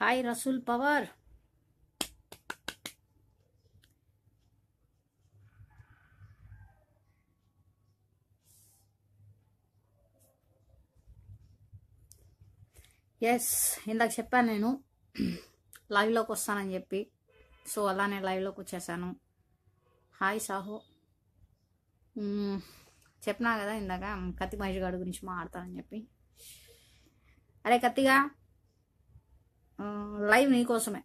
Hi Rasool power. Yes, ఇందాక చెప్పాను నేను లైవ్లోకి వస్తానని చెప్పి. సో అలానే లైవ్లోకి వచ్చేసాను. హాయ్ సాహో. చెప్పినా కదా ఇందాక కత్తి మహేష్ గారి గురించి మాట్లాడతానని చెప్పి. అరే కత్తిగా, లైవ్ నీకోసమే.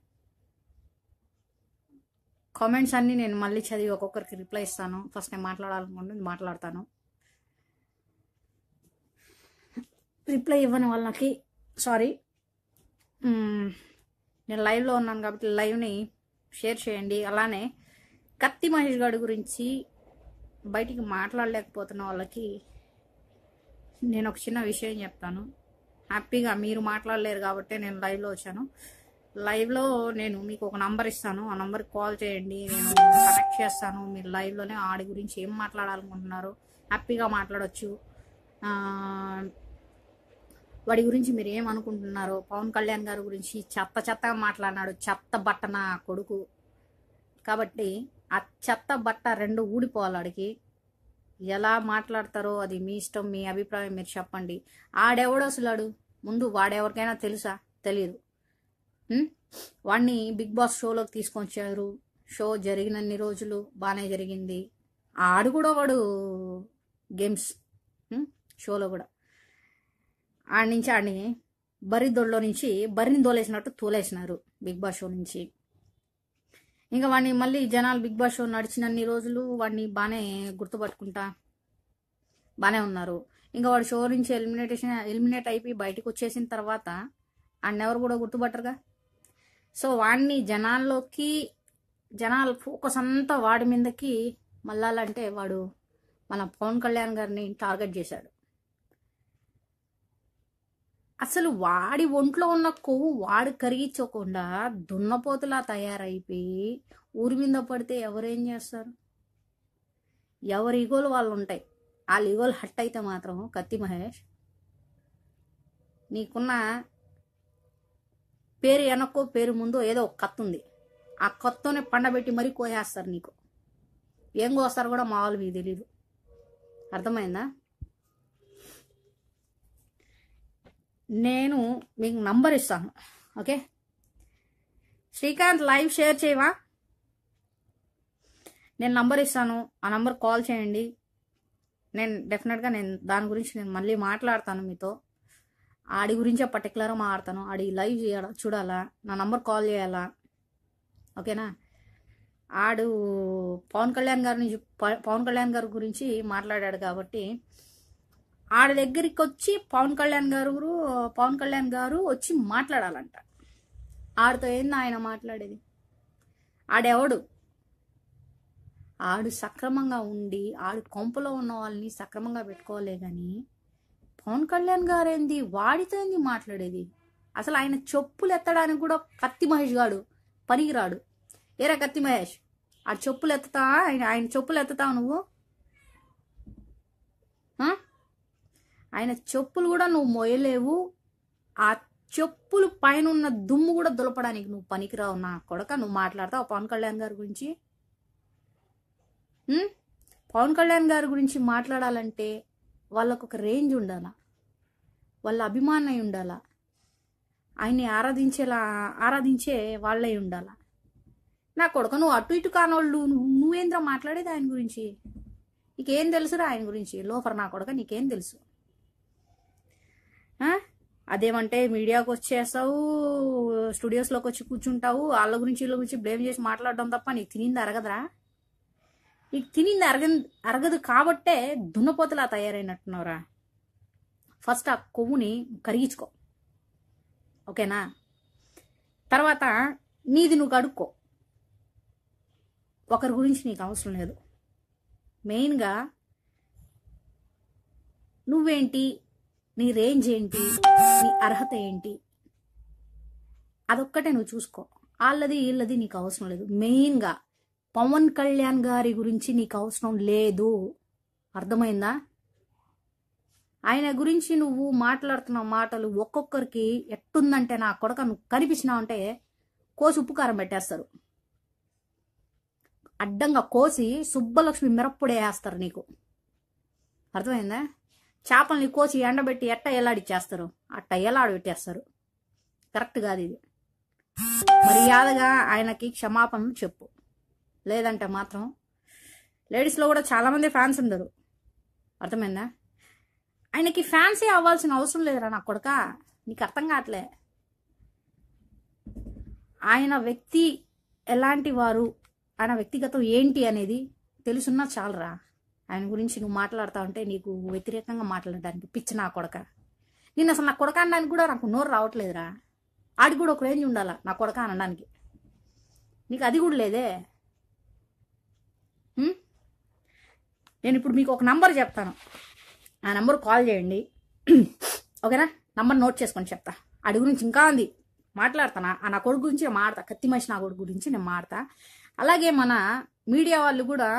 కామెంట్స్ అన్నీ నేను మళ్ళీ చదివి ఒక్కొక్కరికి రిప్లై ఇస్తాను. ఫస్ట్ నేను మాట్లాడాలనుకుంటుంది మాట్లాడతాను. రిప్లై ఇవ్వని వాళ్ళకి సారీ. నేను లైవ్లో ఉన్నాను కాబట్టి లైవ్ని షేర్ చేయండి. అలానే కత్తి మహేష్ గారి గురించి బయటికి మాట్లాడలేకపోతున్న వాళ్ళకి నేను ఒక చిన్న విషయం చెప్తాను. హ్యాపీగా మీరు మాట్లాడలేరు కాబట్టి నేను లైవ్లో వచ్చాను. లైవ్లో నేను మీకు ఒక నంబర్ ఇస్తాను. ఆ నంబర్కి కాల్ చేయండి, నేను కనెక్ట్ చేస్తాను. మీరు లైవ్లోనే ఆడి గురించి ఏం మాట్లాడాలనుకుంటున్నారో హ్యాపీగా మాట్లాడవచ్చు. వాడి గురించి మీరు ఏమనుకుంటున్నారో, పవన్ కళ్యాణ్ గారి గురించి చెత్తగా మాట్లాడినాడు, చెత్త బట్ట నా కొడుకు. కాబట్టి ఆ చెత్త బట్ట రెండు ఊడిపోవాలి. వాడికి ఎలా మాట్లాడతారో అది మీ ఇష్టం, మీ అభిప్రాయం మీరు చెప్పండి. ఆడెవడో అసలు ముందు వాడెవరికైనా తెలుసా? తెలియదు. వాడిని బిగ్ బాస్ షోలోకి తీసుకొచ్చారు. షో జరిగినన్ని రోజులు బాగానే జరిగింది. ఆడు కూడా వాడు గేమ్స్ షోలో కూడా ఆడిని బరిదొడ్లో నుంచి బరిని తోలేసినట్టు తోలేసినారు బిగ్ బాస్ షో నుంచి. ఇంకా వాడిని మళ్ళీ జనాలు బిగ్ బాస్ షో నడిచినన్ని రోజులు వాడిని బాగానే గుర్తుపట్టుకుంటా బాగానే ఉన్నారు. ఇంకా వాడు షో నుంచి ఎలిమినేట్ అయిపోయి బయటకు వచ్చేసిన తర్వాత వాడిని ఎవరు కూడా గుర్తుపట్టరుగా. సో వాడిని జనాల ఫోకస్ అంతా వాడి మీదకి మళ్ళాలంటే వాడు మన పవన్ కళ్యాణ్ గారిని టార్గెట్ చేశాడు. అసలు వాడి ఒంట్లో ఉన్న కొవ్వు వాడు కరిగించకుండా దున్నపోతులా తయారైపోయి ఊరి మీద పడితే ఎవరేం చేస్తారు? ఎవరి ఈగోలు వాళ్ళు ఉంటాయి. వాళ్ళ ఈగోలు హట్ అయితే మాత్రం కత్తి మహేష్, నీకున్న పేరు వెనక్కో పేరు ముందో ఏదో ఒక కత్తి ఉంది. ఆ కత్తోనే పండబెట్టి మరీ కోసేస్తారు. నీకు ఏం కోస్తారు కూడా మామూలు మీకు తెలీదు. అర్థమైందా? నేను మీకు నంబర్ ఇస్తాను. ఓకే శ్రీకాంత్, లైవ్ షేర్ చేయవా? నేను నంబర్ ఇస్తాను, ఆ నంబర్ కాల్ చేయండి. నేను డెఫినెట్గా దాని గురించి నేను మళ్ళీ మాట్లాడతాను మీతో. ఆడి గురించే పర్టికులర్గా మాట్లాడతాను. ఆడి లైవ్ చూడాలా, నా నంబర్ కాల్ చేయాలా? ఓకేనా? ఆడు పవన్ కళ్యాణ్ గారి గురించి మాట్లాడాడు కాబట్టి ఆడి దగ్గరికి వచ్చి పవన్ కళ్యాణ్ గారు వచ్చి మాట్లాడాలంట. ఆడితో ఏంది ఆయన మాట్లాడేది? ఆడెవడు? ఆడు సక్రమంగా ఉండి ఆడు కొంపలో ఉన్న వాళ్ళని సక్రమంగా పెట్టుకోలే కానీ పవన్ కళ్యాణ్ గారు ఏంది వాడితో ఏంది మాట్లాడేది? అసలు ఆయన చెప్పులు ఎత్తడానికి కూడా కత్తి మహేష్ గాడు పనికిరాడు. ఏరా కత్తి మహేష్, ఆ చెప్పులు ఎత్తుతా? ఆయన చెప్పులు ఎత్తుతావు నువ్వు? ఆయన చెప్పులు కూడా నువ్వు మోయలేవు. ఆ చెప్పులు పైన ఉన్న దుమ్ము కూడా దులపడానికి నువ్వు పనికిరావు. నా కొడక, నువ్వు మాట్లాడతావు పవన్ కళ్యాణ్ గారి గురించి? పవన్ కళ్యాణ్ గారి గురించి మాట్లాడాలంటే వాళ్ళకు ఒక రేంజ్ ఉండాలా, వాళ్ళ అభిమానం ఉండాలా, ఆయన్ని ఆరాధించే వాళ్ళే ఉండాలా. నా కొడక, నువ్వు అటు ఇటు కానోళ్ళు నువ్వేంద్ర మాట్లాడేది ఆయన గురించి? నీకేం తెలుసురా ఆయన గురించి? లోఫర్ నా కొడక, నీకేం తెలుసు? అదేమంటే మీడియాకి వచ్చేస్తావు, స్టూడియోస్లోకి వచ్చి కూర్చుంటావు, వాళ్ళ గురించి వీళ్ళ గురించి బ్లేమ్ చేసి మాట్లాడడం తప్ప నీకు తినింది అరగదురా. నీకు తినింది అరగదు కాబట్టే దున్నపోతలా తయారైనట్టున్నావురా. ఫస్ట్ ఆ కొవ్వుని కరిగించుకో, ఓకేనా? తర్వాత నీది నువ్వు కడుక్కో. ఒకరి గురించి నీకు అవసరం లేదు. మెయిన్గా నువ్వేంటి, నీ రేంజ్ ఏంటి, నీ అర్హత ఏంటి, అదొక్కటే నువ్వు చూసుకో. వీళ్ళది నీకు అవసరం లేదు. మెయిన్గా పవన్ కళ్యాణ్ గారి గురించి నీకు అవసరం లేదు. అర్థమైందా? ఆయన గురించి నువ్వు మాట్లాడుతున్న మాటలు ఒక్కొక్కరికి ఎట్టుందంటే నా కొడక నువ్వు కనిపించినావు అంటే కోసి ఉప్పు కారం పెట్టేస్తారు. అడ్డంగా కోసి సుబ్బలక్ష్మి మిరప్పొడి వేస్తారు నీకు. అర్థమైందా? చేపల్ని కోసి ఎండబెట్టి ఎట్ట ఎలాడిచ్చేస్తారు అట్ట ఎలాడి పెట్టేస్తారు. కరెక్ట్ కాదు ఇది. మర్యాదగా ఆయనకి క్షమాపణలు చెప్పు. లేదంటే మాత్రం లేడీస్లో కూడా చాలామంది ఫ్యాన్స్ ఉండరు. అర్థమైందా? ఆయనకి ఫ్యాన్సే అవ్వాల్సిన అవసరం లేదురా నా కొడక. నీకు అర్థం కావట్లే. ఆయన వ్యక్తి ఎలాంటి వారు, ఆయన వ్యక్తిగతం ఏంటి అనేది తెలుసున్నా చాలరా. ఆయన గురించి నువ్వు మాట్లాడుతూ ఉంటే నీకు వ్యతిరేకంగా మాట్లాడడానికి పిచ్చి నా కొడక. నేను అసలు నా కొడక అనడానికి కూడా నాకు నోరు రావట్లేదురా. ఆడికి కూడా ఒక రేంజ్ ఉండాలా నా కొడక అనడానికి. నీకు అది కూడా లేదే. నేను ఇప్పుడు మీకు ఒక నంబర్ చెప్తాను, ఆ నంబర్ కాల్ చేయండి. ఓకేనా? నంబర్ నోట్ చేసుకొని చెప్తా. ఆడి గురించి ఇంకా ఉంది మాట్లాడతానా. నా కొడుకు గురించి నేను మాడతా, కత్తి మనిషి నా కొడుకు గురించి నేను మాడతా. అలాగే మన మీడియా వాళ్ళు కూడా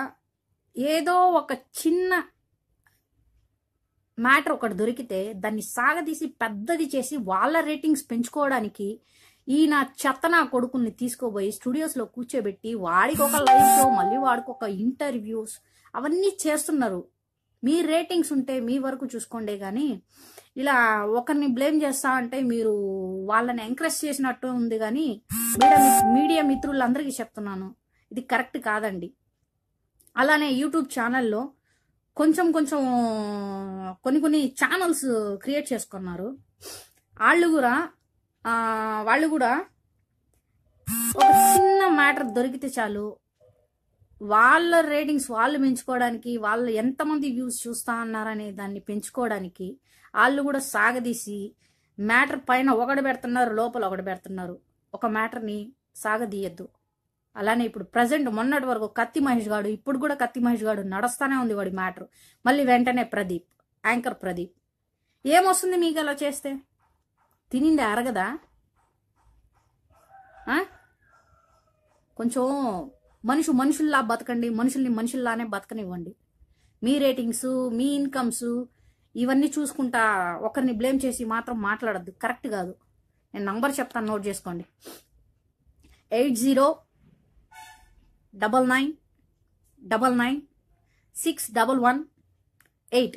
ఏదో ఒక చిన్న మ్యాటర్ ఒకటి దొరికితే దాన్ని సాగదీసి పెద్దది చేసి వాళ్ళ రేటింగ్స్ పెంచుకోవడానికి ఈ నా చెత్త నా కొడుకుల్ని తీసుకోబోయి స్టూడియోస్లో కూర్చోబెట్టి వాడికి ఒక లైవ్ షో, మళ్ళీ వాడికి ఒక ఇంటర్వ్యూస్ అవన్నీ చేస్తున్నారు. మీ రేటింగ్స్ ఉంటే మీ వరకు చూసుకోండి, కానీ ఇలా ఒకరిని బ్లేమ్ చేస్తా అంటే మీరు వాళ్ళని ఎంకరేజ్ చేసినట్టు ఉంది. కానీ మీడియా మిత్రులందరికీ చెప్తున్నాను, ఇది కరెక్ట్ కాదండి. అలానే యూట్యూబ్ ఛానల్లో కొంచెం కొన్ని ఛానల్స్ క్రియేట్ చేసుకున్నారు. వాళ్ళు కూడా ఒక చిన్న మ్యాటర్ దొరికితే చాలు వాళ్ళ రేటింగ్స్ వాళ్ళు పెంచుకోవడానికి, వాళ్ళు ఎంతమంది వ్యూస్ చూస్తా అన్నారనే దాన్ని పెంచుకోవడానికి వాళ్ళు కూడా సాగదీసి మ్యాటర్ పైన ఒకటి పెడుతున్నారు, లోపల ఒకటి పెడుతున్నారు. ఒక మ్యాటర్ని సాగదీయద్దు. అలానే ఇప్పుడు ప్రజెంట్ మొన్నటి వరకు కత్తి మహేష్ గాడు, ఇప్పుడు కూడా కత్తి మహేష్ గాడు నడుస్తానే ఉంది వాడి మ్యాటర్. మళ్ళీ వెంటనే యాంకర్ ప్రదీప్. ఏమొస్తుంది మీకు అలా చేస్తే? తినింది అరగదా? కొంచెం మనుషుల్లా బతకండి, మనుషుల్లానే బతకనివ్వండి. మీ రేటింగ్స్, మీ ఇన్కమ్స్ ఇవన్నీ చూసుకుంటా ఒకరిని బ్లేమ్ చేసి మాత్రం మాట్లాడద్దు. కరెక్ట్ కాదు. నేను నంబర్ చెప్తాను, నోట్ చేసుకోండి. 8099996118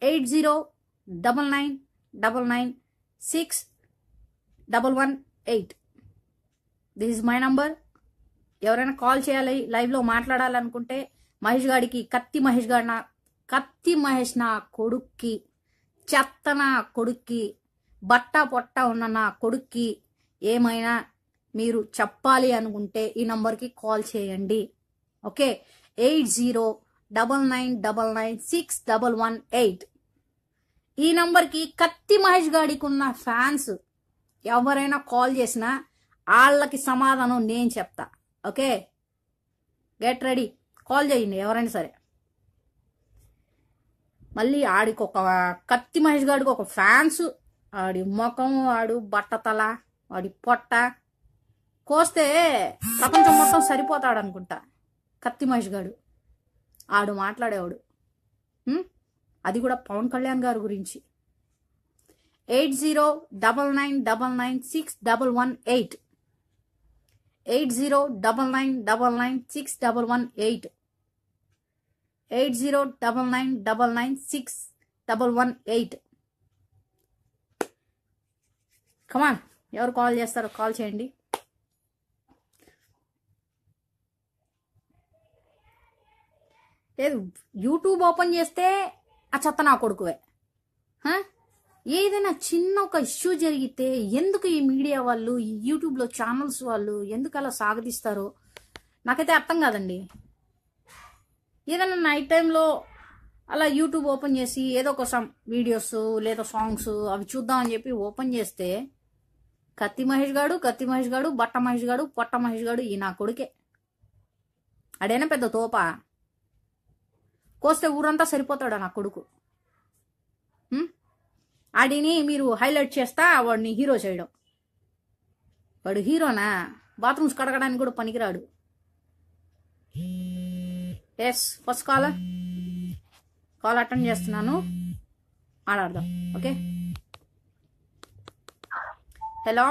8099996118. This is my number. ఎవరైనా కాల్ చేయాలి, లైవ్లో మాట్లాడాలనుకుంటే మహేష్ గాడికి, కత్తి మహేష్ నా కొడుక్కి, చెత్త నా కొడుక్కి, బట్టా పొట్ట ఉన్న నా కొడుక్కి ఏమైనా మీరు చెప్పాలి అనుకుంటే ఈ నంబర్కి కాల్ చేయండి. ఓకే? 8099996118. ఈ నంబర్కి కత్తి మహేష్ గాడికి ఉన్న ఫ్యాన్స్ ఎవరైనా కాల్ చేసినా వాళ్ళకి సమాధానం నేను చెప్తా. ఓకే? Get ready. కాల్ చేయండి ఎవరైనా సరే. మళ్ళీ ఆడికి ఒక కత్తి మహేష్ గాడికి ఒక ఫ్యాన్స్, ఆడి ముఖం, ఆడు బట్టతల, వాడి పొట్ట కోస్తే ప్రపంచం మొత్తం సరిపోతాడు అనుకుంటా కత్తి మహేష్ గాడు. ఆడు మాట్లాడేవాడు, అది కూడా పవన్ కళ్యాణ్ గారి గురించి. 8099996118 8099996118 8099996118. కమాన్, ఎవరు కాల్ చేస్తారో కాల్ చేయండి. లేదు, యూట్యూబ్ ఓపెన్ చేస్తే ఆ చెత్త నా కొడుకువే. ఏదైనా చిన్న ఒక ఇష్యూ జరిగితే ఎందుకు ఈ మీడియా వాళ్ళు, ఈ యూట్యూబ్లో ఛానల్స్ వాళ్ళు ఎందుకు అలా సాగదీస్తారో నాకైతే అర్థం కాదండి. ఏదైనా నైట్ టైంలో అలా యూట్యూబ్ ఓపెన్ చేసి ఏదో ఒక వీడియోస్ లేదా సాంగ్స్ అవి చూద్దామని చెప్పి ఓపెన్ చేస్తే కత్తి మహేష్ గాడు, బట్ట మహేష్ గాడు, పొట్ట మహేష్ గాడు ఈ నా కొడుకే. అడైనా పెద్ద తోప, కోస్తే ఊరంతా సరిపోతాడు నా కొడుకు. ఆడిని మీరు హైలైట్ చేస్తా వాడిని హీరో చేయడం. వాడు హీరోనా? బాత్రూమ్స్ కడగడానికి కూడా పనికిరాడు. Yes, first caller. Call attend చేస్తున్నాను, మాట్లాడదాం. Okay. Hello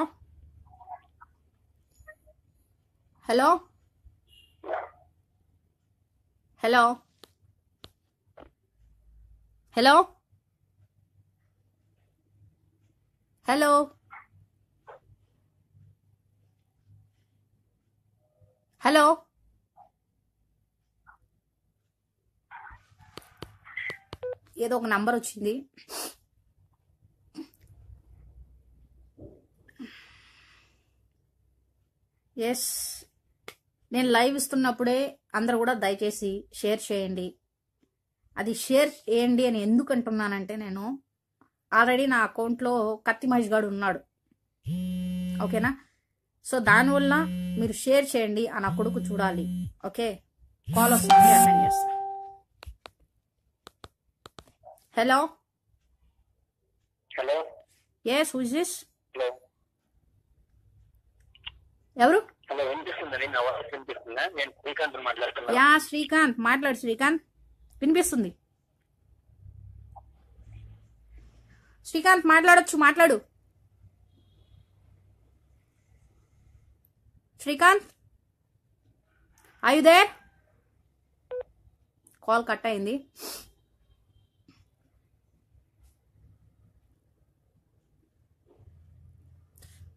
hello hello hello hello hello ఏదో ఒక నంబర్ వచ్చింది. ఎస్, నేను లైవ్ ఇస్తున్నప్పుడే అందరు కూడా దయచేసి షేర్ చేయండి. అది షేర్ చేయండి అని ఎందుకు అంటున్నానంటే, నేను ఆల్రెడీ నా అకౌంట్లో కత్తి మహేష్ గారు ఉన్నాడు. ఓకేనా? సో దానివల్ల మీరు షేర్ చేయండి, ఆ నా కొడుకు చూడాలి. ఓకే, కాల్ వస్తుంది, అటెండ్ చేస్తా. Hello hello, yes, who is this? Hello, ఎవరు? హలో, వినిపిస్తుందండి? నా వాయిస్ వినిపిస్తుందా? నేను శ్రీకాంత్ మాట్లాడుతున్నా. యా శ్రీకాంత్, మాట్లాడు శ్రీకాంత్, వినిపిస్తుంది. శ్రీకాంత్ మాట్లాడొచ్చు, మాట్లాడు. Srikanth, are you there? Call cut అయింది.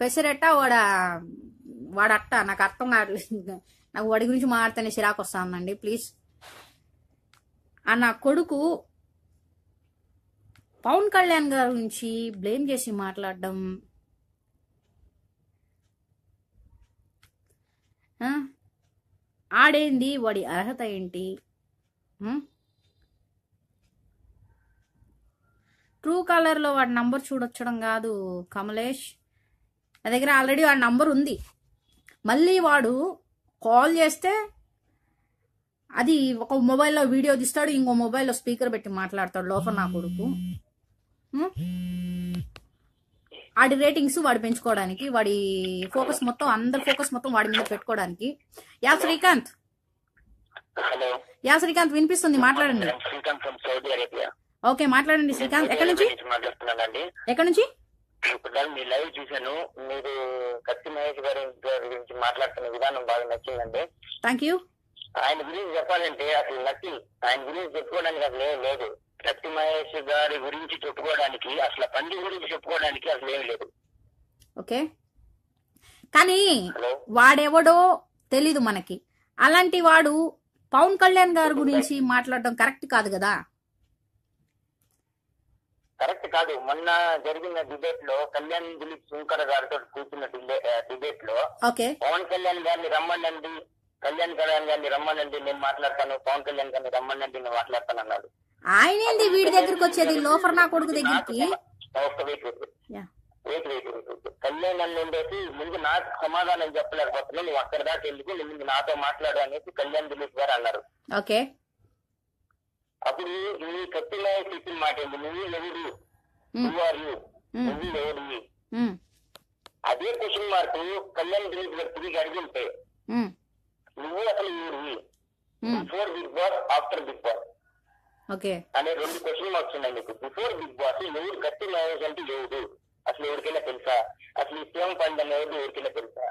పెసరట్ట వాడట్ట నాకు అర్థం కావట్లేదు. నాకు వాడి గురించి మాట్లాడితేనే చిరాకు వస్తా ఉందండి. ప్లీజ్, ఆ నా కొడుకు పవన్ కళ్యాణ్ గారి గురించి బ్లేమ్ చేసి మాట్లాడడం, ఆడేంది, వాడి అర్హత ఏంటి? ట్రూ కాలర్లో వాడి నంబర్ చూడొచ్చడం కాదు కమలేష్, నా దగ్గర ఆల్రెడీ వాడి నంబర్ ఉంది. మళ్ళీ వాడు కాల్ చేస్తే అది ఒక మొబైల్లో వీడియో తీస్తాడు, ఇంకో మొబైల్లో స్పీకర్ పెట్టి మాట్లాడతాడు. లోపల నా కొడుకు వాడి రేటింగ్స్ వాడు పెంచుకోవడానికి, వాడి ఫోకస్ మొత్తం, అందరి ఫోకస్ మొత్తం వాడి మీద పెట్టుకోవడానికి. Yeah Srikanth, hello, yeah Srikanth, వినిపిస్తుంది, మాట్లాడండి. Srikanth from Saudi Arabia. Okay, మాట్లాడండి శ్రీకాంత్. ఎక్కడి నుంచి మాట్లాడుతున్నానండి? ఎక్కడి నుంచి? ఇప్పుడు మీ లైవ్ చూశాను. మీరు కత్తి మహేష్ గారి గురించి మాట్లాడుతున్న విధానం బాగా నచ్చిందండి. Thank you. ఆయన గురించి చెప్పాలంటే అసలు నచ్చింది. ఆయన గురించి చెప్పుకోవడానికి అసలు ఏం లేదు. కత్తి మహేష్ గారి గురించి చెప్పుకోవడానికి, అసలు పంది గురించి చెప్పుకోవడానికి అసలు ఏం లేదు. ఓకే, కానీ వాడెవడో తెలీదు మనకి. అలాంటి వాడు పవన్ కళ్యాణ్ గారి గురించి మాట్లాడడం కరెక్ట్ కాదు కదా. కరెక్ట్ కాదు. మొన్న జరిగిన డిబేట్ లో కళ్యాణ్ దిలీప్ శంకర్ గారితో కూర్చున్న డిబేట్ లో పవన్ కళ్యాణ్ గారిని రమ్మనండి, కళ్యాణ్ గారిని రమ్మనండి, నేను మాట్లాడతాను, పవన్ కళ్యాణ్ గారిని రమ్మనండి, నేను మాట్లాడతాను అన్నాడు. ఆయనేంది వీడి దగ్గరకు వచ్చేది, లోఫర్ నా కొడుకు దగ్గరికి? కళ్యాణ్ అని ఉండేసి ముందు నాకు సమాధానం చెప్పలేకపోతున్నా, నువ్వు అక్కడ దాకా వెళ్ళి ముందు నాతో మాట్లాడు అనేసి కళ్యాణ్ దిలీప్ గారు అన్నారు. ఓకే, అప్పుడు నీ కత్తి మహేష్ చెప్పిన మాట ఏంటి? నువ్వు ఎవరు, నువ్వు ఎవరు? అదే క్వశ్చన్ మార్క్ కళ్యాణ్ దిలీప్ గారు తిరిగి అడిగితే, నువ్వు అసలు ఎవరు, before Bigg Boss, after Bigg Boss అనే 2 క్వశ్చన్ మార్క్స్ ఉన్నాయి నీకు. బిఫోర్ బిగ్ బాస్ ఎవరు కత్తి మహేష్ అంటే ఎవరు, అసలు ఎవరికైనా తెలుసా? అసలు ఈ సేమ్ పండ్ అనేది ఎవరికైనా తెలుసా?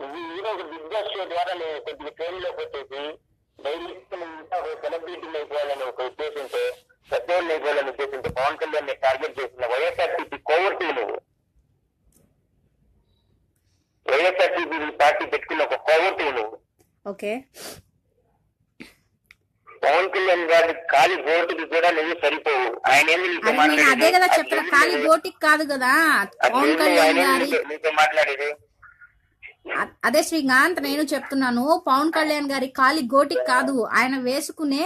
నువ్వు ఏదో ఒక బిగ్ బాస్ షో ద్వారా నువ్వు కొద్దిగా ఫేమ్ లోకి వచ్చేసి డైరెక్ట్ ఒక సెలబ్రిటీలు అయిపోవాలని ఒక ఉద్దేశంతో, పెద్దోళ్ళు అయిపోవాలని ఉద్దేశంతో పవన్ కళ్యాణ్ ని టార్గెట్ చేసిన వైఎస్ఆర్సీపీ కోవర్టీ నువ్వు. వైఎస్ఆర్సీపీ పార్టీ పెట్టుకున్న ఒక కోవర్టీ నువ్వు. ఓకే, పవన్ కళ్యాణ్ గారి ఖాళీ ఓటుకి కూడా నువ్వు సరిపోవు. ఆయన అదే కదా చెప్తా, ఖాళీ ఓటుకి కాదు కదా పవన్ కళ్యాణ్ గారి నీతో మాట్లాడేది. అదే శ్రీకాంత్, నేను చెప్తున్నాను, పవన్ కళ్యాణ్ గారి ఖాళీ గోటికి కాదు, ఆయన వేసుకునే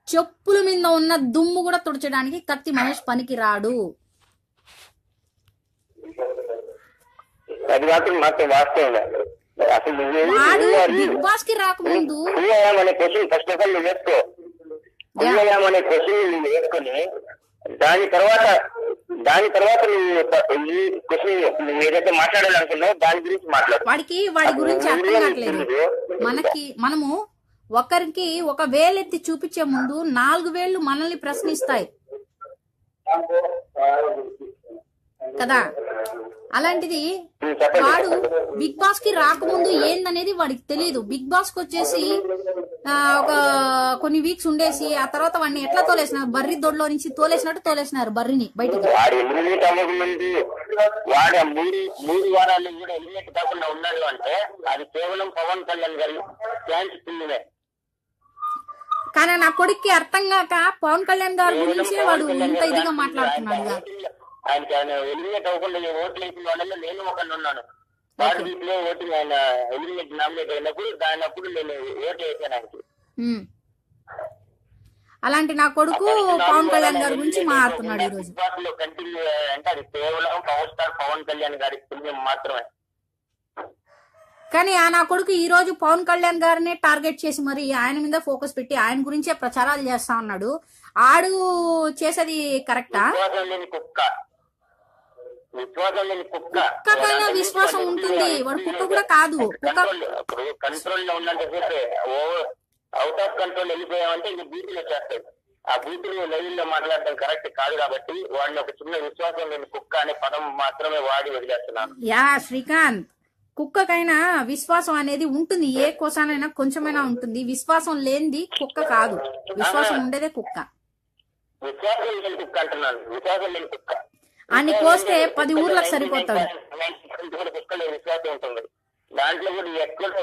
చెప్పుల మీద ఉన్న దుమ్ము కూడా తుడచడానికి కత్తి మహేష్ పనికి రాడు. అది మాత్రం మాత్రం వాస్తవం. అసలు వాడు బిగ్ బాస్ కి రాకముందు అనే క్వశ్చన్ ఫస్ట్ ఆఫ్ ఆల్ నువ్వు వేసుకో. అనే క్వశ్చన్ నువ్వు వేసుకొని దాని తర్వాత నువ్వు ఈ క్వశ్చన్ నువ్వు ఏదైతే మాట్లాడాలనుకున్నావో దాని గురించి మాట్లాడు. వాడి గురించి అర్థం కావట్లేదు. మనము ఒకరికి ఒక వేలెత్తి చూపించే ముందు 4 వేళ్లు మనల్ని ప్రశ్నిస్తాయి కదా. అలాంటిది వాడు బిగ్ బాస్ కి రాకముందు ఏందనేది వాడికి తెలియదు. బిగ్ బాస్ కి వచ్చేసి ఒక కొన్ని వీక్స్ ఉండేసి ఆ తర్వాత వాడిని ఎట్లా తోలేసినారు, బర్రి దొడ్లో నుంచి తోలేసినారు బర్రిని బయటికి. వాడు ఎలిమినేట్ అవ్వకముందు వాడు 3 వారాలు కూడా ఎలిమినేట్ కాకుండా ఉన్నాడు అంటే అది కేవలం పవన్ కళ్యాణ్ గారి ఛాన్స్ పిల్లలే. కానీ నా కొడుక్కి అర్థం కాక పవన్ కళ్యాణ్ గారి గురించే వాడు ఇంత ఇదిగా మాట్లాడుతున్నాడు. ఆయనకి ఆయన ఎలిమినేట్ అవ్వకుండా ఓట్లు వేసిన వాళ్ళలో నేను ఒకరిని ఉన్నాను. థర్డ్ వీక్ లో ఓటింగ్ ఆయన ఎలిమినేట్ నామినేట్ అయినప్పుడు దానప్పుడు నేను ఓటు వేసాను ఆయనకి. అలాంటి నా కొడుకు పవన్ కళ్యాణ్ గారి గురించి మాట్లాడుతున్నాడు ఈ రోజు. కంటిన్యూ అంటే అది కేవలం పవర్ స్టార్ పవన్ కళ్యాణ్ గారి పుణ్యం మాత్రమే. కానీ ఆ నా కొడుకు ఈ రోజు పవన్ కళ్యాణ్ గారినే టార్గెట్ చేసి మరి ఆయన మీద ఫోకస్ పెట్టి ఆయన గురించే ప్రచారాలు చేస్తా ఉన్నాడు. ఆడు చేసేది కరెక్టా? విశ్వాసం లేని కుక్కకైనా విశ్వాసం ఉంటుంది, వాడు కుక్క కూడా కాదు. కంట్రోల్ లో ఉన్నంతసేపే అవుట్ ఆఫ్ కంట్రోల్ వెళ్ళిపోయామంటే ఇంక బూతులు వచ్చేస్తాయి. ఆ బూతులు లైవ్ లో మాట్లాడడం కరెక్ట్ కాదు కాబట్టి వాడిని ఒక చిన్న విశ్వాసం లేని కుక్క అనే పదం మాత్రమే వాడి వదిలేస్తున్నాను. యా శ్రీకాంత్, కుక్కకైనా విశ్వాసం అనేది ఉంటుంది, ఏ కోసానైనా కొంచెమైనా ఉంటుంది. విశ్వాసం లేనిది కుక్క కాదు, విశ్వాసం ఉండేదే కుక్క. విశ్వాసం లేని కుక్క అంటున్నాను, విశ్వాసం లేని కుక్క. అన్ని కోస్తే 10 ఊర్లకు సరిపోతాడు. కుక్కలో విశ్వాసం ఉంటుంది, దాంట్లో కూడా ఎక్కడో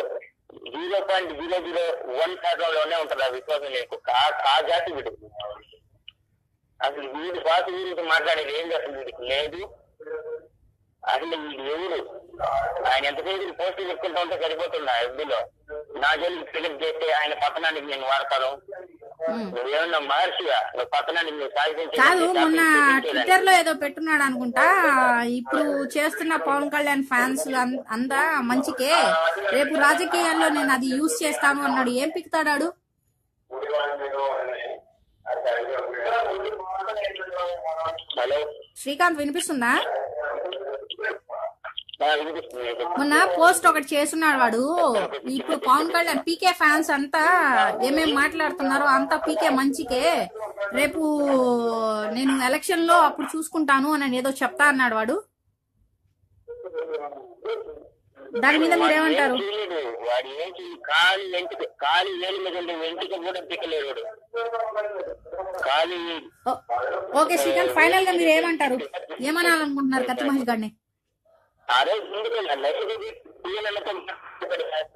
0.001% ఉంటుంది ఆ విశ్వాసం లేని కుక్క. ఆ జాతి వీడు. అసలు వీడి శ్వాస గురించి మాట్లాడేది ఏం అసలు వీడికి లేదు. అసలు వీడు ఎవరు? ఆయన ఎంతసేపు పోస్టులు చెప్పుకుంటూ ఉంటే సరిపోతుంది. ఎఫ్బీలో నా జోలికి ఫిలిప్ చేస్తే ఆయన పతనానికి నేను వాడతాను. నువ్వేమన్నా మహర్షిగా నువ్వు పతనానికి నువ్వు కాదు. మొన్న ట్విట్టర్ లో ఏదో పెట్టున్నాడు అనుకుంటా, ఇప్పుడు చేస్తున్న పవన్ కళ్యాణ్ ఫ్యాన్స్ అంతా మంచికే, రేపు రాజకీయాల్లో నేను అది యూజ్ చేస్తాను అన్నాడు. ఏం పిక్తాడాడు? హలో శ్రీకాంత్, వినిపిస్తుందా? మొన్న పోస్ట్ ఒకటి చేస్తున్నాడు వాడు. ఇప్పుడు పవన్ కళ్యాణ్ పీకే ఫ్యాన్స్ అంతా ఏమేం మాట్లాడుతున్నారో అంతా పీకే మంచికే, రేపు నేను ఎలక్షన్ లో అప్పుడు చూసుకుంటాను అని ఏదో చెప్తా అన్నాడు వాడు. దాని మీద మీరేమంటారు? ఓకే శ్రీకాంత్, ఫైనల్ గా మీరు ఏమంటారు? ఏమనాలనుకుంటున్నారు కత్తి మహేష్ గారిని? అదే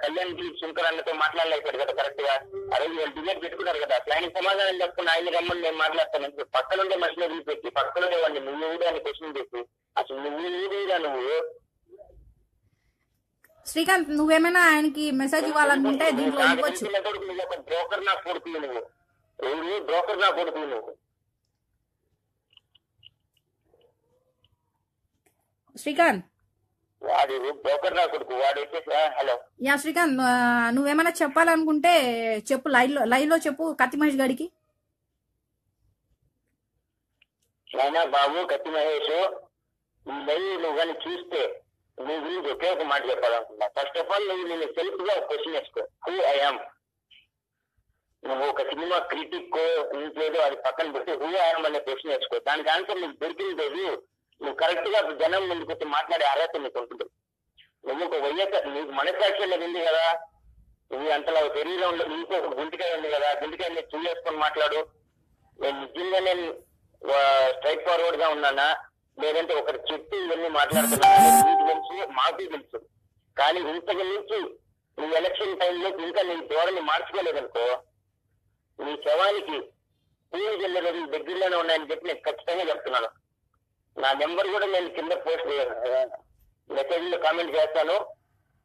కళ్యాణ్ శంకర్ అన్నతో మాట్లాడలేకపోయాడు కదా కరెక్ట్ గా. అదే వాళ్ళు డిబేట్ పెట్టుకున్నారు కదా, అసలు ఆయన సమాధానం చెప్పుకుని ఆయన రమ్మని నేను మాట్లాడతాను. పక్కనుండే మనుషులు వదిలిపెట్టి పక్కనుండే వాడిని నువ్వు ఊడు అని క్వశ్చన్ చేసి అసలు నువ్వు ఊడిరా నువ్వు. శ్రీకాంత్, నువ్వేమైనా ఆయనకి మెసేజ్ ఇవ్వాలనుకుంటే దీంట్లో ఇవ్వచ్చు. నువ్వు ఒక బ్రోకర్ నా కొడుతుంది, నువ్వు బ్రోకర్ నా కొడుతుంది నువ్వు. శ్రీకాంత్, వాడు బ్రోకర్ నా కొడుకు వాడు వచ్చేసి. హలో యా శ్రీకాంత్, నువ్వేమైనా చెప్పాలనుకుంటే చెప్పు, లైవ్ లో చెప్పు కత్తి మహేష్ గారికి. అయినా బాబు కత్తి మహేష్, ఈ లైవ్ నువ్వు కానీ చూస్తే నీ గురించి ఒకే ఒక మాట చెప్పాలనుకున్నా. ఫస్ట్ ఆఫ్ ఆల్ నువ్వు నేను సెల్ఫ్ గా క్వశ్చన్ వేసుకో, హూ ఐ యామ్. నువ్వు ఒక సినిమా క్రిటిక్ ఇంట్లేదు అది పక్కన పెట్టి హూ ఐ యామ్ అనే క్వశ్చన్ వేసుకో. దానికి ఆన్సర్ నీకు దొరికింది రోజు నువ్వు కరెక్ట్ గా జనం ముందుకు వచ్చి మాట్లాడే అర్హత నీకు ఉంటుంది. నువ్వు ఒక వైఎస్ఆర్ నీకు మనసాక్షిలో ఉంది కదా, నువ్వు అంతలా శరీరం ఉండదు, నీకు ఒక గుంటికాయ ఉంది కదా, గుంటికాయ నేను చూసేసుకొని మాట్లాడు. నేను నిజంగా నేను స్ట్రైట్ ఫార్వర్డ్ గా ఉన్నానా లేదంటే ఒకటి చెప్పి ఇవన్నీ మాట్లాడుతున్నాను నీకు తెలుసు, మాకు తెలుసు. కానీ ఇంతకు మించి నీ ఎలక్షన్ టైంలో ఇంకా నీ ధోరణి మార్చుకోలేదనుకో, నీ శవానికి పూజ జిల్లా రోజులు దగ్గరలోనే ఉన్నాయని చెప్పి నేను ఖచ్చితంగా చెప్తున్నాను. నా నెంబర్ కూడా నేను కింద పోస్ట్ మెసేజ్ లో కామెంట్ చేస్తాను.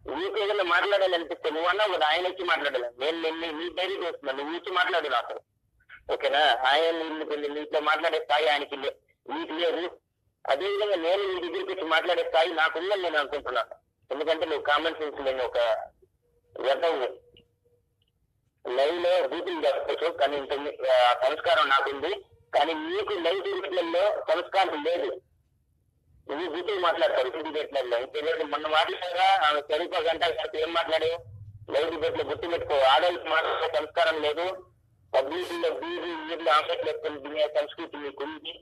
నీకు ఏదైనా మాట్లాడాలనిపిస్తే నువ్వన్నా ఒక ఆయన వచ్చి మాట్లాడాలి. నేను నీ ధైర్యం చేస్తున్నాను, నువ్వు వచ్చి మాట్లాడు నాకు, ఓకేనా? ఆయన నీతో మాట్లాడే స్థాయి ఆయనకి నీకు లేదు. అదేవిధంగా నేను నీ దగ్గరికి వచ్చి మాట్లాడే స్థాయి నాకుందని నేను అనుకుంటున్నాను. ఎందుకంటే నువ్వు కామన్ సెన్స్ లేని ఒక వ్యర్థం. లైవ్ లో బూతులు చెప్పచ్చు కానీ ఇంత సంస్కారం నాకుంది. కానీ నీకు లైవ్ డిబేట్లలో సంస్కారం లేదు. నువ్వు బూతులు మాట్లాడతావు డిబేట్లలో. ఇంకేదో మొన్న మాట్లాడగా ఆమె సరిగ్గా గంట ఏం మాట్లాడావు? లైవ్ డిబేట్ లో గుర్తుపెట్టుకో, ఆడవాళ్ళకి మాట్లాడే సంస్కారం లేదు, పబ్లిసిటీలో బీరు వీళ్ళు ఆమ్లెట్లు వేసుకొని తినే సంస్కృతి మీకుంది.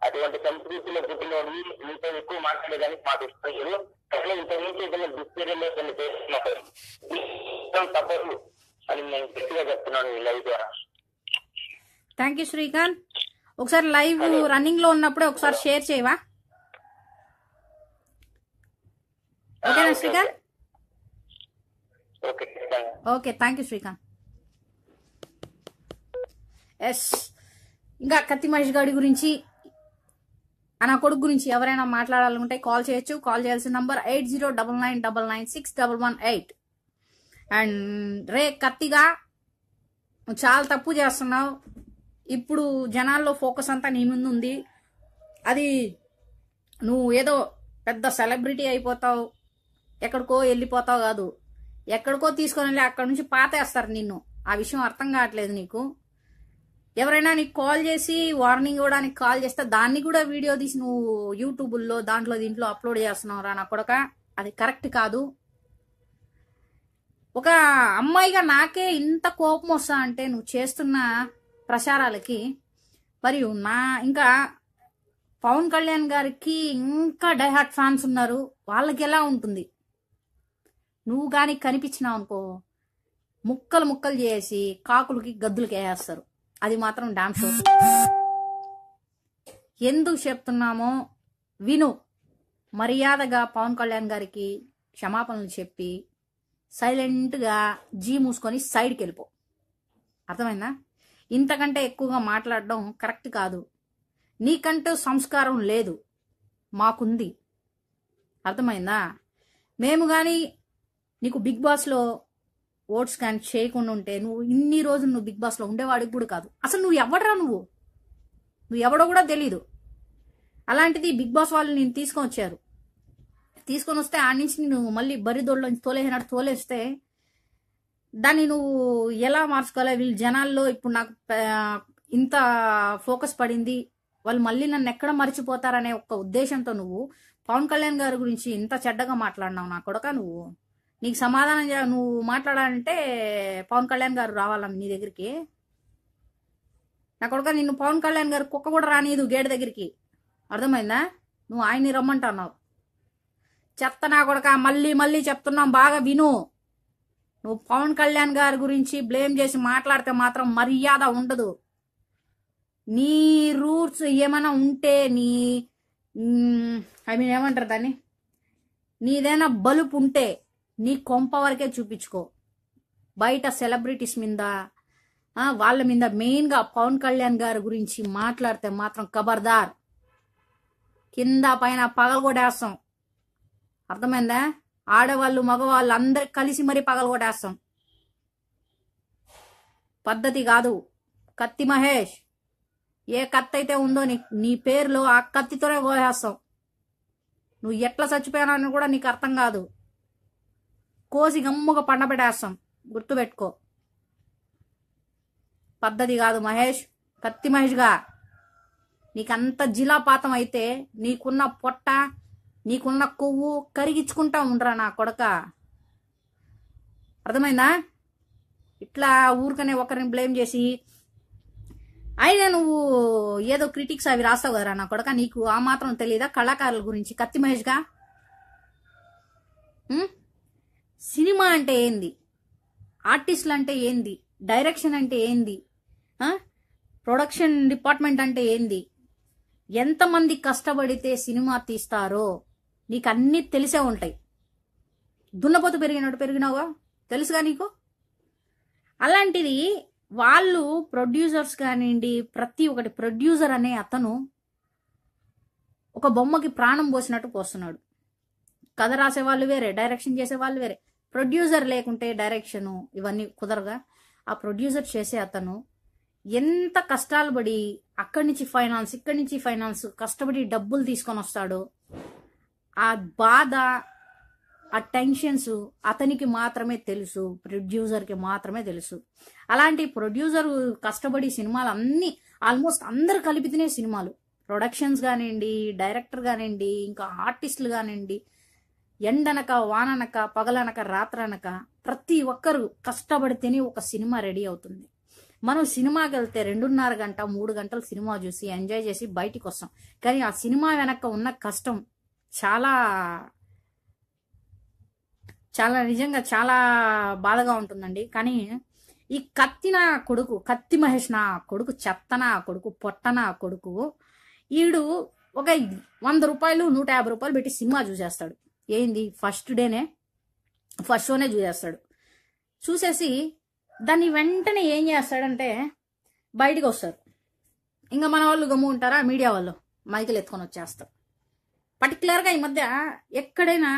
అటువంటి సంస్కృతిలో పుట్టినోడి మీతో ఎక్కువ మాట్లాడేదానికి మాకు ఇష్టం లేదు. అట్లా ఇంతకుముందు ఏదైనా దుష్పరిణామాలు చేస్తున్నప్పుడు తప్పదు అని నేను గట్టిగా చెప్తున్నాను ఈ లైవ్ ద్వారా. Thank you Srikanth. ఒకసారి లైవ్ రన్నింగ్ లో ఉన్నప్పుడే ఒకసారి షేర్ చేయవా? ఓకేనా Srikanth? Okay, thank you Srikanth. Yes, ఇంకా కత్తి మహేష్ గారి గురించి, నా కొడుకు గురించి ఎవరైనా మాట్లాడాలనుకుంటే కాల్ చేయొచ్చు. కాల్ చేయాల్సిన నంబర్ 8099996118. అండ్ రే కత్తిగా, నువ్వు చాలా తప్పు చేస్తున్నావు. ఇప్పుడు జనాల్లో ఫోకస్ అంతా నీ ముందు ఉంది. అది నువ్వు ఏదో పెద్ద సెలబ్రిటీ అయిపోతావు, ఎక్కడికో వెళ్ళిపోతావు కాదు, ఎక్కడికో తీసుకొని వెళ్ళి అక్కడ నుంచి పాతేస్తారు నిన్ను. ఆ విషయం అర్థం కావట్లేదు నీకు. ఎవరైనా నీకు కాల్ చేసి వార్నింగ్ ఇవ్వడానికి కాల్ చేస్తే దాన్ని కూడా వీడియో తీసి నువ్వు యూట్యూబ్లో దీంట్లో అప్లోడ్ చేస్తున్నావు రా నా కొడక. అది కరెక్ట్ కాదు. ఒక అమ్మాయిగా నాకే ఇంత కోపం వస్తా అంటే నువ్వు చేస్తున్న ప్రచారాలకి. మరియు ఇంకా పవన్ కళ్యాణ్ గారికి ఇంకా డైహార్ట్ ఫ్యాన్స్ ఉన్నారు, వాళ్ళకి ఎలా ఉంటుంది? నువ్వు కానీ కనిపించినావు అనుకో, ముక్కలు ముక్కలు చేసి కాకులకి గద్దులకి వేసేస్తారు. అది మాత్రం డామ్ షూర్. ఎందుకు చెప్తున్నామో విను. మర్యాదగా పవన్ కళ్యాణ్ గారికి క్షమాపణలు చెప్పి సైలెంట్గా మూసుకొని సైడ్కి వెళ్ళిపో. అర్థమైందా? ఇంతకంటే ఎక్కువగా మాట్లాడడం కరెక్ట్ కాదు. నీకంటూ సంస్కారం లేదు, మాకుంది. అర్థమైందా? మేము కానీ నీకు బిగ్ బాస్లో ఓట్స్ కానీ చేయకుండా ఉంటే నువ్వు ఇన్ని రోజులు నువ్వు బిగ్ బాస్లో ఉండేవాడికి కూడా కాదు. అసలు నువ్వు ఎవడరా? నువ్వు ఎవడో కూడా తెలీదు. అలాంటిది బిగ్ బాస్ వాళ్ళు నేను తీసుకొని వస్తే ఆడి నుంచి నువ్వు మళ్ళీ బరిదోళ్ళ నుంచి తోలేసినట్టు తోలేస్తే దాన్ని నువ్వు ఎలా మార్చుకోవాలి? వీళ్ళు జనాల్లో ఇప్పుడు నాకు ఇంత ఫోకస్ పడింది, వాళ్ళు మళ్ళీ నన్ను ఎక్కడ మర్చిపోతారనే ఒక ఉద్దేశంతో నువ్వు పవన్ కళ్యాణ్ గారి గురించి ఇంత చెడ్డగా మాట్లాడినావు నా కొడక. నీకు సమాధానం నువ్వు మాట్లాడాలంటే పవన్ కళ్యాణ్ గారు రావాలని నీ దగ్గరికి. నా కొడుక, నిన్ను పవన్ కళ్యాణ్ గారు కుక్క కూడా రానియదు గేట్ దగ్గరికి. అర్థమైందా? నువ్వు ఆయన్ని రమ్మంటున్నావు. చెత్త నా కొడుక, మళ్ళీ మళ్ళీ చెప్తున్నాం, బాగా విను. నువ్వు పవన్ కళ్యాణ్ గారి గురించి బ్లేమ్ చేసి మాట్లాడితే మాత్రం మర్యాద ఉండదు. నీ రూట్స్ ఏమైనా ఉంటే ఏమంటారు దాన్ని, నీదేనా బలుపు ఉంటే నీ కొంప వరకే చూపించుకో. బయట సెలబ్రిటీస్ మీద వాళ్ళ మీద మెయిన్గా పవన్ కళ్యాణ్ గారి గురించి మాట్లాడితే మాత్రం ఖబర్దార్, కింద పైన పగలగొట్టేస్తాం. అర్థమైందా? ఆడవాళ్ళు మగవాళ్ళు అందరు కలిసి మరీ పగలగొట్టేస్తాం. పద్ధతి కాదు. కత్తి మహేష్, ఏ కత్తి అయితే ఉందో నీ పేరులో ఆ కత్తితోనే కోసేస్తాం. నువ్వు ఎట్లా చచ్చిపోయానని కూడా నీకు అర్థం కాదు. కోసి గమ్ముగా పండబెట్టేస్తాం, గుర్తుపెట్టుకో. పద్ధతి కాదు మహేష్. కత్తి మహేష్గా నీకంత జిలాపాతం అయితే నీకున్న పొట్ట, నీకున్న కొవ్వు కరిగించుకుంటా ఉండరా నా కొడక. అర్థమైందా? ఇట్లా ఊరికనే ఒకరిని బ్లేమ్ చేసి అయినా నువ్వు ఏదో క్రిటిక్స్ అవి రాస్తావు కదరా నా కొడక. నీకు ఆ మాత్రం తెలీదా కళాకారుల గురించి? కత్తి మహేష్గా సినిమా అంటే ఏంది, ఆర్టిస్టులు అంటే ఏంది, డైరెక్షన్ అంటే ఏంది, ప్రొడక్షన్ డిపార్ట్మెంట్ అంటే ఏంది, ఎంతమంది కష్టపడితే సినిమా తీస్తారో నీకు అన్నీ తెలిసే ఉంటాయి. దున్నపోతు పెరిగినావుగా, తెలుసుగా నీకు. అలాంటిది వాళ్ళు ప్రొడ్యూసర్స్ కానివ్వండి, ప్రతి ఒక్కటి ప్రొడ్యూసర్ అనే అతను ఒక బొమ్మకి ప్రాణం పోసినట్టు పోస్తున్నాడు. కథ రాసే వాళ్ళు వేరే, డైరెక్షన్ చేసే వాళ్ళు వేరే. ప్రొడ్యూసర్ లేకుంటే డైరెక్షన్ ఇవన్నీ కుదరగా. ఆ ప్రొడ్యూసర్ చేసే అతను ఎంత కష్టాలు పడి అక్కడి నుంచి ఫైనాన్స్, ఇక్కడి నుంచి ఫైనాన్స్ కష్టపడి డబ్బులు తీసుకొని వస్తాడో ఆ బాధ, ఆ టెన్షన్స్ అతనికి మాత్రమే తెలుసు, ప్రొడ్యూసర్కి మాత్రమే తెలుసు. అలాంటి ప్రొడ్యూసర్ కష్టపడి సినిమాలు అన్నీ ఆల్మోస్ట్ అందరు కలిపితేనే సినిమాలు, ప్రొడక్షన్స్ కానివ్వండి, డైరెక్టర్ కానివ్వండి, ఇంకా ఆర్టిస్టులు కానివ్వండి, ఎండనక వాననక పగలనక రాత్రనక ప్రతి ఒక్కరు కష్టపడితేనే ఒక సినిమా రెడీ అవుతుంది. మనం సినిమాకి వెళ్తే 2.5 గంట 3 గంటలు సినిమా చూసి ఎంజాయ్ చేసి బయటికి వస్తాం. కానీ ఆ సినిమా వెనక ఉన్న కష్టం చాలా చాలా నిజంగా చాలా బాధగా ఉంటుందండి. కానీ ఈ కత్తి మహేష్ నా కొడుకు, చెత్తన కొడుకు, పొట్టన కొడుకు, ఈడు ఒక 100 రూపాయలు 150 రూపాయలు పెట్టి సినిమా చూసేస్తాడు. ఏంది ఫస్ట్ షోనే చూసేస్తాడు. చూసేసి దాన్ని వెంటనే ఏం చేస్తాడంటే బయటికి వస్తారు. ఇంకా మన వాళ్ళు గమ్ము ఉంటారా, మీడియా వాళ్ళు మైకులు ఎత్తుకొని వచ్చేస్తారు. పర్టికులర్గా ఈ మధ్య ఎక్కడైనా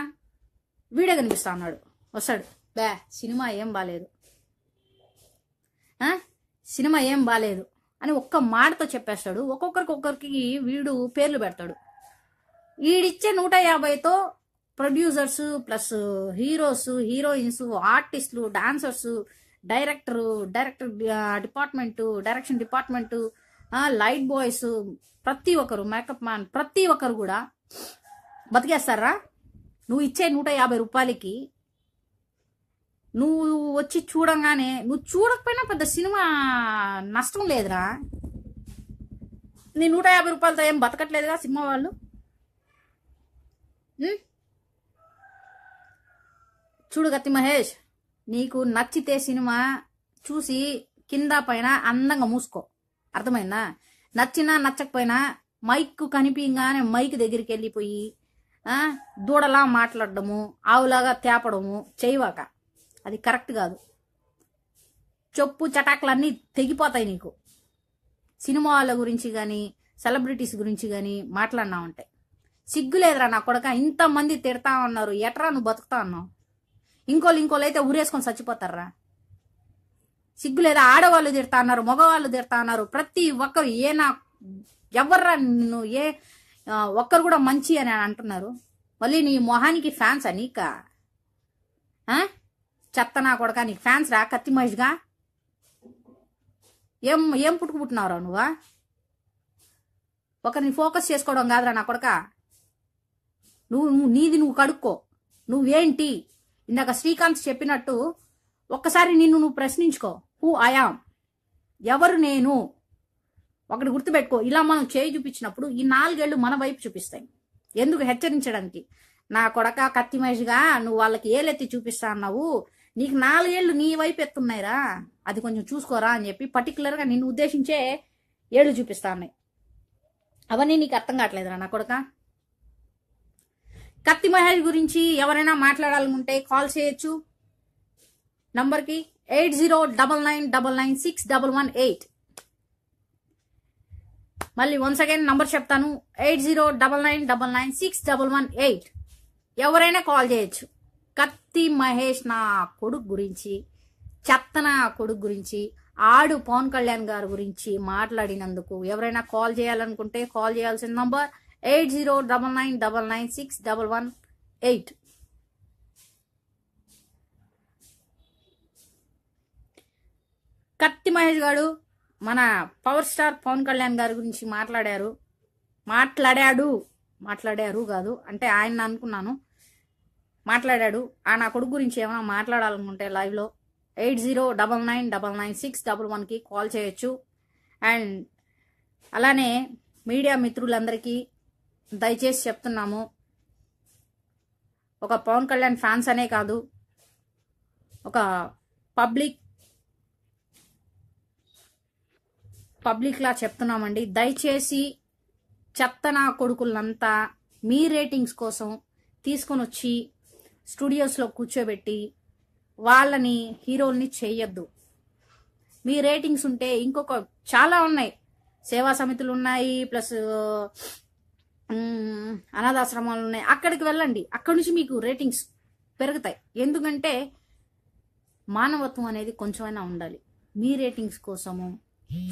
వీడియో కనిపిస్తా అన్నాడు, వస్తాడు, బే సినిమా ఏం బాలేదు, సినిమా ఏం బాలేదు అని ఒక్క మాటతో చెప్పేస్తాడు. ఒక్కొక్కరికి వీడు పేర్లు పెడతాడు. వీడిచ్చే 150తో ప్రొడ్యూసర్స్ ప్లస్ హీరోస్, హీరోయిన్స్, ఆర్టిస్టులు, dancers, director direction department, light boys, ప్రతి ఒక్కరు, మేకప్ మ్యాన్, ప్రతి ఒక్కరు కూడా బతికేస్తారా? నువ్వు ఇచ్చే 150 రూపాయలకి నువ్వు వచ్చి చూడంగానే, నువ్వు చూడకపోయినా పెద్ద సినిమా నష్టం లేదురా. నీ 150 రూపాయలతో ఏం బతకట్లేదుగా సినిమా వాళ్ళు. చూడు కత్తి మహేష్, నీకు నచ్చితే సినిమా చూసి కింద పైన అందంగా మూసుకో, అర్థమైందా? నచ్చినా నచ్చకపోయినా మైక్ కనిపించగానే మైక్ దగ్గరికి వెళ్ళిపోయి దూడలా మాట్లాడడము, ఆవులాగా తేపడము చేయవాక, అది కరెక్ట్ కాదు. చెప్పు చటాకులన్నీ తెగిపోతాయి నీకు. సినిమా వాళ్ళ గురించి కానీ సెలబ్రిటీస్ గురించి కానీ మాట్లాడినా ఉంటాయి. సిగ్గులేదురా నా కొడక, ఇంతమంది తిడతా ఉన్నారు, ఎట్రా నువ్వు బతుకుతా ఉన్నావు? ఇంకోళ్ళు అయితే ఊరేసుకొని చచ్చిపోతారా? సిగ్గులేదా? ఆడవాళ్ళు తిడతా అన్నారు, మగవాళ్ళు తిడతా అన్నారు, ప్రతి ఒక్కరు ఎవర్రా నిన్ను ఒక్కరు కూడా మంచి అని అంటున్నారు. మళ్ళీ నీ మొహానికి ఫ్యాన్స్ నీకా? చెత్త నా కొడక, నీకు ఫ్యాన్స్ రా కత్తి మహేష్గా? ఏం పుట్టుకుపుట్టినావురా నువ్వా? ఒకరిని ఫోకస్ చేసుకోవడం కాదురా నా కొడక. నీది నువ్వు కడుక్కో. నువ్వేంటి? ఇందాక శ్రీకాంత్ చెప్పినట్టు ఒక్కసారి నువ్వు ప్రశ్నించుకో. హూ ఐయామ్, ఎవరు నేను? ఒకటి గుర్తుపెట్టుకో, ఇలా మనం చేయి చూపించినప్పుడు ఈ 4 ఏళ్ళు మన వైపు చూపిస్తాయి. ఎందుకు? హెచ్చరించడానికి. నా కొడక కత్తి మహేష్గా, నువ్వు వాళ్ళకి ఏలెత్తి చూపిస్తా అన్నావు, నీకు 4 ఏళ్ళు నీ వైపు ఎత్తున్నాయిరా, అది కొంచెం చూసుకోరా అని చెప్పి పర్టికులర్గా నిన్ను ఉద్దేశించే ఏళ్ళు చూపిస్తా అన్నాయి. అవన్నీ నీకు అర్థం కావట్లేదురా నా కొడక. కత్తి మహేష్ గురించి ఎవరైనా మాట్లాడాలనుకుంటే కాల్ చేయొచ్చు నంబర్కి 8099996118. మళ్ళీ వన్స్ అగైన్ నంబర్ చెప్తాను, 8099996118. ఎవరైనా కాల్ చేయొచ్చు. కత్తి మహేష్ నా కొడుకు గురించి, చెత్త నా కొడుకు గురించి, ఆడు పవన్ కళ్యాణ్ గారి గురించి మాట్లాడినందుకు ఎవరైనా కాల్ చేయాలనుకుంటే కాల్ చేయాల్సిన నంబర్ 8099996118. కత్తి మహేష్ గారు మన పవర్ స్టార్ పవన్ కళ్యాణ్ గారి గురించి మాట్లాడాడు కాదు అంటే ఆయన అనుకున్నాను, మాట్లాడాడు. నా కొడుకు గురించి ఏమైనా మాట్లాడాలనుకుంటే లైవ్లో 8099999611కి కాల్ చేయొచ్చు. అండ్ అలానే మీడియా మిత్రులందరికీ దయచేసి చెప్తున్నాము, ఒక పవన్ కళ్యాణ్ ఫ్యాన్స్ అనే కాదు, ఒక పబ్లిక్లా చెప్తున్నామండి, దయచేసి చెత్త నా కొడుకులంతా మీ రేటింగ్స్ కోసం తీసుకొని వచ్చి స్టూడియోస్లో కూర్చోబెట్టి వాళ్ళని హీరోల్ని చేయొద్దు. మీ రేటింగ్స్ ఉంటే ఇంకొక చాలా ఉన్నాయి, సేవా సమితులు ఉన్నాయి, ప్లస్ అనాథాశ్రమాలు ఉన్నాయి, అక్కడికి వెళ్ళండి. అక్కడి నుంచి మీకు రేటింగ్స్ పెరుగుతాయి. ఎందుకంటే మానవత్వం అనేది కొంచెమైనా ఉండాలి. మీ రేటింగ్స్ కోసము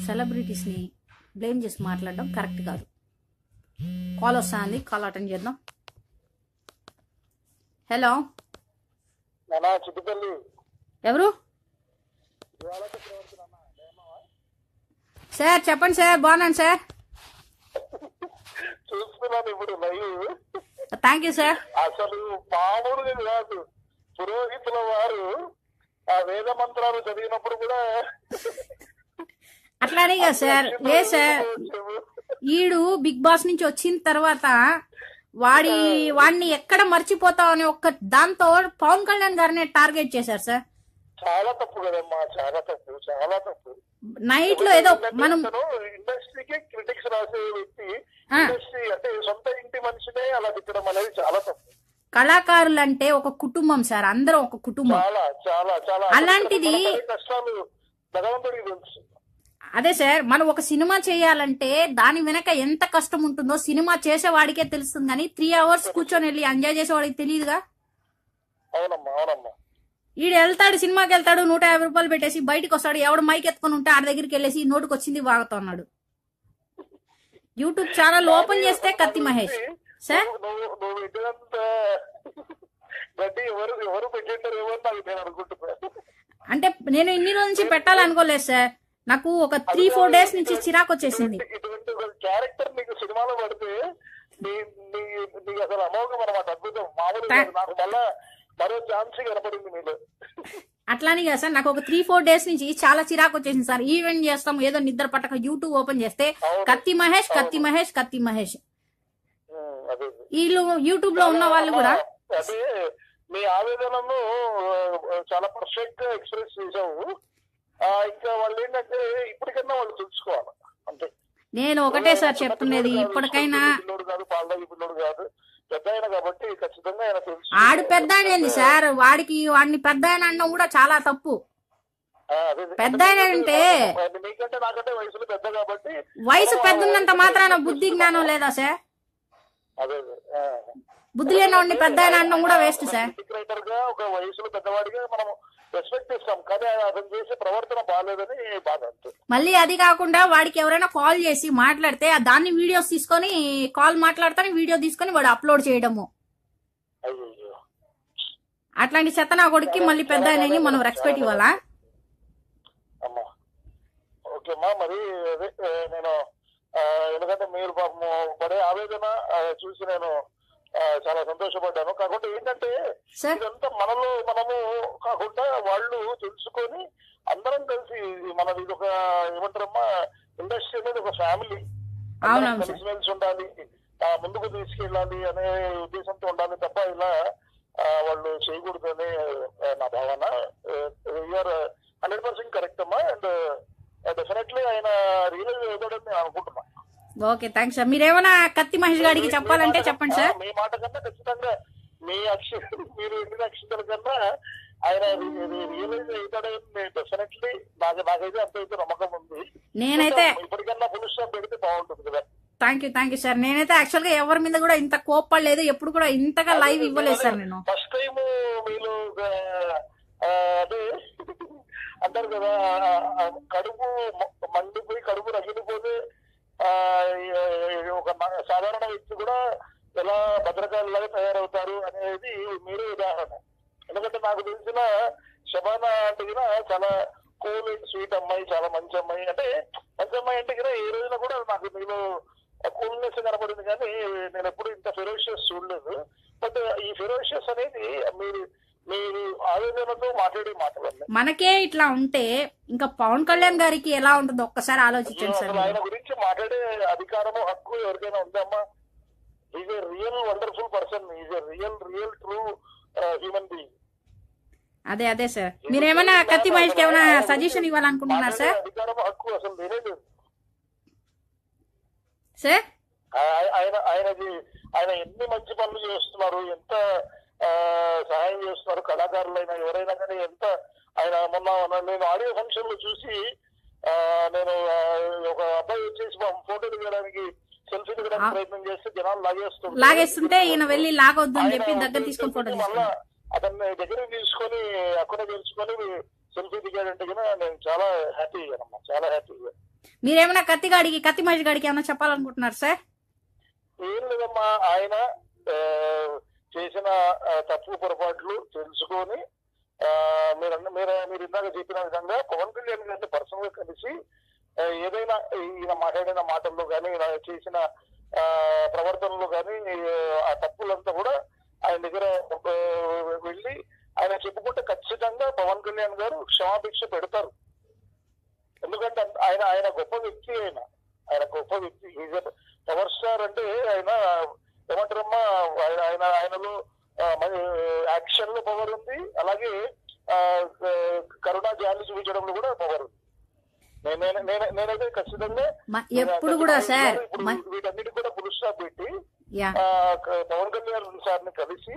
సెలబ్రిటీస్ని బ్లేమ్ చేసి మాట్లాడడం కరెక్ట్ కాదు. కాల్ వస్తుంది, కాల్ అటెండ్ చేద్దాం. హలో, ఎవరు సార్? చెప్పండి సార్. బాగున్నాను సార్. Thank you sir. అసలు మామూలుగా కాదు. పురోహితుల వారు ఆ వేద మంత్రాలు చదివినప్పుడు కూడా అట్లానే కదా సార్. లేదు సార్, ఈడు బిగ్ బాస్ నుంచి వచ్చిన తర్వాత వాడిని ఎక్కడ మర్చిపోతావు అని ఒక్క దాంతో పవన్ కళ్యాణ్ గారిని టార్గెట్ చేశారు సార్. చాలా తప్పు కదమ్మా, చాలా తప్పు, చాలా తప్పు. నైట్ లో ఏదో మనం ఇండస్ట్రీకి క్రిటిక్స్ రాసే వ్యక్తి, ఇండస్ట్రీ అంటే సొంత ఇంటి మనిషినే అలా తిట్టడం అనేది చాలా తప్పు. కళాకారులు అంటే ఒక కుటుంబం సార్, అందరం ఒక కుటుంబం. చాలా చాలా చాలా అలాంటిది కష్టాలు భగవంతుడికి తెలుసు. అదే సార్, మనం ఒక సినిమా చేయాలంటే దాని వెనక ఎంత కష్టం ఉంటుందో సినిమా చేసేవాడికే తెలుస్తుంది, కానీ 3 hours కూర్చొని వెళ్ళి ఎంజాయ్ చేసేవాడికి తెలియదుగా. అవునమ్మా, అవునమ్మా. ఈడు వెళ్తాడు, సినిమాకి వెళ్తాడు, 150 రూపాయలు పెట్టేసి బయటకు వస్తాడు. ఎవడు మైక్ ఎత్తుకొని ఉంటే ఆడి దగ్గరికి వెళ్ళేసి నోటుకు వచ్చింది వాగుతున్నాడు. యూట్యూబ్ ఛానల్ ఓపెన్ చేస్తే కత్తి మహేష్ సార్. నువ్వు ఇంటిదంతా గడ్డి ఎవరు పెట్టింటారు ఏమో నాకు నేను అనుకుంటున్నా. అంటే నేను ఇన్ని రోజుల నుంచి పెట్టాలనుకోలేదు సార్, నాకు ఒక 3-4 days నుంచి చిరాకు వచ్చేసింది. ఇటువంటి ఒక క్యారెక్టర్ నీకు సినిమాలో పడితే నీకు అసలు అమోఘం అనమాట, అద్భుతం. మామూలుగా నాకు మళ్ళా మరో ఛాన్స్ కనపడింది మీలో. అట్లానే కదా సార్, నాకు ఒక 3-4 days నుంచి చాలా చిరాకు వచ్చేసింది సార్. ఈవెంట్ చేస్తాం ఏదో నిద్ర పట్టక యూట్యూబ్ ఓపెన్ చేస్తే కత్తి మహేష్ కత్తి మహేష్ కత్తి మహేష్. వీళ్ళు యూట్యూబ్ లో ఉన్న వాళ్ళు కూడా అదే మీ ఆవేదనను చాలా పర్ఫెక్ట్ గా ఎక్స్ప్రెస్ చేసావు. ఇంకా వాళ్ళు ఏంటంటే ఇప్పటికన్నా వాళ్ళు తెలుసుకోవాలి అంతే. నేను ఒకటే సార్ చెప్తున్నది, ఇప్పటికైనా పిల్లోడు కాదు, పాలదాగి పిల్లోడు కాదు, పెద్ద ఆయన కాబట్టి ఖచ్చితంగా ఆయన తెలుసు. ఆడు పెద్ద ఆయన ఏంది సార్, వాడిని పెద్ద ఆయన అన్న కూడా చాలా తప్పు. పెద్ద ఆయన అంటే మీకంటే నాకంటే వయసులో పెద్ద కాబట్టి వయసు పెద్దన్నంత మాత్రాన బుద్ధి జ్ఞానం లేదా సార్? అదే బుద్ధి లేని పెద్ద ఆయన అన్నం కూడా వేస్ట్ సార్. రైటర్ గా ఒక వయసులో పెద్దవాడిగా మనం రెస్పెక్ట్ ఇస్తాం, కానీ అతను చేసే ప్రవర్తన బాగాలేదని బాధ అంతే. మళ్ళీ అది కాకుండా వాడికి ఎవరైనా కాల్ చేసి మాట్లాడితే దాన్ని వీడియోస్ తీసుకొని కాల్ మాట్లాడతాను, వీడియో తీసుకొని వాడు అప్లోడ్ చేయడము. అట్లాంటి చెత్త నా కొడుక్కి మళ్ళీ పెద్ద ఆయన మనం రెస్పెక్ట్ ఇవ్వాలా? అమ్మా ఓకే అమ్మా. మరి అదే నేను ఎందుకంటే మీరు పడే ఆవేదన చూసి నేను చాలా సంతోషపడ్డాను. కాకుండా ఏంటంటే ఇదంతా మనలో మనము కాకుండా వాళ్ళు తెలుసుకొని అందరం కలిసి మనది ఇది ఒక ఏమంటారమ్మా, ఇండస్ట్రీ అనేది ఒక ఫ్యామిలీ, కలిసిమెలిసి ఉండాలి, ముందుకు తీసుకెళ్ళాలి అనే ఉద్దేశంతో ఉండాలి తప్ప ఇలా వాళ్ళు చేయకూడదు అనే నా భావన. యూఆర్ 100% కరెక్ట్ అమ్మా. అండ్ డెఫినెట్లీ ఆయన రియలైజ్ అవుతాడని నేను అనుకుంటున్నా. Okay thanks sir. మీరేమైనా కత్తి మహేష్ గారికి చెప్పాలంటే చెప్పండి సార్. మీ మాట కన్నా ఖచ్చితంగా మీరు ఎన్ని అక్షరాల కన్నా ఆయన రియలైజ్ అవుతాడని డెఫినెట్లీ నాకైతే అంతైతే నమ్మకం ఉంది. నేనైతే ఇప్పటికన్నా ఫుల్ స్టాప్ పెడితే బాగుంటుంది కదా. Thank you sir. నేనైతే యాక్చువల్ గా ఎవరి మీద కూడా ఇంత కోప్పడలేదు, ఎప్పుడు కూడా ఇంతగా లైవ్ ఇవ్వలేదు సార్. నేను ఫస్ట్ టైం మీరు అదే అంటారు కదా, కడుపు మండిపోయి కడుపు రగిలిపోతే ఒక సాధారణ వ్యక్తి కూడా ఎలా భద్రకాలలాగా తయారవుతారు అనేది మీరే ఉదాహరణ. ఎందుకంటే నాకు తెలిసిన శబానా అంటే చాలా కూల్ అండ్ స్వీట్ అమ్మాయి, చాలా మంచి అమ్మాయి. అంటే మంచి అమ్మాయి అంటే ఏ రోజున కూడా నాకు మీలో కూల్నెస్ కనపడింది, కానీ నేను ఎప్పుడు ఇంత ఫెరోషియస్ చూడలేదు. బట్ ఈ ఫెరోషియస్ అనేది మీరు ఆవేదనతో మాట్లాడే మాటలు. మనకే ఇట్లా ఉంటే ఇంకా పవన్ కళ్యాణ్ గారికి ఎలా ఉంటుందో ఒక్కసారి ఆలోచించండి సార్. ఆయన గురించి మాట్లాడే అధికారము హక్కు ఎవరికైనా ఉందమ్మా? Is a real wonderful person, is a real true human being. అదే సార్. మీరేమైనా కత్తి మహేష్ ఏమైనా సజెషన్ ఇవ్వాలనుకుంటున్నారు సార్? అధికారము హక్కు అసలు లేనే లేదు సార్. ఆయన ఎన్ని మంచి పనులు చేస్తున్నారు, ఎంత సహాయం చేస్తున్నారు కళాకారులైనా ఎవరైనా కానీ. ఎంత ఆయన మొన్న నేను ఆడియో ఫంక్షన్ లో చూసి నేను ఒక అబ్బాయి వచ్చేసి ఫోటో దిగడానికి సెల్ఫీ దిగడానికి ప్రయత్నం చేస్తే జనాలు లాగేస్తుంటే ఈయన వెళ్ళి లాగొద్దు అని చెప్పి దగ్గర తీసుకొని ఫోటో మళ్ళా అతన్ని దగ్గర తీసుకొని అక్కడ తెలుసుకొని సెల్ఫీ దిగాడంటే కదా నేను చాలా హ్యాపీ అయ్యానమ్మా, చాలా హ్యాపీగా. మీరేమైనా కత్తి మహేష్ గారికి ఏమైనా చెప్పాలనుకుంటున్నారు సార్? ఏం లేదమ్మా, ఆయన చేసిన తప్పు పొరపాట్లు తెలుసుకొని మీరు ఇందాక చెప్పిన విధంగా పవన్ కళ్యాణ్ గారిని పర్సనల్ గా కలిసి ఏదైనా ఈయన మాట్లాడిన మాటల్లో కానీ ఇలా చేసిన ప్రవర్తనలో కానీ ఆ తప్పులంతా కూడా ఆయన దగ్గర వెళ్ళి ఆయన చెప్పుకుంటే ఖచ్చితంగా పవన్ కళ్యాణ్ గారు క్షమాభిక్ష పెడతారు. ఎందుకంటే ఆయన గొప్ప వ్యక్తి, ఆయన గొప్ప వ్యక్తి. పవర్ స్టార్ అంటే ఆయన ఏమంటారమ్మా, ఆయనలో యాక్షన్ లో పవర్ ఉంది, అలాగే కరుణా జాలి చూపించడంలో కూడా పవర్ ఉంది. నేనైతే ఖచ్చితంగా ఎప్పుడు కూడా సార్ వీటన్నిటి కూడా ఫుల్ స్టాప్ పెట్టి పవన్ కళ్యాణ్ సార్ ని కలిసి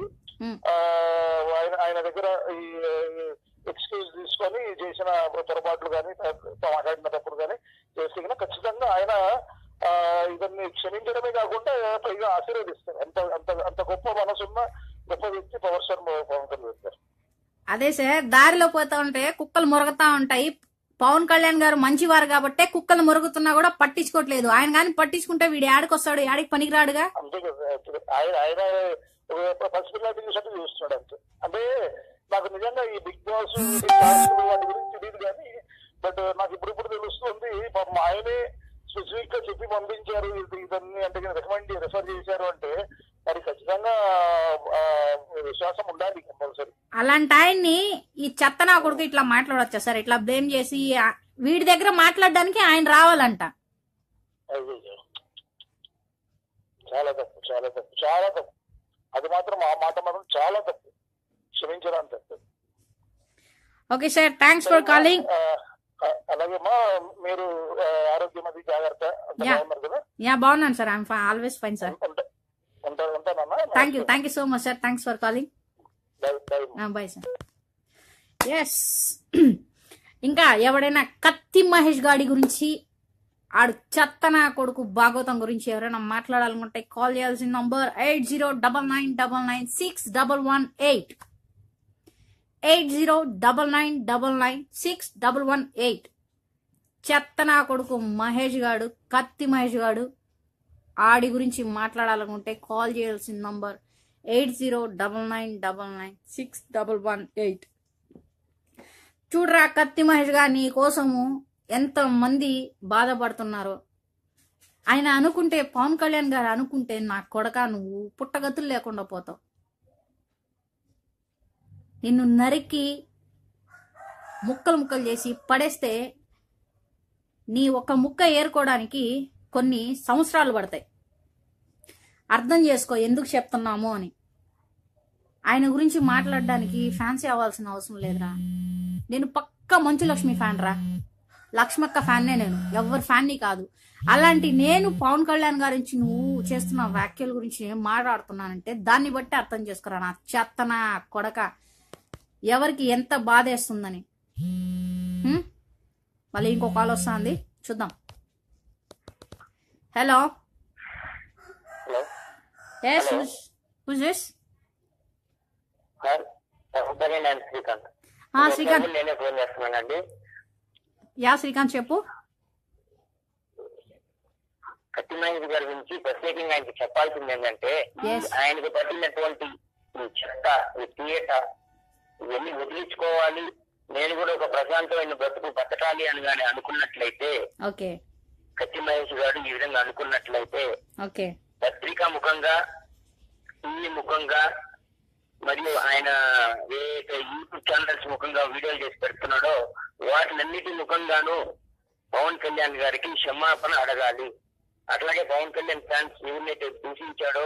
ఆయన దగ్గర ఈ ఎక్స్క్యూజ్ తీసుకొని చేసిన పొరపాట్లు కానీ మాట్లాడిన తప్పులు కానీ చేసి ఖచ్చితంగా ఆయన ఇవన్నీ క్షమించడమే కాకుండా పైగా ఆశీర్వదిస్తారు. అంత గొప్ప మనసున్న గొప్ప వ్యక్తి పవర్ స్టార్ పవన్ కళ్యాణ్ గారు. అదే సార్, దారిలో పోతా ఉంటే కుక్కలు మురుగుతా ఉంటాయి. పవన్ కళ్యాణ్ గారు మంచివారు కాబట్టి కుక్కలు మురుగుతున్నా కూడా పట్టించుకోవట్లేదు. ఆయన కానీ పట్టించుకుంటే వీడు యాడికి వస్తాడు, యాడికి పనికిరాడుగా. అంతే కదా, ఆయన పసిపిల్ల చూసినట్టు చూస్తున్నాడు అంతే. అంటే నాకు నిజంగా ఈ బిగ్ బాస్ వాటి గురించి తెలియదు కానీ, బట్ నాకు ఇప్పుడు తెలుస్తుంది పాపం ఆయనే స్పెసిఫిక్ గా చెప్పి పంపించారు ఇదన్నీ, అంటే రిఫర్ చేశారు అంటే మరి ఖచ్చితంగా విశ్వాసం ఉండాలి కంపల్సరీ. అలాంటి ఆయన్ని ఈ చెత్త నా కొడుకు ఇట్లా మాట్లాడొచ్చా సార్? ఇట్లా బ్లేమ్ చేసి వీడి దగ్గర మాట్లాడడానికి ఆయన రావాలంట. చాలా తప్పు, చాలా తప్పు, చాలా తప్పు. అది మాత్రం ఆ మాట మాత్రం చాలా తప్పు, క్షమించడానికి తప్పు. Okay sir, thanks for calling. అలాగేమా మీరు ఆరోగ్యం అది జాగ్రత్త. యా బాగున్నాను sir, I'm always fine sir. ఉంటానమ్మా. Thank you so much sir, thanks for calling. Bye sir. Yes, ఇంకా ఎవడైనా కత్తి మహేష్ గాడి గురించి, ఆడు చెత్తన కొడుకు భాగవతం గురించి ఎవరైనా మాట్లాడాలనుకుంటే కాల్ చేయాల్సిన నంబర్ 8099999611 8099999611. చెత్తన కొడుకు మహేష్ గాడు, కత్తి మహేష్ గాడు, ఆడి గురించి మాట్లాడాలనుకుంటే కాల్ చేయాల్సిన నంబర్ 8099999611. చూడరా కత్తి మహేష్ గా, నీ కోసము ఎంత మంది బాధపడుతున్నారో. ఆయన అనుకుంటే, పవన్ కళ్యాణ్ గారు అనుకుంటే, నా కొడక నువ్వు పుట్టగతులు లేకుండా పోతావు. నిన్ను నరికి ముక్కలు ముక్కలు చేసి పడేస్తే నీ ఒక ముక్క ఏరుకోవడానికి కొన్ని సంవత్సరాలు పడతాయి. అర్థం చేసుకో ఎందుకు చెప్తున్నాము అని. ఆయన గురించి మాట్లాడడానికి ఫ్యాన్సీ అవ్వాల్సిన అవసరం లేదురా. నేను పక్కా మంచు లక్ష్మి ఫ్యాన్ రా, లక్ష్మక్క ఫ్యాన్నే నేను, ఎవరి ఫ్యాన్ని కాదు. అలాంటి నేను పవన్ కళ్యాణ్ గురించి నువ్వు చేస్తున్న వ్యాఖ్యల గురించి ఏం మాట్లాడుతున్నానంటే దాన్ని బట్టి అర్థం చేసుకురా నా చెత్తన కొడక, ఎవరికి ఎంత బాధేస్తుందని. మళ్ళీ ఇంకో కాల్ వస్తుంది, చూద్దాం. Hello, yes, who's this? Srikanth. నేనే ఫోన్ చేస్తున్నానండి. యా శ్రీకాంత్ చెప్పు. కత్తి మహేష్ గారి గురించి ప్రత్యేకంగా ఆయనకి చెప్పాల్సింది ఏంటంటే, ఆయనకు పట్టినటువంటి ఈ చెత్త, ఈ తీయట, ఇవన్నీ వదిలించుకోవాలి, నేను కూడా ఒక ప్రశాంతమైన బ్రతుకు బతకాలి అని కానీ అనుకున్నట్లయితే, కత్తి మహేష్ గారు ఈ విధంగా అనుకున్నట్లయితే పత్రికా ముఖంగా, టీవీ ముఖంగా, మరియు ఆయన ఏదైతే యూట్యూబ్ ఛానల్స్ ముఖంగా వీడియోలు చేసి పెడుతున్నాడో వాటినన్నిటి ముఖంగాను పవన్ కళ్యాణ్ గారికి క్షమాపణ అడగాలి. అట్లాగే పవన్ కళ్యాణ్ ఫ్యాన్స్ ఎవరినైతే దూషించాడో,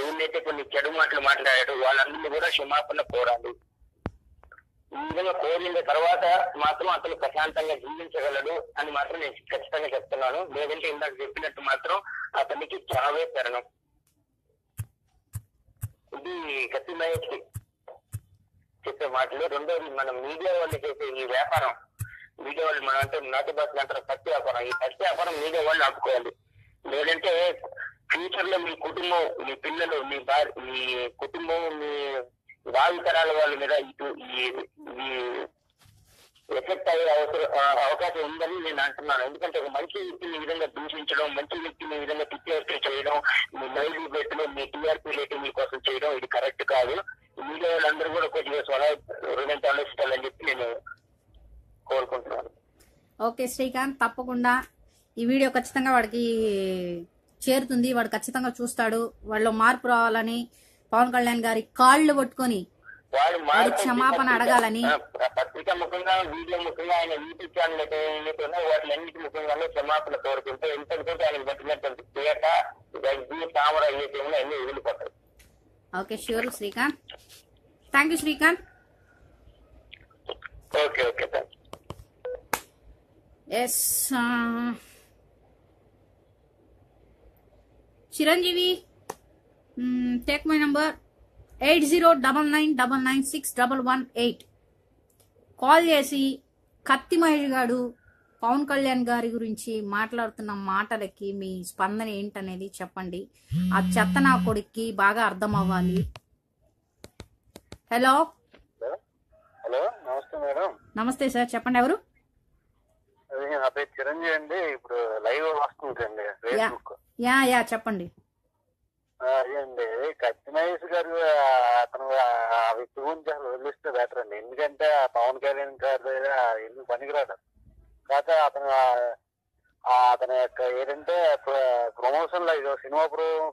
ఎవరినైతే కొన్ని చెడు మాటలు మాట్లాడాడో వాళ్ళందరినీ కూడా క్షమాపణ కోరాలి. ఈ విధంగా కోరిన తర్వాత మాత్రం అతను ప్రశాంతంగా జీవించగలడు అని మాత్రం నేను ఖచ్చితంగా చెప్తున్నాను. లేదంటే ఇందాక చెప్పినట్టు మాత్రం అతనికి చావే శరణం. ఇది కత్తి మహేష్ చెప్పే మాటలు. రెండోది, మనం మీడియా వాళ్ళు చేసే ఈ వ్యాపారం, మీడియా వాళ్ళు మనం అంటే నాటి భాషలు అంటారు పత్తి వ్యాపారం, ఈ పత్తి వ్యాపారం మీడియా వాళ్ళు ఆపుకోవాలి. లేదంటే ఫ్యూచర్ లో మీ కుటుంబం, మీ పిల్లలు, మీ భార్య, మీ కుటుంబం, మీ భావితరాల వాళ్ళ మీద ఈ ఎఫెక్ట్ అయ్యే అవకాశం ఉందని నేను అంటున్నాను. ఎందుకంటే ఒక మంచి వ్యక్తిని ఈ విధంగా దూషించడం, మంచి వ్యక్తిని ఈ విధంగా తిప్పేస్తే చేయడం, మీ లైవ్ డిబేట్లు, మీ టీఆర్పీ రేటింగ్ కోసం చేయడం ఇది కరెక్ట్ కాదు. మీడియా వాళ్ళందరూ కూడా కొద్దిగా హృదయం ఆలోచించాలని చెప్పి నేను కోరుకుంటున్నాను. ఓకే శ్రీకాంత్, తప్పకుండా ఈ వీడియో ఖచ్చితంగా వాడికి చేరుతుంది, వాడు ఖచ్చితంగా చూస్తాడు. వాళ్ళు మార్పు రావాలని పవన్ కళ్యాణ్ గారి కాళ్ళు పట్టుకొని వాడు క్షమాపణ అడగాలని పత్రిక ముఖంగా, వీడియో ముఖంగా, ఆయన యూట్యూబ్ ఛానల్ వాటి అన్నిటి ముఖంగా క్షమాపణ కోరుకుంటే ఎంతకంటే ఆయన పట్టినటువంటి పేట గడ్డి తామర ఏదైతే అన్ని వదిలిపోతాయి. Okay, sure Srikanth. Thank you Srikanth. Okay okay thank you. Yes Chiranjeevi, take my number 8099996118. Call చేసి కత్తి మహేష్ గారు పవన్ కళ్యాణ్ గారి గురించి మాట్లాడుతున్న మాటలకి మీ స్పందన ఏంటనేది చెప్పండి. ఆ చెత్త నా కొడుక్కి బాగా అర్థం అవ్వాలి. హలో హలో, నమస్తే మేడం. నమస్తే సార్, చెప్పండి. ఎవరు? నా పేరు చిరంజీవి అండి. ఇప్పుడు లైవ్ వస్తుందండి ఫేస్బుక్. యా చెప్పండి. అదేండి, కత్తి మహేష్ గారు అతను ఆ వ్యక్తి గురించి అసలు వదిలిస్తే బెటర్ అండి. ఎందుకంటే పవన్ కళ్యాణ్ గారు ఎందుకు పనికిరాడు. కాకపోతే అతని యొక్క ఏంటంటే ప్రమోషన్ లో ఇది సినిమా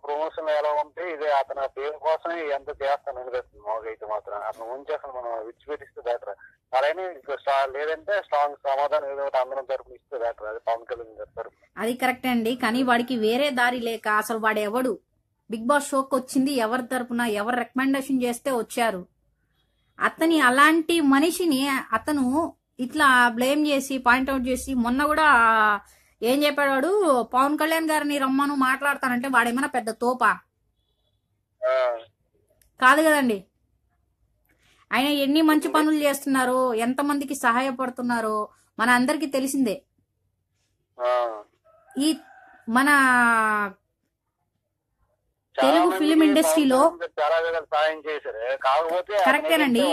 ప్రమోషన్ ఎలా ఉంటే ఇది అతని పేరు కోసం ఎంత చేస్తాను అనిపిస్తుంది. మాకైతే మాత్రం అతని గురించి అసలు మనం విడిచిపెట్టిస్తే బెటర్. అలానే లేదంటే స్ట్రాంగ్ సమాధానం ఏదో ఒకటి అందరం తరపున ఇస్తే బెటర్. అది పవన్ కళ్యాణ్ గారి తరపున. అది కరెక్ట్ అండి, కానీ వాడికి వేరే దారి లేక అసలు వాడు ఎవడు బిగ్ బాస్ షోకి వచ్చింది, ఎవరి తరపున ఎవరు రికమెండేషన్ చేస్తే వచ్చారు. అతని అలాంటి మనిషిని అతను ఇట్లా బ్లేమ్ చేసి పాయింట్అవుట్ చేసి మొన్న కూడా ఏం చెప్పాడు, వాడు పవన్ కళ్యాణ్ గారిని రమ్మను మాట్లాడతానంటే వాడేమైనా పెద్ద తోపా? కాదు కదండి. ఆయన ఎన్ని మంచి పనులు చేస్తున్నారో, ఎంతమందికి సహాయపడుతున్నారో మన అందరికి తెలిసిందే. ఈ మన తెలుగు ఫిలిం ఇండస్ట్రీలో చాలా సాయం చేశారు. కాకపోతే కరెక్టేనండి,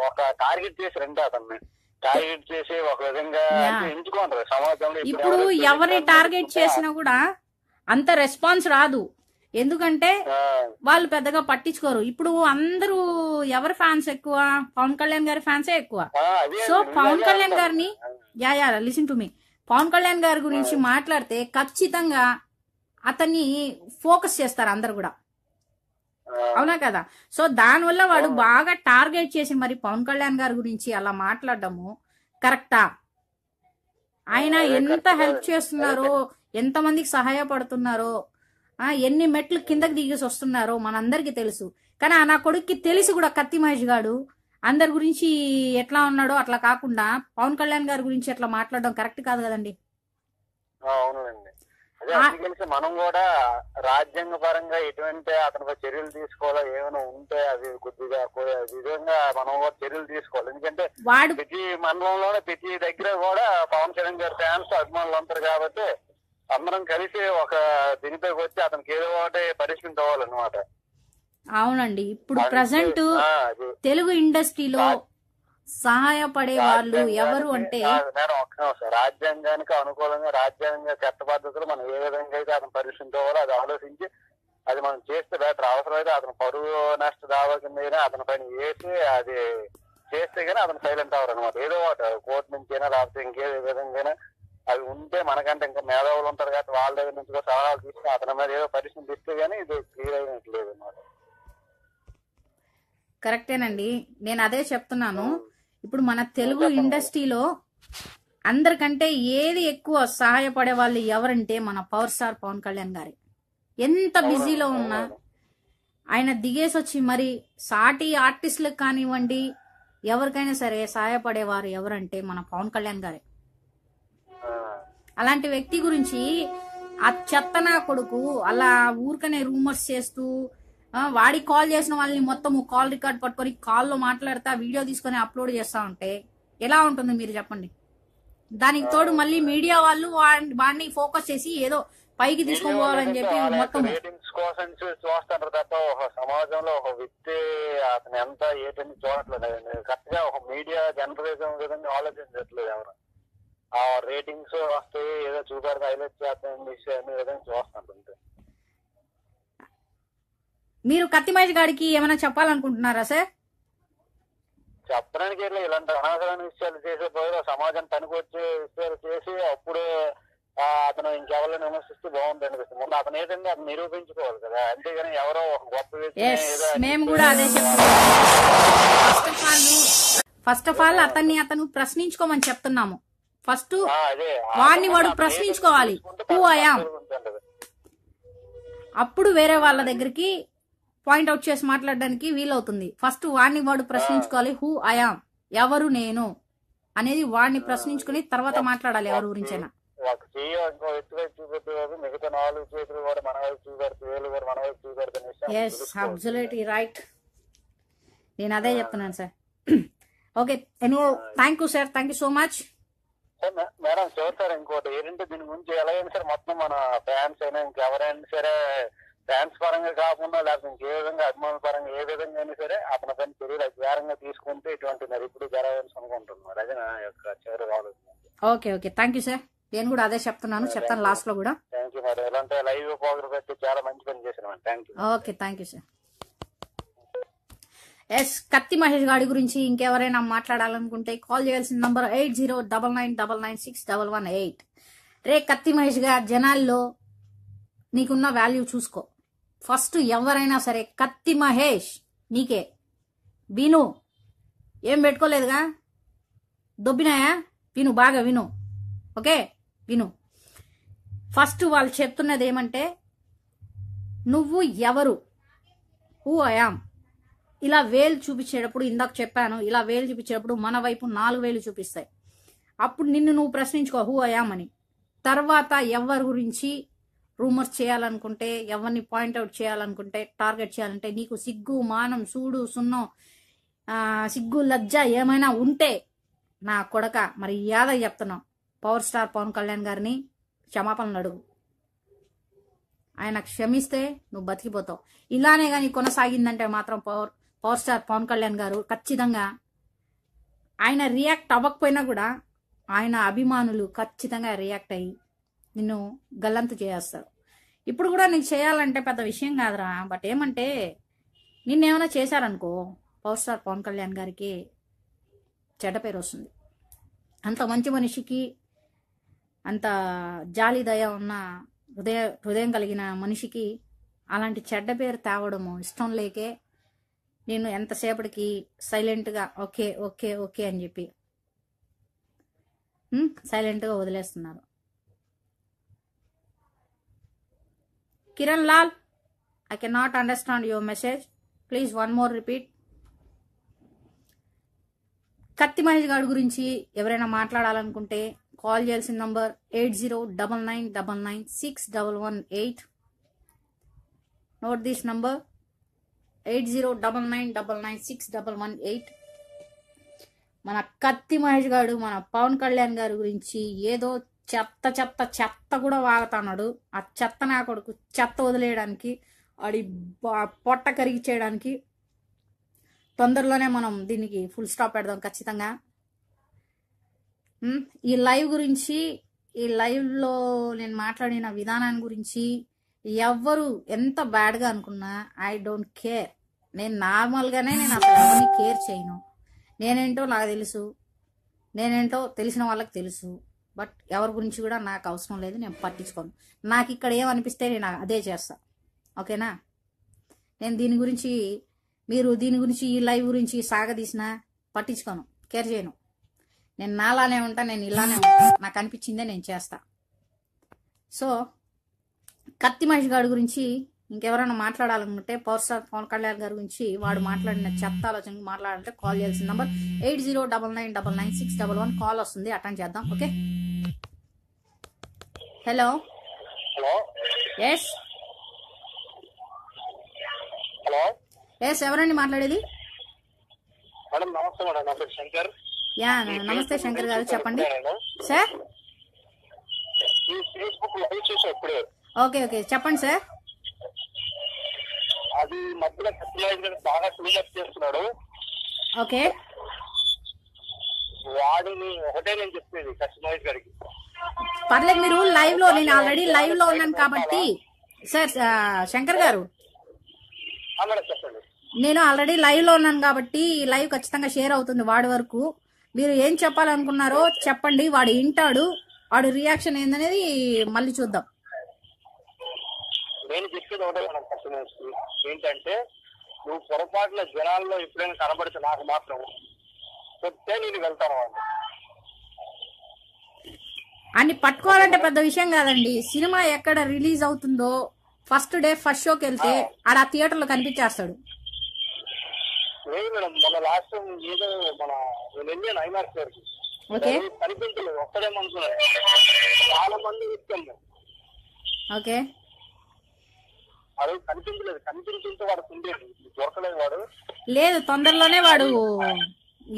ఒక టార్గెట్ చేశారంటే అతన్ని టార్గెట్ చేసి ఒక విధంగా ఎంచుకుంటారు సమాజంలో. ఇప్పుడు ఎవరిని టార్గెట్ చేసినా కూడా అంత రెస్పాన్స్ రాదు, ఎందుకంటే వాళ్ళు పెద్దగా పట్టించుకోరు. ఇప్పుడు అందరూ ఎవరి ఫ్యాన్స్ ఎక్కువ? పవన్ కళ్యాణ్ గారి ఫ్యాన్సే ఎక్కువ. సో పవన్ కళ్యాణ్ గారిని లిసన్ టు మీ, పవన్ కళ్యాణ్ గారి గురించి మాట్లాడితే ఖచ్చితంగా అతన్ని ఫోకస్ చేస్తారు అందరు కూడా, అవునా కదా? సో దానివల్ల వాడు బాగా టార్గెట్ చేసి మరి పవన్ కళ్యాణ్ గారి గురించి అలా మాట్లాడటము కరెక్టా? ఆయన ఎంత హెల్ప్ చేస్తున్నారో, ఎంత మందికి సహాయపడుతున్నారో, ఎన్ని మెట్లు కిందకి దిగేసి వస్తున్నారో మనందరికి తెలుసు. కానీ నా కొడుక్కి తెలిసి కూడా కత్తి మహేష్ గారు అందరి గురించి ఎట్లా ఉన్నాడో అట్లా కాకుండా పవన్ కళ్యాణ్ గారి గురించి ఎట్లా మాట్లాడడం కరెక్ట్ కాదు కదండి. అవునండి, అదే అందుకని మనం కూడా రాజ్యాంగ పరంగా ఎటువంటి అతనికి చర్యలు తీసుకోవాలో ఏమైనా ఉంటే అది కొద్దిగా విధంగా మనం కూడా చర్యలు తీసుకోవాలి. ఎందుకంటే ప్రతి మండలంలోనే ప్రతి దగ్గర కూడా పవన్ కళ్యాణ్ గారి ఫ్యాన్స్ అభిమానులు ఉంటారు కాబట్టి అందరం కలిసి ఒక దీనిపైకి వచ్చి అతనికి ఏదో ఒకటి పరిష్కరించుకోవాలి అవ్వాలన్నమాట. అవునండి, ఇప్పుడు ప్రజెంట్ తెలుగు ఇండస్ట్రీలో సహాయపడే వాళ్ళు ఎవరు అంటే రాజ్యాంగానికి అనుకూలంగా రాజ్యాంగ చట్ట పద్ధతులు మనం ఏ విధంగా అయితే అతను పరిష్కరించుకోవాలో అది ఆలోచించి అది మనం చేస్తే బెటర్. అవసరమైతే అతను పరువు నష్ట దావా కింద అతని పైన వేసి అది చేస్తే గానీ అతను సైలెంట్ అవ్వరు అనమాట. ఏదో ఒకటి కోర్టు నుంచి అయినా లేకపోతే ఇంకే విధంగా అవి ఉంటే మనకంటే ఇంకా మేధావులు ఉంటారు కాబట్టి వాళ్ళ దగ్గర నుంచి కూడా సలహాలు తీసుకుని అతని మీద ఏదో పరిస్థితి ఇస్తే గానీ ఇది క్లియర్ అయినట్లేదు అన్నమాట. కరెక్టేనండి, నేను అదే చెప్తున్నాను. ఇప్పుడు మన తెలుగు ఇండస్ట్రీలో అందరికంటే ఏది ఎక్కువ సహాయపడే వాళ్ళు ఎవరంటే మన పవర్ స్టార్ పవన్ కళ్యాణ్ గారి. ఎంత బిజీలో ఉన్నా ఆయన దిగేసి వచ్చి మరి సాటి ఆర్టిస్టులకు కానివ్వండి ఎవరికైనా సరే సహాయపడేవారు ఎవరంటే మన పవన్ కళ్యాణ్ గారే. అలాంటి వ్యక్తి గురించి ఆ చెత్తనా కొడుకు అలా ఊరికనే రూమర్స్ చేస్తూ వాడికి కాల్ చేసిన వాళ్ళని మొత్తం కాల్ రికార్డ్ పట్టుకొని కాల్లో మాట్లాడుతా వీడియో తీసుకొని అప్లోడ్ చేస్తా ఉంటే ఎలా ఉంటుంది మీరు చెప్పండి. దానికి తోడు మళ్ళీ మీడియా వాళ్ళు వాడిని ఫోకస్ చేసి ఏదో పైకి తీసుకోవాలని చెప్పి మొత్తం చూస్తారు తప్ప ఒక సమాజంలో ఒక వ్యక్తి అతను ఎంత ఏంటని చూడట్లేదు. కరెక్ట్ గా ఒక మీడియా జర్నలిజం విధంగా ఆలోచించట్లేదు ఎవరు. ఆ రేటింగ్స్ వస్తాయి ఏదో చూపారు హైలైట్ చేస్తాయి అనే విధంగా చూస్తుంటుంది. మీరు కత్తి మహేష్ గారికి ఏమైనా చెప్పాలనుకుంటున్నారా సార్? చెప్పడానికి ఇలాంటి అనవసరమైన విషయాలు చేసే పోయి సమాజం పనికి వచ్చే విషయాలు చేసి అప్పుడు అతను ఇంకెవరిని విమర్శిస్తే బాగుంది అనిపిస్తుంది. ముందు అతను ఏదంటే అతను నిరూపించుకోవాలి కదా, అంతేగాని ఎవరో ఒక గొప్ప వ్యక్తి మేము కూడా అదే చెప్తున్నాం. ఫస్ట్ ఆఫ్ ఆల్ అతను ప్రశ్నించుకోమని చెప్తున్నాము. ఫస్ట్ వాడిని వాడు ప్రశ్నించుకోవాలి, హూ ఐ యామ్. అప్పుడు వేరే వాళ్ళ దగ్గరికి పాయింట్ అవుట్ చేసి మాట్లాడడానికి వీలవుతుంది. ఫస్ట్ వాడిని వాడు ప్రశ్నించుకోవాలి, హూ ఐ యామ్, ఎవరు నేను అనేది వాడిని ప్రశ్నించుకుని తర్వాత మాట్లాడాలి ఎవరి గురించైనా. Yes, absolutely right. నేను అదే చెప్తున్నాను sir. Okay, thank you sir, thank you so much. Madam చూస్తారు ఇంకోటి ఏంటంటే దీని గురించి ఎలాగైనా సరే మొత్తం మన ఫ్యాన్స్ అయినా ఇంకెవరైనా సరే ఫ్యాన్స్ పరంగా కాకుండా లేకపోతే ఇంకే విధంగా అభిమానుల పరంగా ఏ విధంగా అయినా సరే అతని పని చర్యలు అధికారంగా తీసుకుంటే ఇటువంటి మరి ఇప్పుడు జరగాలని అనుకుంటున్నారు. అదే నా యొక్క చివరి ఆలోచన. Okay okay, thank you sir. నేను కూడా అదే చెప్తాను లాస్ట్ లో కూడా. Thank you madam. ఎలాంటి లైవ్ ప్రోగ్రామ్ పెట్టి చాలా మంచి పని చేశాను. Thank you. Okay, thank you sir. Yes, Kathi Mahesh గాడి గురించి ఇంకెవరైనా మాట్లాడాలనుకుంటే కాల్ చేయాల్సిన నంబర్ 8099996118. రే కత్తి మహేష్ గా జనాల్లో నీకున్న వాల్యూ చూసుకో. ఫస్ట్ ఎవరైనా సరే కత్తి మహేష్ నీకే విను. ఏం పెట్టుకోలేదుగా, దొబ్బినాయా? విను, బాగా విను. ఓకే, విను. ఫస్ట్ వాళ్ళు చెప్తున్నది ఏమంటే నువ్వు ఎవరు, హూ ఐ యామ్. ఇలా వేలు చూపించేటప్పుడు, ఇందాక చెప్పాను, ఇలా వేలు చూపించేటప్పుడు మన వైపు 4 వేలు చూపిస్తాయి. అప్పుడు నిన్ను నువ్వు ప్రశ్నించుకో, హూ ఐ యామ్ అని. తర్వాత ఎవరి గురించి రూమర్స్ చేయాలనుకుంటే, ఎవరిని పాయింట్అవుట్ చేయాలనుకుంటే, టార్గెట్ చేయాలంటే, నీకు సిగ్గు మానం సూడు సున్నం సిగ్గు లజ్జ ఏమైనా ఉంటే నా కొడక మరి యాద చెప్తున్నావు, పవర్ స్టార్ పవన్ కళ్యాణ్ గారిని క్షమాపణలు అడుగు. ఆయన క్షమిస్తే నువ్వు బతికిపోతావు. ఇలానే కానీ కొనసాగిందంటే మాత్రం పవర్ స్టార్ పవన్ కళ్యాణ్ గారు ఖచ్చితంగా ఆయన రియాక్ట్ అవ్వకపోయినా కూడా ఆయన అభిమానులు ఖచ్చితంగా రియాక్ట్ అయ్యి నిన్ను గల్లంతు చేస్తారు. ఇప్పుడు కూడా నీకు చేయాలంటే పెద్ద విషయం కాదురా. బట్ ఏమంటే నిన్నేమైనా చేశారనుకో పవర్ స్టార్ పవన్ కళ్యాణ్ గారికి చెడ్డ పేరు వస్తుంది. అంత మంచి మనిషికి, అంత జాలి దయ ఉన్న హృదయం కలిగిన మనిషికి అలాంటి చెడ్డ పేరు తేవడము ఇష్టం లేకే నేను ఎంతసేపటికి సైలెంట్గా ఓకే ఓకే ఓకే అని చెప్పి సైలెంట్గా వదిలేస్తున్నారు. Kiran Lal, I cannot understand your message. Please one more repeat. కత్తి మహేష్ గారి గురించి ఎవరైనా మాట్లాడాలనుకుంటే కాల్ చేయాల్సిన నంబర్ 8099996118. Note this number 8099996118. మన కత్తి మహేష్ గారు మన పవన్ కళ్యాణ్ గారి గురించి ఏదో చెత్త చెత్త చెత్త కూడా వాగుతున్నాడు. ఆ చెత్త నా కొడుకు చెత్త వదిలేయడానికి, వాడి పొట్ట కరిగి చేయడానికి తొందరలోనే మనం దీనికి ఫుల్ స్టాప్ పెడదాం ఖచ్చితంగా. ఈ లైవ్ గురించి, ఈ లైవ్లో నేను మాట్లాడిన విధానాన్ని గురించి ఎవ్వరు ఎంత బ్యాడ్గా అనుకున్నా ఐ డోంట్ కేర్. నేను నార్మల్గానే నేను అసలు ఎవరిని కేర్ చేయను. నేనేంటో నాకు తెలుసు, నేనేంటో తెలిసిన వాళ్ళకి తెలుసు. బట్ ఎవరి గురించి కూడా నాకు అవసరం లేదు, నేను పట్టించుకోను. నాకు ఇక్కడ ఏమనిపిస్తే నేను అదే చేస్తా. ఓకేనా? నేను దీని గురించి, మీరు దీని గురించి ఈ లైవ్ గురించి సాగదీసినా పట్టించుకోను, కేర్ చేయను. నేను నాలానే ఉంటా, నేను ఇలానే ఉంటా. నాకు అనిపించిందే నేను చేస్తా. సో కత్తి మహేష్ గారి గురించి ఇంకెవరైనా మాట్లాడాలనుకుంటే పవర్ స్టార్ పవన్ కళ్యాణ్ గారి గురించి వాడు మాట్లాడిన చెత్త ఆలోచన మాట్లాడాలంటే కాల్ చేయాల్సిన నంబర్ 8099999611. కాల్ వస్తుంది, అటెండ్ చేద్దాం. Okay, hello. Hello, yes hello, yes, ఎవరండి మాట్లాడేది? మేడం నమస్తే మేడం, నా పేరు శంకర్. యా, నమస్తే శంకర్ గారు, చెప్పండి సార్. ఫేస్బుక్ లైవ్ చేసా ఇప్పుడే. ఓకే ఓకే, చెప్పండి సార్. అది మధ్యలో కత్తిమహేష్ గారు బాగా క్లీనప్ చేస్తున్నాడు. ఓకే, వాడిని ఒకటే నేను చెప్పేది కత్తిమహేష్ గారికి. పర్లేదు, మీరు లైవ్ లో, నేను ఆల్రెడీ లైవ్ లో ఉన్నాను కాబట్టి. సార్ శంకర్ గారు, చెప్పండి. నేను ఆల్రెడీ లైవ్ లో ఉన్నాను కాబట్టి ఈ లైవ్ ఖచ్చితంగా షేర్ అవుతుంది వాడి వరకు. మీరు ఏం చెప్పాలనుకున్నారో చెప్పండి, వాడు వింటాడు. వాడి రియాక్షన్ ఏందనేది మళ్ళీ చూద్దాం. నేను చెప్పేది ఒకటే మనం కస్టమర్స్ ఏంటంటే, నువ్వు పొరపాటున జనాల్లో ఎప్పుడైనా కనబడితే నాకు మాత్రం చెప్తే నేను వెళ్తాను వాళ్ళు. అన్ని పట్టుకోవాలంటే పెద్ద విషయం కాదండి. సినిమా ఎక్కడ రిలీజ్ అవుతుందో ఫస్ట్ డే ఫస్ట్ షోకి వెళ్తే ఆడ థియేటర్ లో కనిపించేస్తాడు. లేదు మేడం, మన లాస్ట్ టైం ఏదో మన వెళ్ళాను ఐమాక్స్ గారికి, కనిపించలేదు, ఒక్కడేమనుకున్నాను, చాలా మంది ఇచ్చాము. ఓకే, అది కనిపించలేదు, కనిపించుంటే వాడు ఉండేది, దొరకలేదు వాడు. లేదు, తొందరలోనే వాడు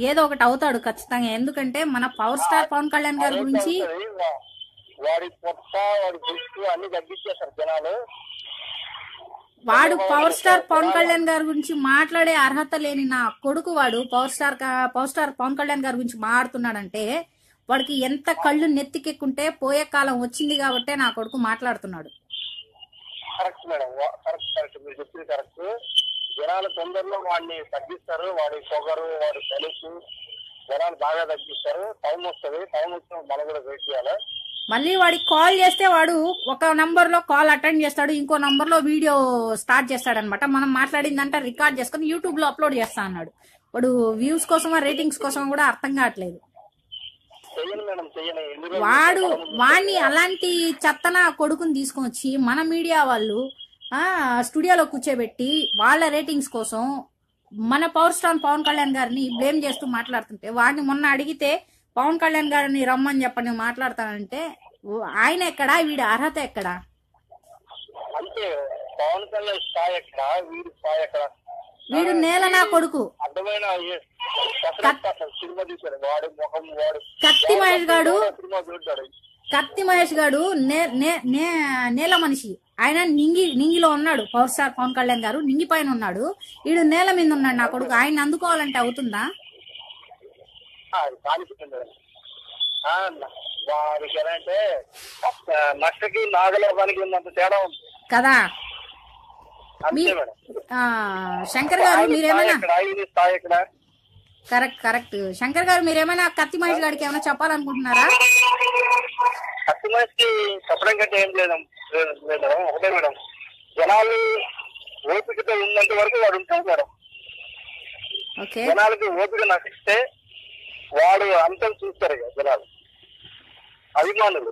ఏదో ఒకటి అవుతాడు ఖచ్చితంగా. ఎందుకంటే మన పవర్ స్టార్ పవన్ కళ్యాణ్ గారి గురించి వాడి పొట్ట వాడి గుర్తు అన్ని తగ్గించేస్తారు జనాలు. వాడు పవర్ స్టార్ పవన్ కళ్యాణ్ గారి గురించి మాట్లాడే అర్హత లేని నా కొడుకు వాడు పవర్ స్టార్ పవన్ కళ్యాణ్ గారి గురించి మాట్లాడుతున్నాడంటే వాడికి ఎంత కళ్ళు నెత్తికెక్కుంటే పోయే కాలం వచ్చింది కాబట్టే నా కొడుకు మాట్లాడుతున్నాడు. కరెక్ట్ మేడం, కరెక్ట్, మీరు చెప్పింది కరెక్ట్. జనాలు తొందరలో వాడిని తగ్గిస్తారు, వాడి షుగరు వాడి తెలుసు జనాలు బాగా తగ్గిస్తారు. టైం వస్తుంది, టైం వచ్చిన మనం కూడా వెయిట్ చేయాలి. మళ్ళీ వాడికి కాల్ చేస్తే వాడు ఒక నంబర్ లో కాల్ అటెండ్ చేస్తాడు, ఇంకో నంబర్ లో వీడియో స్టార్ట్ చేస్తాడనమాట. మనం మాట్లాడిందంటే రికార్డ్ చేసుకుని యూట్యూబ్ లో అప్లోడ్ చేస్తా అన్నాడు. వాడు వ్యూస్ కోసం రేటింగ్స్ కోసం కూడా అర్థం కావట్లేదు. వాడిని అలాంటి చెత్తన కొడుకుని తీసుకొని వచ్చి మన మీడియా వాళ్ళు స్టూడియోలో కూర్చోబెట్టి వాళ్ళ రేటింగ్స్ కోసం మన పవర్ స్టార్ పవన్ కళ్యాణ్ గారిని బ్లేమ్ చేస్తూ మాట్లాడుతుంటే, వాడిని మొన్న అడిగితే పవన్ కళ్యాణ్ గారిని రమ్మని చెప్పని మాట్లాడతానంటే ఆయన ఎక్కడా, వీడి అర్హత ఎక్కడా? అంటే పవన్ కళ్యాణ్ స్థాయి ఎక్కడ, వీడి స్థాయి ఎక్కడ? వీడు నేల నా కొడుకు. అర్థమైన సినిమా తీశాడు వాడు ముఖం, వాడు కత్తి మహేష్ గాడు నేల మనిషి. ఆయన నింగిలో ఉన్నాడు. పవర్ స్టార్ పవన్ కళ్యాణ్ గారు నింగి పైన ఉన్నాడు, వీడు నేల మీద ఉన్నాడు నా కొడుకు. ఆయన అందుకోవాలంటే అవుతుందా? వాడికి ఎలా అంటే నష్టకి నాగలోకానికి ఉన్నంత తేడా ఉంది కదా. శంకర్ గారు మీరేమైనా కరెక్ట్ శంకర్ గారు మీరేమైనా కత్తి మహేష్ గారికి ఏమైనా చెప్పాలనుకుంటున్నారా? కత్తి మహేష్ కి చెప్పడం కంటే ఏం లేదు మేడం, ఒకటే మేడం, జనాలు ఓపికతో ఉన్నంత వరకు వాడు ఉంటాడు మేడం. జనాలకి ఓపిక నశిస్తే వాడు అంతం చూస్తారు ఇక జనాలు, అభిమానులు.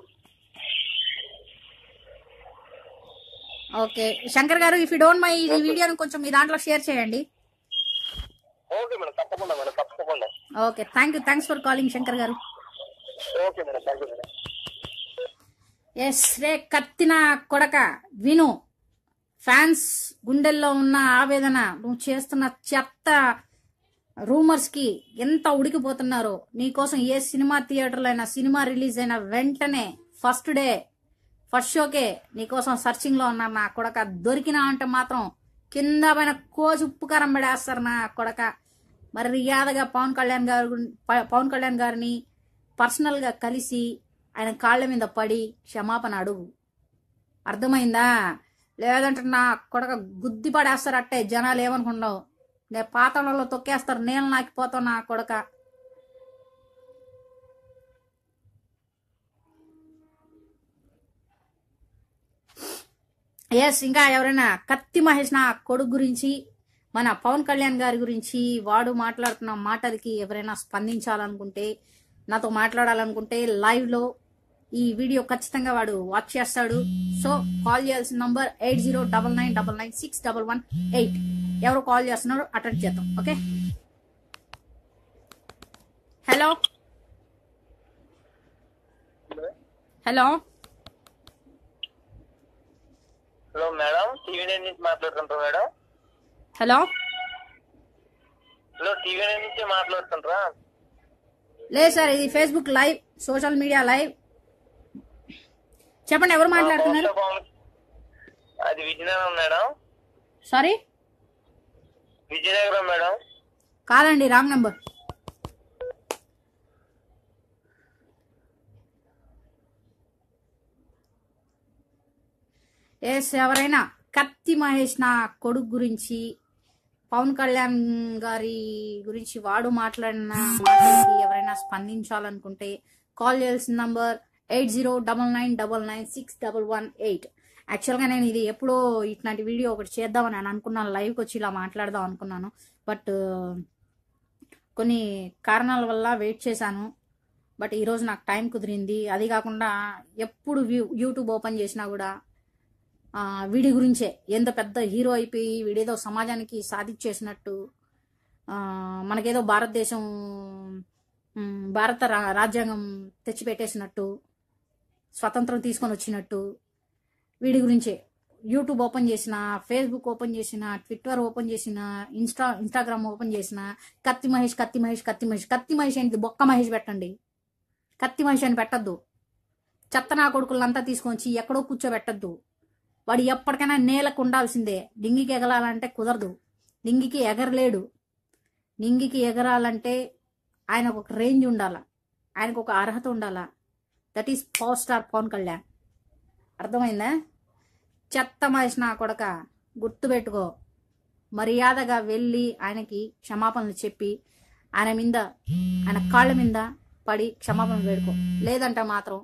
ఓకే శంకర్ గారు, ఇఫ్ యూ డోంట్ మైండ్ ఈ వీడియోని కొంచెం మీ దాంట్లో షేర్ చేయండి. ఓకే మేడం, తప్పకుండా మేడం, తప్పకుండా. Okay, thanks for calling Shankar garu. Okay madam, thank you madam. Yes రే కత్తిన కొడక విను, ఫ్యాన్స్ గుండెల్లో ఉన్న ఆవేదన, నువ్వు చేస్తున్న చెత్త రూమర్స్ కి ఎంత ఉడికిపోతున్నారో. నీకోసం ఏ సినిమా థియేటర్లో అయినా సినిమా రిలీజ్ అయిన వెంటనే ఫస్ట్ డే ఫస్ట్ షోకే నీకోసం సర్చింగ్ లో ఉన్నారు నా కొడక. దొరికినా అంటే మాత్రం కింద పైన కోసి ఉప్పు కారం పడేస్తారు నా కొడక. మర్యాదగా పవన్ కళ్యాణ్ గారిని పర్సనల్ గా కలిసి ఆయన కాళ్ళ మీద పడి క్షమాపణ అడుగు, అర్థమైందా? లేదంటే నా కొడక గుద్ది పడేస్తారు అట్టే. జనాలు ఏమనుకున్నావు, నేను పాతంలో తొక్కేస్తారు, నేను నాకిపోతావు నా కొడక. ఎస్, ఇంకా ఎవరైనా కత్తి మహేష్ నా కొడుకు గురించి, మన పవన్ కళ్యాణ్ గారి గురించి వాడు మాట్లాడుతున్న మాటలకి ఎవరైనా స్పందించాలనుకుంటే, నాతో మాట్లాడాలనుకుంటే లైవ్ లో ఈ వీడియో ఖచ్చితంగా వాడు వాచ్ చేస్తాడు. సో కాల్ చేయాల్సిన నంబర్ 8099996118. ఎవరు కాల్ చేస్తున్నారు అటెండ్ చేద్దాం. Okay, hello hello madam, TV nine నుంచి మాట్లాడుతుంటారా మేడం? హలో టీవీ నైన్ నుంచి మాట్లాడుతుంటారా? లేదు సార్, ఇది Facebook live, social media live. చెప్పండి, ఎవరు మాట్లాడుతున్నారు? అది Vizianagaram madam. Sorry, Vizianagaram madam. కాదండి, రాంగ్ నంబర్. ఎస్, ఎవరైనా కత్తి మహేష్ నా కొడుకు గురించి, పవన్ కళ్యాణ్ గారి గురించి వాడు మాట్లాడిన మాటలకి ఎవరైనా స్పందించాలనుకుంటే కాల్ చేయాల్సిన నంబర్ 8099999618. యాక్చువల్గా నేను ఇది ఎప్పుడో ఇట్లాంటి వీడియో ఒకటి చేద్దామని నేను అనుకున్నాను, లైవ్కి వచ్చి ఇలా మాట్లాడదాం అనుకున్నాను. బట్ కొన్ని కారణాల వల్ల వెయిట్ చేశాను. బట్ ఈరోజు నాకు టైం కుదిరింది. అది కాకుండా ఎప్పుడు యూట్యూబ్ ఓపెన్ చేసినా కూడా వీడి గురించే, ఎంత పెద్ద హీరో అయిపోయి వీడేదో సమాజానికి సాధించేసినట్టు, మనకేదో భారతదేశం భారత రాజ్యాంగం తెచ్చిపెట్టేసినట్టు, స్వతంత్రం తీసుకొని వచ్చినట్టు వీడి గురించే యూట్యూబ్ ఓపెన్ చేసిన, ఫేస్బుక్ ఓపెన్ చేసిన, ట్విట్టర్ ఓపెన్ చేసిన, ఇన్స్టాగ్రామ్ ఓపెన్ చేసిన కత్తి మహేష్ కత్తి మహేష్ కత్తి మహేష్. కత్తి మహేష్ ఏంటి? బొక్క మహేష్ పెట్టండి, కత్తి మహేష్ అని పెట్టద్దు. చెత్త నా కొడుకులంతా తీసుకొచ్చి ఎక్కడో కూర్చోబెట్టద్దు. వాడు ఎప్పటికైనా నేలకు ఉండాల్సిందే. డింగికి ఎగరాలంటే కుదరదు, డింగికి ఎగరలేడు. డింగికి ఎగరాలంటే ఆయనకు ఒక రేంజ్ ఉండాలా, ఆయనకు ఒక అర్హత ఉండాలా. That is power star Pawan Kalyan. అర్థమైందా? చెత్త మహేష్ నా కొడక, గుర్తుపెట్టుకో. మర్యాదగా వెళ్ళి ఆయనకి క్షమాపణలు చెప్పి ఆయన కాళ్ళ మీద పడి క్షమాపణ వేడుకో. లేదంటే మాత్రం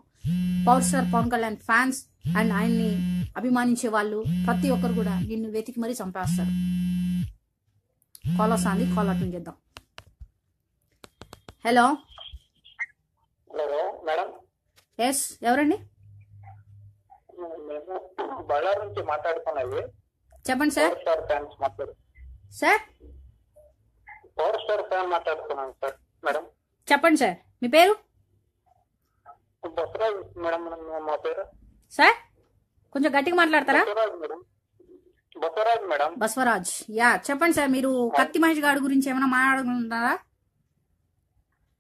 power star Pawan Kalyan fans and ఆయన్ని అభిమానించే వాళ్ళు ప్రతి ఒక్కరు కూడా నిన్ను వెతికి మరీ చంపేస్తారు. కాల్ వస్తుంది, కాల్ అటెండ్ చేద్దాం. Hello madam. ఎస్, ఎవరండి? మేము బళ్ళారి నుంచి మాట్లాడుతున్నది. చెప్పండి sir. Power star fans sir power star fan మాట్లాడుతున్నాను సార్. మేడం చెప్పండి సార్, మీ పేరు? బసరాజ్ మేడం. మా పేరు సార్ కొంచెం గట్టిగా మాట్లాడతారా? Basavaraj madam. Basavaraj madam. Basavaraj. Yeah చెప్పండి సార్. మీరు కత్తి మహేష్ గారి గురించి ఏమైనా మాట్లాడుకుంటారా?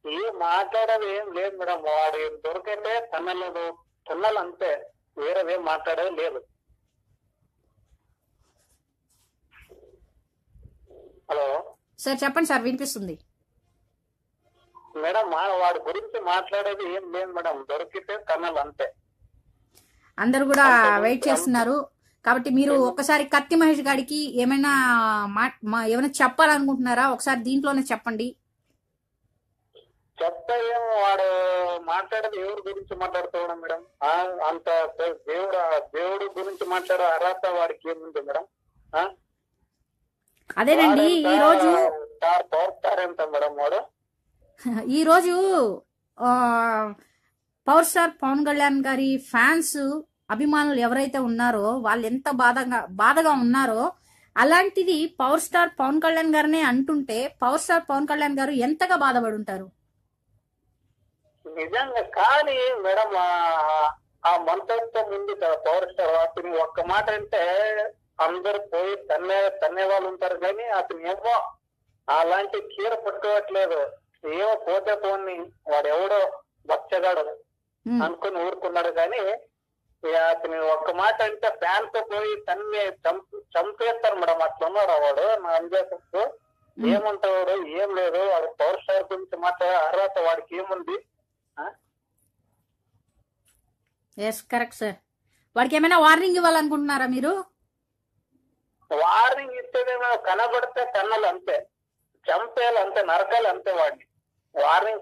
ఏం మాట్లాడేది ఏం లేదు మేడం. వాడు దొరికితే తన్నలు అంతే, వేరేవేం మాట్లాడేది లేదు. హలో సార్ చెప్పండి సార్, వినిపిస్తుంది మేడం. వాడి గురించి మాట్లాడేది ఏం లేదు మేడం. దొరికితే తన్నలు అంతే. అందరు కూడా వెయిట్ చేస్తున్నారు కాబట్టి మీరు ఒకసారి కత్తి మహేష్ గారికి ఏమైనా ఏమైనా చెప్పాలనుకుంటున్నారా? ఒకసారి దీంట్లోనే చెప్పండి. చెప్తా ఏం, వాడు మాట్లాడేది ఎవరి గురించి మాట్లాడుతున్నాడు మేడం? అంత దేవుడు గురించి మాట్లాడే అర్హత వాడికి ఏముంది మేడం? అదేనండి ఈరోజు ఎంత మేడం వాడు? ఈరోజు పవర్ స్టార్ పవన్ కళ్యాణ్ గారి ఫ్యాన్స్ అభిమానులు ఎవరైతే ఉన్నారో వాళ్ళు ఎంత బాధగా ఉన్నారో, అలాంటిది పవర్ స్టార్ పవన్ కళ్యాణ్ గారినే అంటుంటే పవర్ స్టార్ పవన్ కళ్యాణ్ గారు ఎంతగా బాధపడి ఉంటారు నిజంగా. కానీ మేడం ఆ మనసుతో ముందు పవర్ స్టార్ అతని ఒక్క మాట అంటే అందరు పోయి తన్నే వాళ్ళు ఉంటారు. కానీ అతను ఏమో అలాంటి కీర పట్టుకోవట్లేదు. ఏమో పోతే పోని వాడు ఎవడో బచ్చగాడు అనుకుని ఊరుకున్నాడు. కానీ అతని ఒక్క మాట అంటే ఫ్యాన్ తో పోయి చంపేస్తారు మేడం. అట్లా ఉన్నాడు వాడు. నా అనుభవంతో ఏముంటాడు ఏం లేదు. వాడు పవర్ స్టార్ గురించి మాట్లాడే అర్హత వాడికి ఏముంది? Yes correct sir. వాడికి ఏమైనా వార్నింగ్ ఇవ్వాలనుకుంటున్నారా మీరు? వార్నింగ్ ఇస్తేనేమో కనబడితే కన్నలు అంతే, చంపేయాలి అంతే, నరకాలి అంతే. వాడిని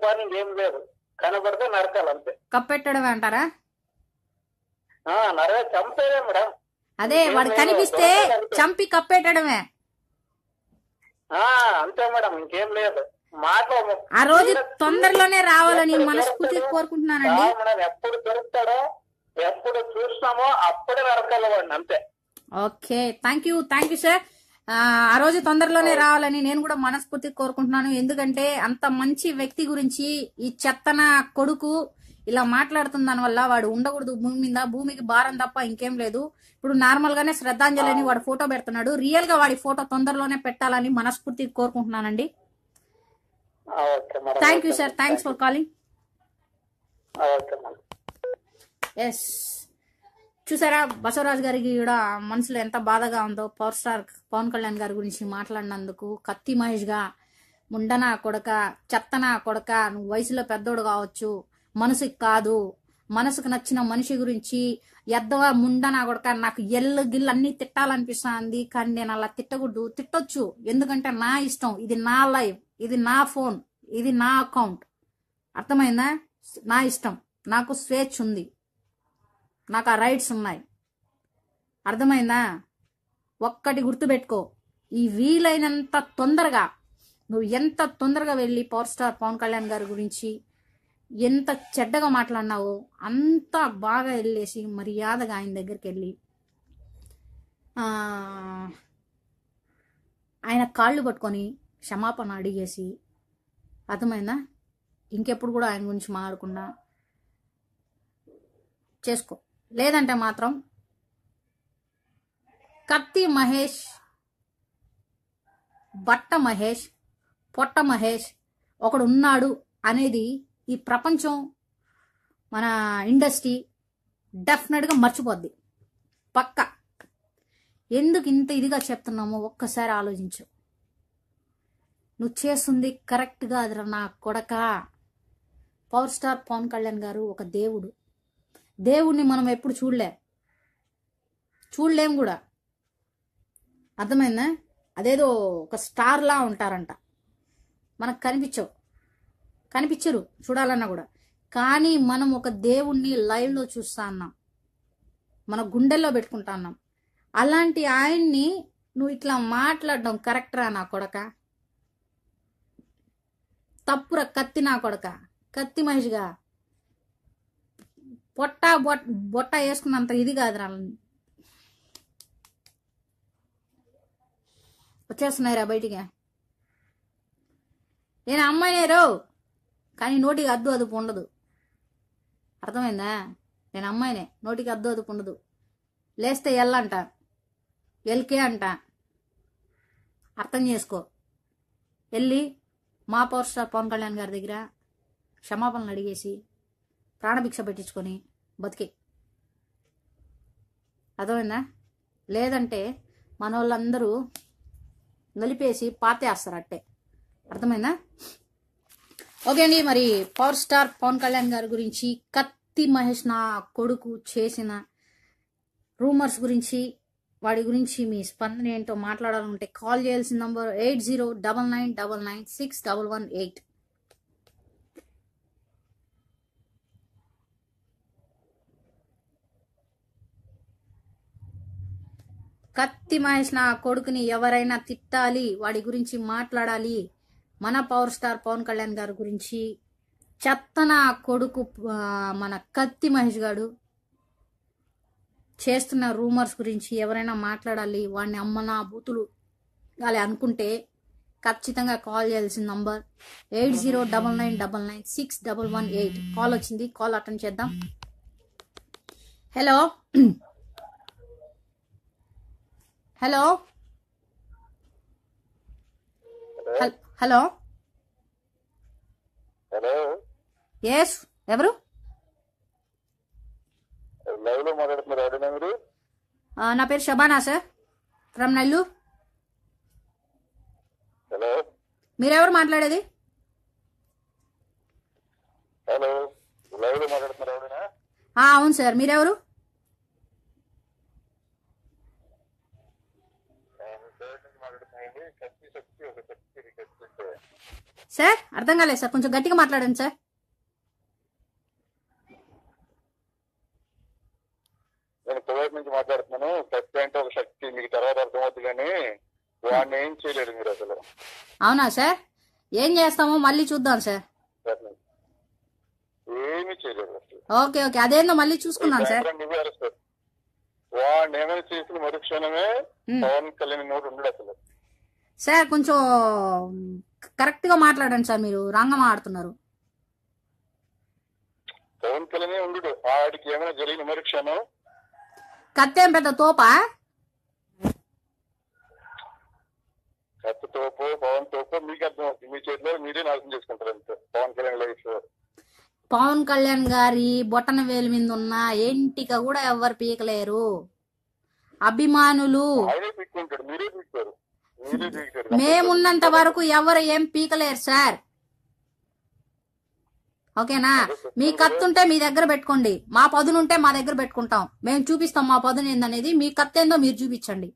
వార్నింగ్ ఏం లేదు. కనబడితే నరకాలి అంతే. కప్పెట్టడం అంటారా? చంపేదే మేడం. అదే వాడు కనిపిస్తే చంపి కప్పెట్టడమే. అంతే మేడం, ఇంకేం లేదు. ఆ రోజు తొందరలోనే రావాలని మనస్ఫూర్తిగా కోరుకుంటున్నానండి. ఎప్పుడు దొరుకుతాడో, ఎప్పుడు చూస్తామో అప్పుడే నరకాలి వాడిని అంతే. Okay, thank you sir. ఆ రోజు తొందరలోనే రావాలని నేను కూడా మనస్ఫూర్తిగా కోరుకుంటున్నాను. ఎందుకంటే అంత మంచి వ్యక్తి గురించి ఈ చెత్తన కొడుకు ఇలా మాట్లాడుతున్న దాని వల్ల వాడు ఉండకూడదు భూమి మీద. భూమికి భారం తప్ప ఇంకేం లేదు. ఇప్పుడు నార్మల్ గానే శ్రద్ధాంజలి అని వాడు ఫోటో పెడుతున్నాడు. రియల్ గా వాడి ఫోటో తొందరలోనే పెట్టాలని మనస్ఫూర్తిగా కోరుకుంటున్నానండి. Thank you sir, thanks for calling. Yes, చూసారా బసవరాజ్ గారికి కూడా మనసులో ఎంత బాధగా ఉందో పవర్ స్టార్ పవన్ కళ్యాణ్ గారి గురించి మాట్లాడినందుకు. కత్తి మహేష్ గా ముండనా కొడక, చెత్తనా కొడక, నువ్వు వయసులో పెద్దోడు కావచ్చు, మనసుకి కాదు, మనసుకు నచ్చిన మనిషి గురించి ఎద్దవా ముండనా కొడక, నాకు గిల్లు అన్ని తిట్టాలనిపిస్తుంది. కానీ నేను అలా తిట్టకూడదు. తిట్టొచ్చు, ఎందుకంటే నా ఇష్టం, ఇది నా లైవ్, ఇది నా ఫోన్, ఇది నా అకౌంట్. అర్థమైందా? నా ఇష్టం. నాకు స్వేచ్ఛ ఉంది, నాకు ఆ రైట్స్ ఉన్నాయి. అర్థమైందా? ఒక్కటి గుర్తుపెట్టుకో, ఈ వీలైనంత తొందరగా నువ్వు ఎంత తొందరగా వెళ్ళి పవర్ స్టార్ పవన్ కళ్యాణ్ గారి గురించి ఎంత చెడ్డగా మాట్లాడినావో అంత బాగా వెళ్ళేసి మర్యాదగా ఆయన దగ్గరికి వెళ్ళి ఆయన కాళ్ళు పట్టుకొని క్షమాపణ అడిగేసి, అర్థమైందా, ఇంకెప్పుడు కూడా ఆయన గురించి మాట్లాడకుండా చేసుకో. లేదంటే మాత్రం కత్తి మహేష్, బట్ట మహేష్, పొట్ట మహేష్ ఒకడు ఉన్నాడు అనేది ఈ ప్రపంచం, మన ఇండస్ట్రీ డెఫినెట్గా మర్చిపోద్ది పక్క. ఎందుకు ఇంత ఇదిగా చెప్తున్నామో ఒక్కసారి ఆలోచించు. నువ్వు చేస్తుంది కరెక్ట్గా అదిరా నా కొడక. పవర్ స్టార్ పవన్ కళ్యాణ్ గారు ఒక దేవుడు. దేవుడిని మనం ఎప్పుడు చూడలేం కూడా. అర్థమైందా? అదేదో ఒక స్టార్లా ఉంటారంట, మనకు కనిపించరు చూడాలన్నా కూడా. కానీ మనం ఒక దేవుణ్ణి లైవ్లో చూస్తా అన్నాం, మన గుండెల్లో పెట్టుకుంటా అన్నాం. అలాంటి ఆయన్ని నువ్వు ఇట్లా మాట్లాడడం కరెక్టరా నా కొడక? తప్పురా కత్తి నా కొడక. కత్తి మనిషిగా బొట్ట వేసుకున్నంత ఇది కాదురా. వచ్చేస్తున్నాయిరా బయటికి. నేను అమ్మాయినేరో కానీ నోటికి అదుపు ఉండదు. అర్థమైందా? నేను అమ్మాయినే, నోటికి అదుపు ఉండదు. లేస్తే ఎల్లంట, ఎల్కే అంట. అర్థం చేసుకో. వెళ్ళి మా పవర్ స్టార్ పవన్ కళ్యాణ్ గారి దగ్గర క్షమాపణలు అడిగేసి ప్రాణభిక్ష పెట్టించుకొని బతికే. అర్థమైందా? లేదంటే మన వాళ్ళందరూ నలిపేసి పాతేస్తారు అట్టే. అర్థమైందా? ఓకే అండి, మరి పవర్ స్టార్ పవన్ కళ్యాణ్ గారి గురించి, కత్తి మహేష్ నా కొడుకు చేసిన రూమర్స్ గురించి, వాడి గురించి మీ స్పందన ఏంటో మాట్లాడాలంటే కాల్ చేయాల్సిన నంబర్ 8099996118. కత్తి మహేష్ నా కొడుకుని ఎవరైనా తిట్టాలి, వాడి గురించి మాట్లాడాలి, మన పవర్ స్టార్ పవన్ కళ్యాణ్ గారి గురించి చెత్తన కొడుకు మన కత్తి మహేష్ గారు చేస్తున్న రూమర్స్ గురించి ఎవరైనా మాట్లాడాలి, వాడిని అమ్మనా బూతులు అలా అనుకుంటే ఖచ్చితంగా కాల్ చేయాల్సిన నంబర్ 8099996118. కాల్ వచ్చింది, కాల్ అటెండ్ చేద్దాం. Hello hello hello hello, yes, ఎవరు? లైవ్ లో మాట్లాడుతున్నారు. ఎవరైనా మీరు? నా పేరు Shabana sir, from Nellore. Hello, మీరెవరు మాట్లాడేది? హలో, లైవ్ లో మాట్లాడుతున్నారు. ఎవరైనా? అవును సార్, మీరెవరు? సార్ అర్థం కాలేదు సార్, కొంచెం గట్టిగా మాట్లాడండి సార్. నేను కువైట్ నుంచి మాట్లాడుతున్నాను. కత్తి అంటే ఒక శక్తి, మీకు తర్వాత అర్థమవుతుంది. కానీ వాడిని ఏం చేయలేరు మీరు అసలు. అవునా సార్? ఏం చేస్తామో మళ్ళీ చూద్దాం సార్. ఏమి చేయలేరు అసలు. ఓకే ఓకే, అదేందో మళ్ళీ చూసుకుందాం సార్. నువ్వే అరుస్తారు. వాడిని ఏమైనా చేసిన మరుక్షణమే పవన్ కళ్యాణ్ నోటు ఉండడు అసలు. సార్ కొంచెం కరెక్ట్ గా మాట్లాడండి సార్, మీరు రాంగ మాట్లాడుతున్నారు. పవన్ కళ్యాణ్ ఉండడు. వాడికి ఏమైనా జరిగిన మరుక్షణం కత్తేం పెద్ద తోపా? కత్తి తోపు, పవన్ తోపు మీకు అర్థం అవుతుంది. మీ చేతిలో మీరే నాశనం చేసుకుంటారు అంతే. పవన్ కళ్యాణ్ లైఫ్, పవన్ కళ్యాణ్ గారి బొట్టన వేలు మీద ఉన్న ఎంటిక కూడా ఎవరు పీకలేరు. అభిమానులు ఆయనే పీక్కుంటాడు, మీరే పీకుతారు. మేమున్నంత వరకు ఎవరు ఏం పీకలేరు సార్. ఓకేనా? మీ కత్తుంటే మీ దగ్గర పెట్టుకోండి, మా పదునుంటే మా దగ్గర పెట్టుకుంటాం. మేము చూపిస్తాం మా పదును ఏందనేది. మీ కత్తేందో మీరు చూపించండి.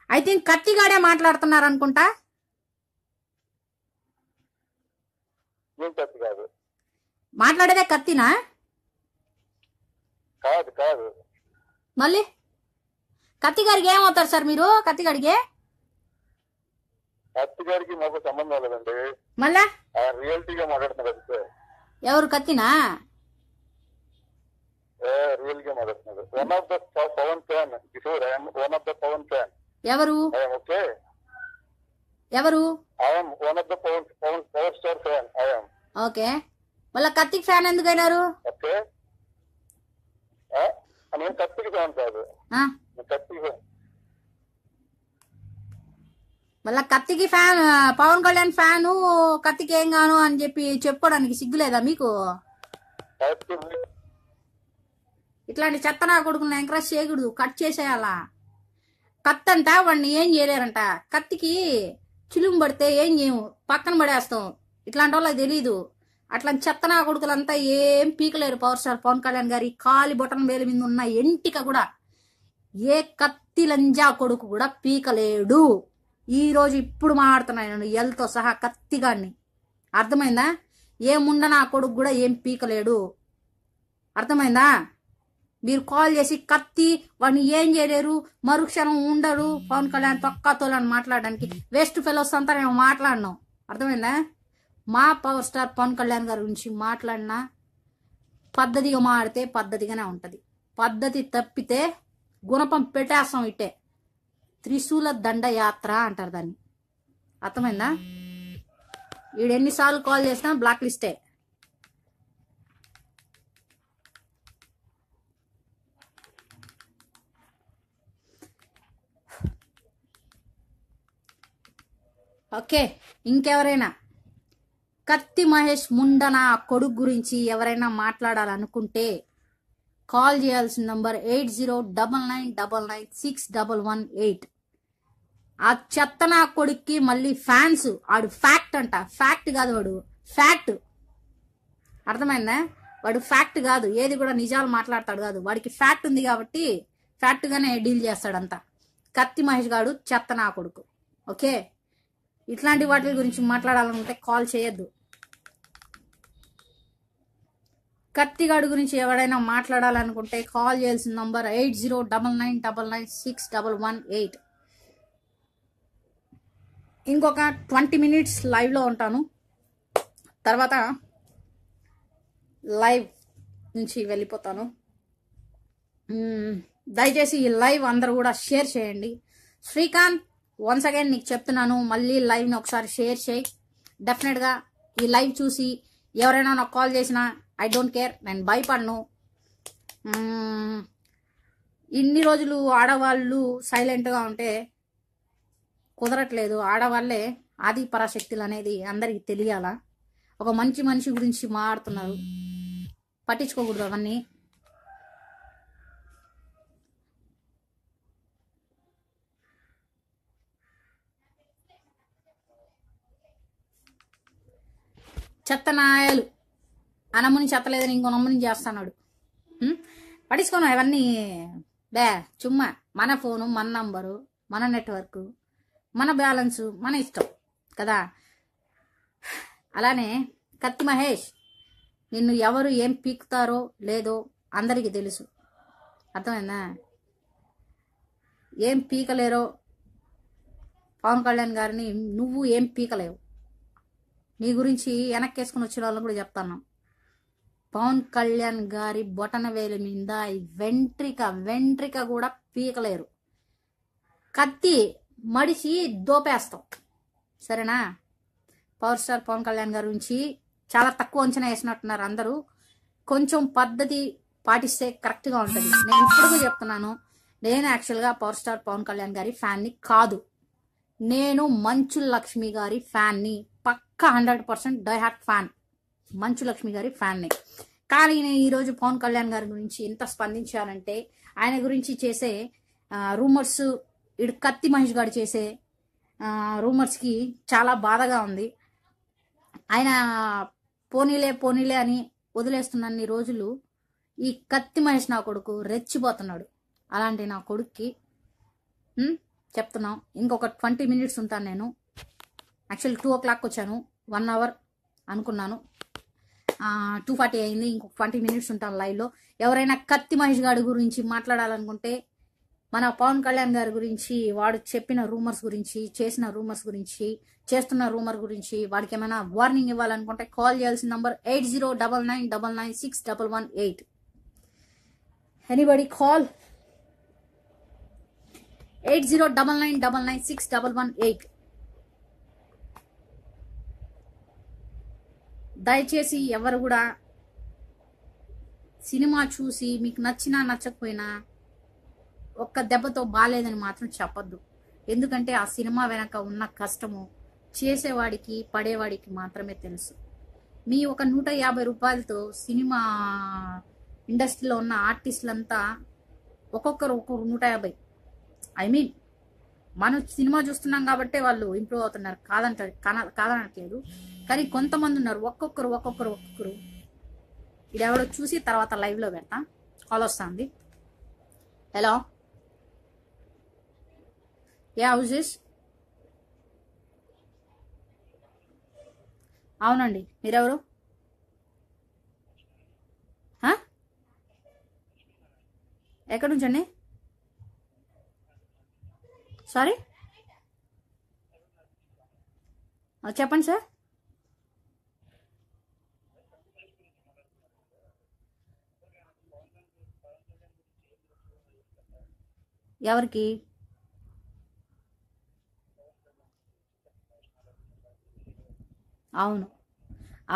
ఐ థింక్ కత్తిగాడే మాట్లాడుతున్నారు అనుకుంటా. ఏం కత్తి కాదు. మాట్లాడేదే కత్తినా? కాదు కాదు. మళ్ళీ కత్తి గారికి ఏమవుతారు సార్ మీరు? కత్తి గారికి మాకు సంబంధం లేదండి. మళ్ళా ఆయన రియాలిటీగా మాట్లాడుతున్నారు అంతే. ఎవరు కత్తినా? రియల్ గా మాట్లాడుతున్నారు. One of the Pawan fan Kishore. I'm one of the Pawan fan. ఎవరు ఐఎమ్ ఓకే. ఎవరు? I'm one of the power star fan. I'm okay. మళ్ళా కత్తికి ఫ్యాన్ ఎందుకు అయినారు? ఓకే. నేను కత్తికి ఫ్యాన్ కాదు. కత్తికి ఫ్యాన్. మళ్ళా కత్తికి ఫ్యాన్, పవన్ కళ్యాణ్ ఫ్యాను, కత్తికి ఏం గాను అని చెప్పి చెప్పుకోవడానికి సిగ్గులేదా మీకు? ఇట్లాంటి చెత్త నా కొడుకుని ఎంకరేజ్ చేయకూడదు, కట్ చేసేయాలా. కత్తి అంట వాడిని ఏం చేయలేరంట. కత్తికి చిలుము పడితే ఏం చేయము, పక్కన పడేస్తాం. ఇట్లాంటి వాళ్ళకి తెలీదు. అట్లాంటి చెత్త నా కొడుకులంతా ఏం పీకలేరు పవర్ స్టార్ పవన్ కళ్యాణ్ గారి కాలి బొటన్ వేలు మీద ఉన్న ఎంటిక కూడా ఏ కత్తి లంజా కొడుకు కూడా పీకలేడు. ఈ రోజు ఇప్పుడు మాట్లాడుతున్నాను ఎల్తో సహా కత్తిగాడిని. అర్థమైందా? ఏముండ నా కొడుకు కూడా ఏం పీకలేడు. అర్థమైందా? మీరు కాల్ చేసి కత్తి వాడిని ఏం చేయలేరు, మరుక్షణం ఉండరు పవన్ కళ్యాణ్ తొక్కతోలని మాట్లాడడానికి వేస్ట్ ఫెలోస్ అంతా నేను మాట్లాడినాం. అర్థమైందా? మా పవర్ స్టార్ పవన్ కళ్యాణ్ గారి గురించి మాట్లాడినా పద్ధతిగా మాడితే పద్ధతిగానే ఉంటది. పద్ధతి తప్పితే గుణపం పెట్టేస్తాం. ఇట్టే త్రిశూల దండయాత్ర అంటారు దాన్ని. అర్థమైందా? వీడు ఎన్నిసార్లు కాల్ చేసినా బ్లాక్ లిస్టే. ఓకే. ఇంకెవరైనా కత్తి మహేష్ ముండన కొడుకు గురించి ఎవరైనా మాట్లాడాలనుకుంటే కాల్ చేయాల్సిన నంబర్ 8099996118. ఆ చెత్త నా కొడుక్కి మళ్ళీ ఫ్యాన్స్. ఆడు ఫ్యాక్ట్ అంట. ఫ్యాక్ట్ కాదు వాడు, ఫ్యాక్ట్. అర్థమైందా? వాడు ఫ్యాక్ట్ కాదు, ఏది కూడా నిజాలు మాట్లాడతాడు కాదు. వాడికి ఫ్యాక్ట్ ఉంది కాబట్టి ఫ్యాక్ట్ గానే డీల్ చేస్తాడంతా. కత్తి మహేష్ గాడు చెత్త నా కొడుకు. ఓకే. ఇట్లాంటి వాటి గురించి మాట్లాడాలనుకుంటే కాల్ చేయొద్దు. కత్తిగాడు గురించి ఎవరైనా మాట్లాడాలనుకుంటే కాల్ చేయాల్సిన నంబర్ 8099996118. ఇంకొక 20 మినిట్స్ లైవ్లో ఉంటాను. తర్వాత లైవ్ నుంచి వెళ్ళిపోతాను. దయచేసి ఈ లైవ్ అందరూ కూడా షేర్ చేయండి. శ్రీకాంత్, వన్స్ అగైన్ నీకు చెప్తున్నాను, మళ్ళీ లైవ్ని ఒకసారి షేర్ చేయి. డెఫినెట్గా ఈ లైవ్ చూసి ఎవరైనా నాకు కాల్ చేసినా ఐ డోంట్ కేర్, నేను భయపడను. ఇన్ని రోజులు ఆడవాళ్ళు సైలెంట్గా ఉంటే కుదరట్లేదు. ఆడవాళ్ళే ఆది పరాశక్తులు అనేది అందరికి తెలియాలా. ఒక మంచి మనిషి గురించి మాట్లాడుతున్నారు, పట్టించుకోకూడదు అవన్నీ. చెత్త నాయలు అనమ్ముని చెత్తలేదని ఇంకో నమ్ముని చేస్తున్నాడు. పట్టించుకోను అవన్నీ. బే చుమ్మా. మన ఫోను, మన నంబరు, మన నెట్వర్క్, మన బ్యాలెన్సు, మన ఇష్టం కదా. అలానే కత్తి మహేష్, నిన్ను ఎవరు ఏం పీకుతారో లేదో అందరికీ తెలుసు. అర్థమైందా? ఏం పీకలేరో పవన్ కళ్యాణ్ గారిని నువ్వు ఏం పీకలేవు. నీ గురించి వెనక్కేసుకుని వచ్చిన వాళ్ళని కూడా చెప్తాను. పవన్ కళ్యాణ్ గారి బొటన వేలు మీద వెంట్రిక కూడా పీకలేరు. కత్తి మడిసి దోపేస్తాం. సరేనా? పవర్ స్టార్ పవన్ కళ్యాణ్ గారి గురించి చాలా తక్కువ అంచనా వేసినట్టున్నారు అందరూ. కొంచెం పద్ధతి పాటిస్తే కరెక్ట్గా ఉంటుంది. నేను ఇప్పుడు చెప్తున్నాను, నేను యాక్చువల్గా పవర్ స్టార్ పవన్ కళ్యాణ్ గారి ఫ్యాన్ని కాదు. నేను మంచు లక్ష్మి గారి ఫ్యాన్ని, పక్కా 100% die hard fan. Manchu Lakshmi గారి ఫ్యాన్ని. కానీ నేను ఈరోజు పవన్ కళ్యాణ్ గారి గురించి ఎంత స్పందించానంటే, ఆయన గురించి చేసే రూమర్స్, ఇడు కత్తి మహేష్ గారు చేసే రూమర్స్కి చాలా బాధగా ఉంది. ఆయన పోనీలే అని వదిలేస్తున్నన్ని రోజులు ఈ కత్తి మహేష్ నా కొడుకు రెచ్చిపోతున్నాడు. అలాంటి నా కొడుక్కి చెప్తున్నాం, ఇంకొక 20 మినిట్స్ ఉంటాను నేను. యాక్చువల్లీ 2 o'clock వచ్చాను, 1 hour అనుకున్నాను. 2:40 అయింది, ఇంకొక 20 minutes ఉంటాను లైవ్లో. ఎవరైనా కత్తి మహేష్ గారి గురించి మాట్లాడాలనుకుంటే, మన పవన్ కళ్యాణ్ గారి గురించి, వాడు చెప్పిన రూమర్స్ గురించి, చేసిన రూమర్స్ గురించి, చేస్తున్న రూమర్ గురించి, వాడికి ఏమైనా వార్నింగ్ ఇవ్వాలనుకుంటే కాల్ చేయాల్సిన నంబర్ 8099996118. Anybody call 8099996118. దయచేసి ఎవరు కూడా సినిమా చూసి మీకు నచ్చినా నచ్చకపోయినా ఒక్క దెబ్బతో బాలేదని మాత్రం చెప్పొద్దు. ఎందుకంటే ఆ సినిమా వెనక ఉన్న కష్టము చేసేవాడికి పడేవాడికి మాత్రమే తెలుసు. మీ ఒక 150 రూపాయలతో సినిమా ఇండస్ట్రీలో ఉన్న ఆర్టిస్టులంతా ఒక్కొక్కరు 150, మనం సినిమా చూస్తున్నాం కాబట్టి వాళ్ళు ఇంప్రూవ్ అవుతున్నారు, కాదనట్లేదు. కానీ కొంతమంది ఉన్నారు ఒక్కొక్కరు. ఇది ఎవడో చూసి తర్వాత లైవ్లో పెడతా. కాల్ వస్తుంది. Hello, house this? అవునండి, మీరెవరు? ఎక్కడి నుంచి అండి? సారీ, చెప్పండి సార్. ఎవరికి?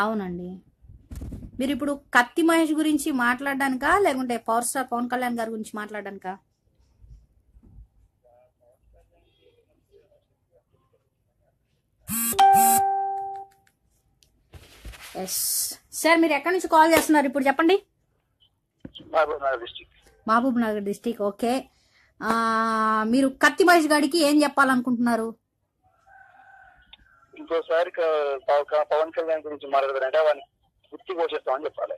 అవునండి. మీరు ఇప్పుడు కత్తి మహేష్ గురించి మాట్లాడడానికా లేకుంటే పవర్ స్టార్ పవన్ కళ్యాణ్ గారి గురించి మాట్లాడడానికా? ఎస్ సార్, మీరు ఎక్కడి నుంచి కాల్ చేస్తున్నారు ఇప్పుడు చెప్పండి. మహబూబ్ నగర్ డిస్టిక్. ఓకే, మీరు కత్తి మహేష్ గారికి ఏం చెప్పాలనుకుంటున్నారు? ఇంకోసారి పవన్ కళ్యాణ్ గురించి మాట్లాడతారంటే వాడిని గుర్తి పోసేస్తామని చెప్పాలి.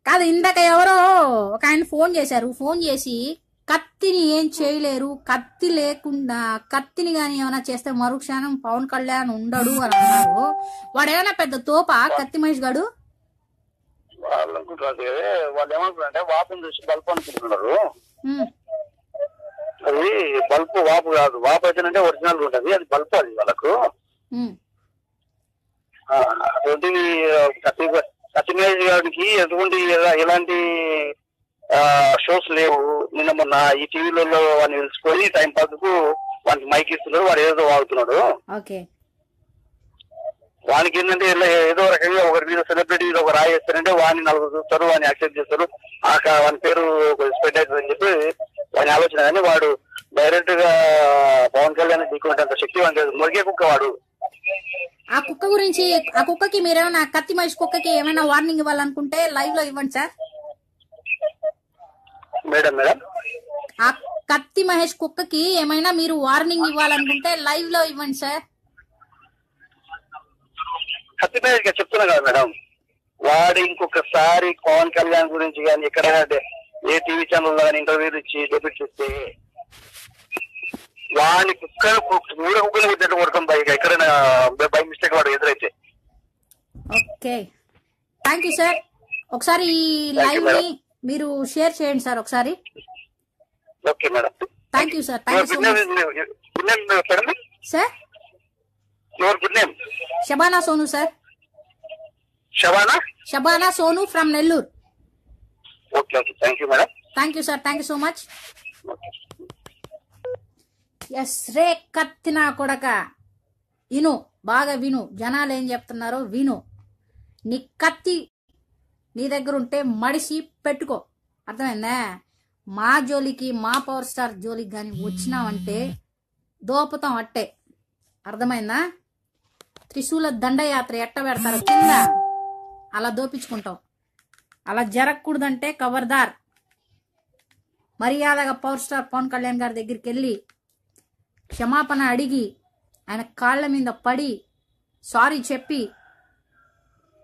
కాదు, ఇందాక ఎవరో ఒక ఆయన ఫోన్ చేశారు. ఫోన్ చేసి కత్తిని ఏం చేయలేరు, కత్తి లేకుండా కత్తిని గాని ఏమైనా చేస్తే మరుక్షణం పవన్ కళ్యాణ్ ఉండడు అని అన్నారు. వాడు ఏమైనా పెద్ద తోపా కత్తి మహేష్ గాడు? వాళ్ళు అనుకుంటారు, వాళ్ళు ఏమనుకుంటారంటే వాపుని చూసి బల్బు అనుకుంటున్నారు. అది బల్బు వాపు కాదు. వాపు అయితేనంటే ఒరిజినల్ ఉంటది, అది బల్బు. అది వాళ్ళకు కత్తి మహేష్ గారికి ఎటువంటి ఎలాంటి షోస్ లేవు. నిన్న మొన్న ఈ టీవీలలో వాడిని తెలుసుకొని టైం పాస్ కు వానికి మైక్ ఇస్తున్నాడు, వాడు ఏదో వాడుతున్నాడు. వానికి ఏంటంటే ఏదో రకంగా ఒకరి మీద సెలబ్రిటీ ఒక రాయి వేస్తారంటే వాడిని 4 చూస్తారు, వాడిని యాక్సెప్ట్ చేస్తారు, వాని పేరు స్ప్రెడ్ అవుతుంది అని చెప్పి వాని ఆలోచన. కానీ వాడు డైరెక్ట్ గా పవన్ కళ్యాణ్ దిక్కునేంత శక్తి వాడి మురిగే కుక్క వాడు. ఆ కుక్క గురించి, ఆ కుక్కకి మీరేమైనా కత్తి మహేష్ కుక్కకి ఏమైనా వార్నింగ్ ఇవ్వాలనుకుంటే లైవ్ లో ఇవ్వండి సార్. మేడం ఆ కత్తి మహేష్ కుక్కకి ఏమైనా మీరు వార్నింగ్ ఇవ్వాలనుకుంటే లైవ్ లో ఇవ్వండి సార్. కత్తి మహేష్ గా చెప్తున్నా కదా మేడం, వాడు ఇంకొకసారి పవన్ కళ్యాణ్ గురించి కానీ ఎక్కడ ఏ టీవీ ఛానల్ కానీ ఇంటర్వ్యూలు ఇచ్చి డెబ్యూట్ చేస్తే వాని కుక్కలు కొట్టినట్టు కొడతాం బైక్ ఎక్కడైనా బై మిస్టేక్ వాడు ఎదురైతే. Okay, thank you sir. ఒకసారి ఈ లైవ్ ని మీరు షేర్ చేయండి సార్ ఒకసారి. Okay madam, thank you sir. Thank you so much sir. Your good name? Shabana Sonu sir. Shabana Sonu from Nellore. Okay okay, thank you madam. Thank you sir, thank you so much. Yes రే కత్తిన కొడక, విను, బాగా విను, జనాలు ఏం చెప్తున్నారో విను. నీ కత్తి నీ దగ్గర ఉంటే మడిసి పెట్టుకో, అర్థమైందా? మా జోలికి, మా పవర్ స్టార్ జోలికి కానీ వచ్చినావంటే దోపుతాం అట్టే, అర్థమైందా? త్రిశూల దండయాత్ర ఎట్ట పెడతారో కింద అలా దోపించుకుంటాం. అలా జరగకూడదంటే ఖబర్దార్. మర్యాదగా పవర్ స్టార్ పవన్ కళ్యాణ్ గారి దగ్గరికి వెళ్ళి క్షమాపణ అడిగి ఆయన కాళ్ళ మీద పడి సారీ చెప్పి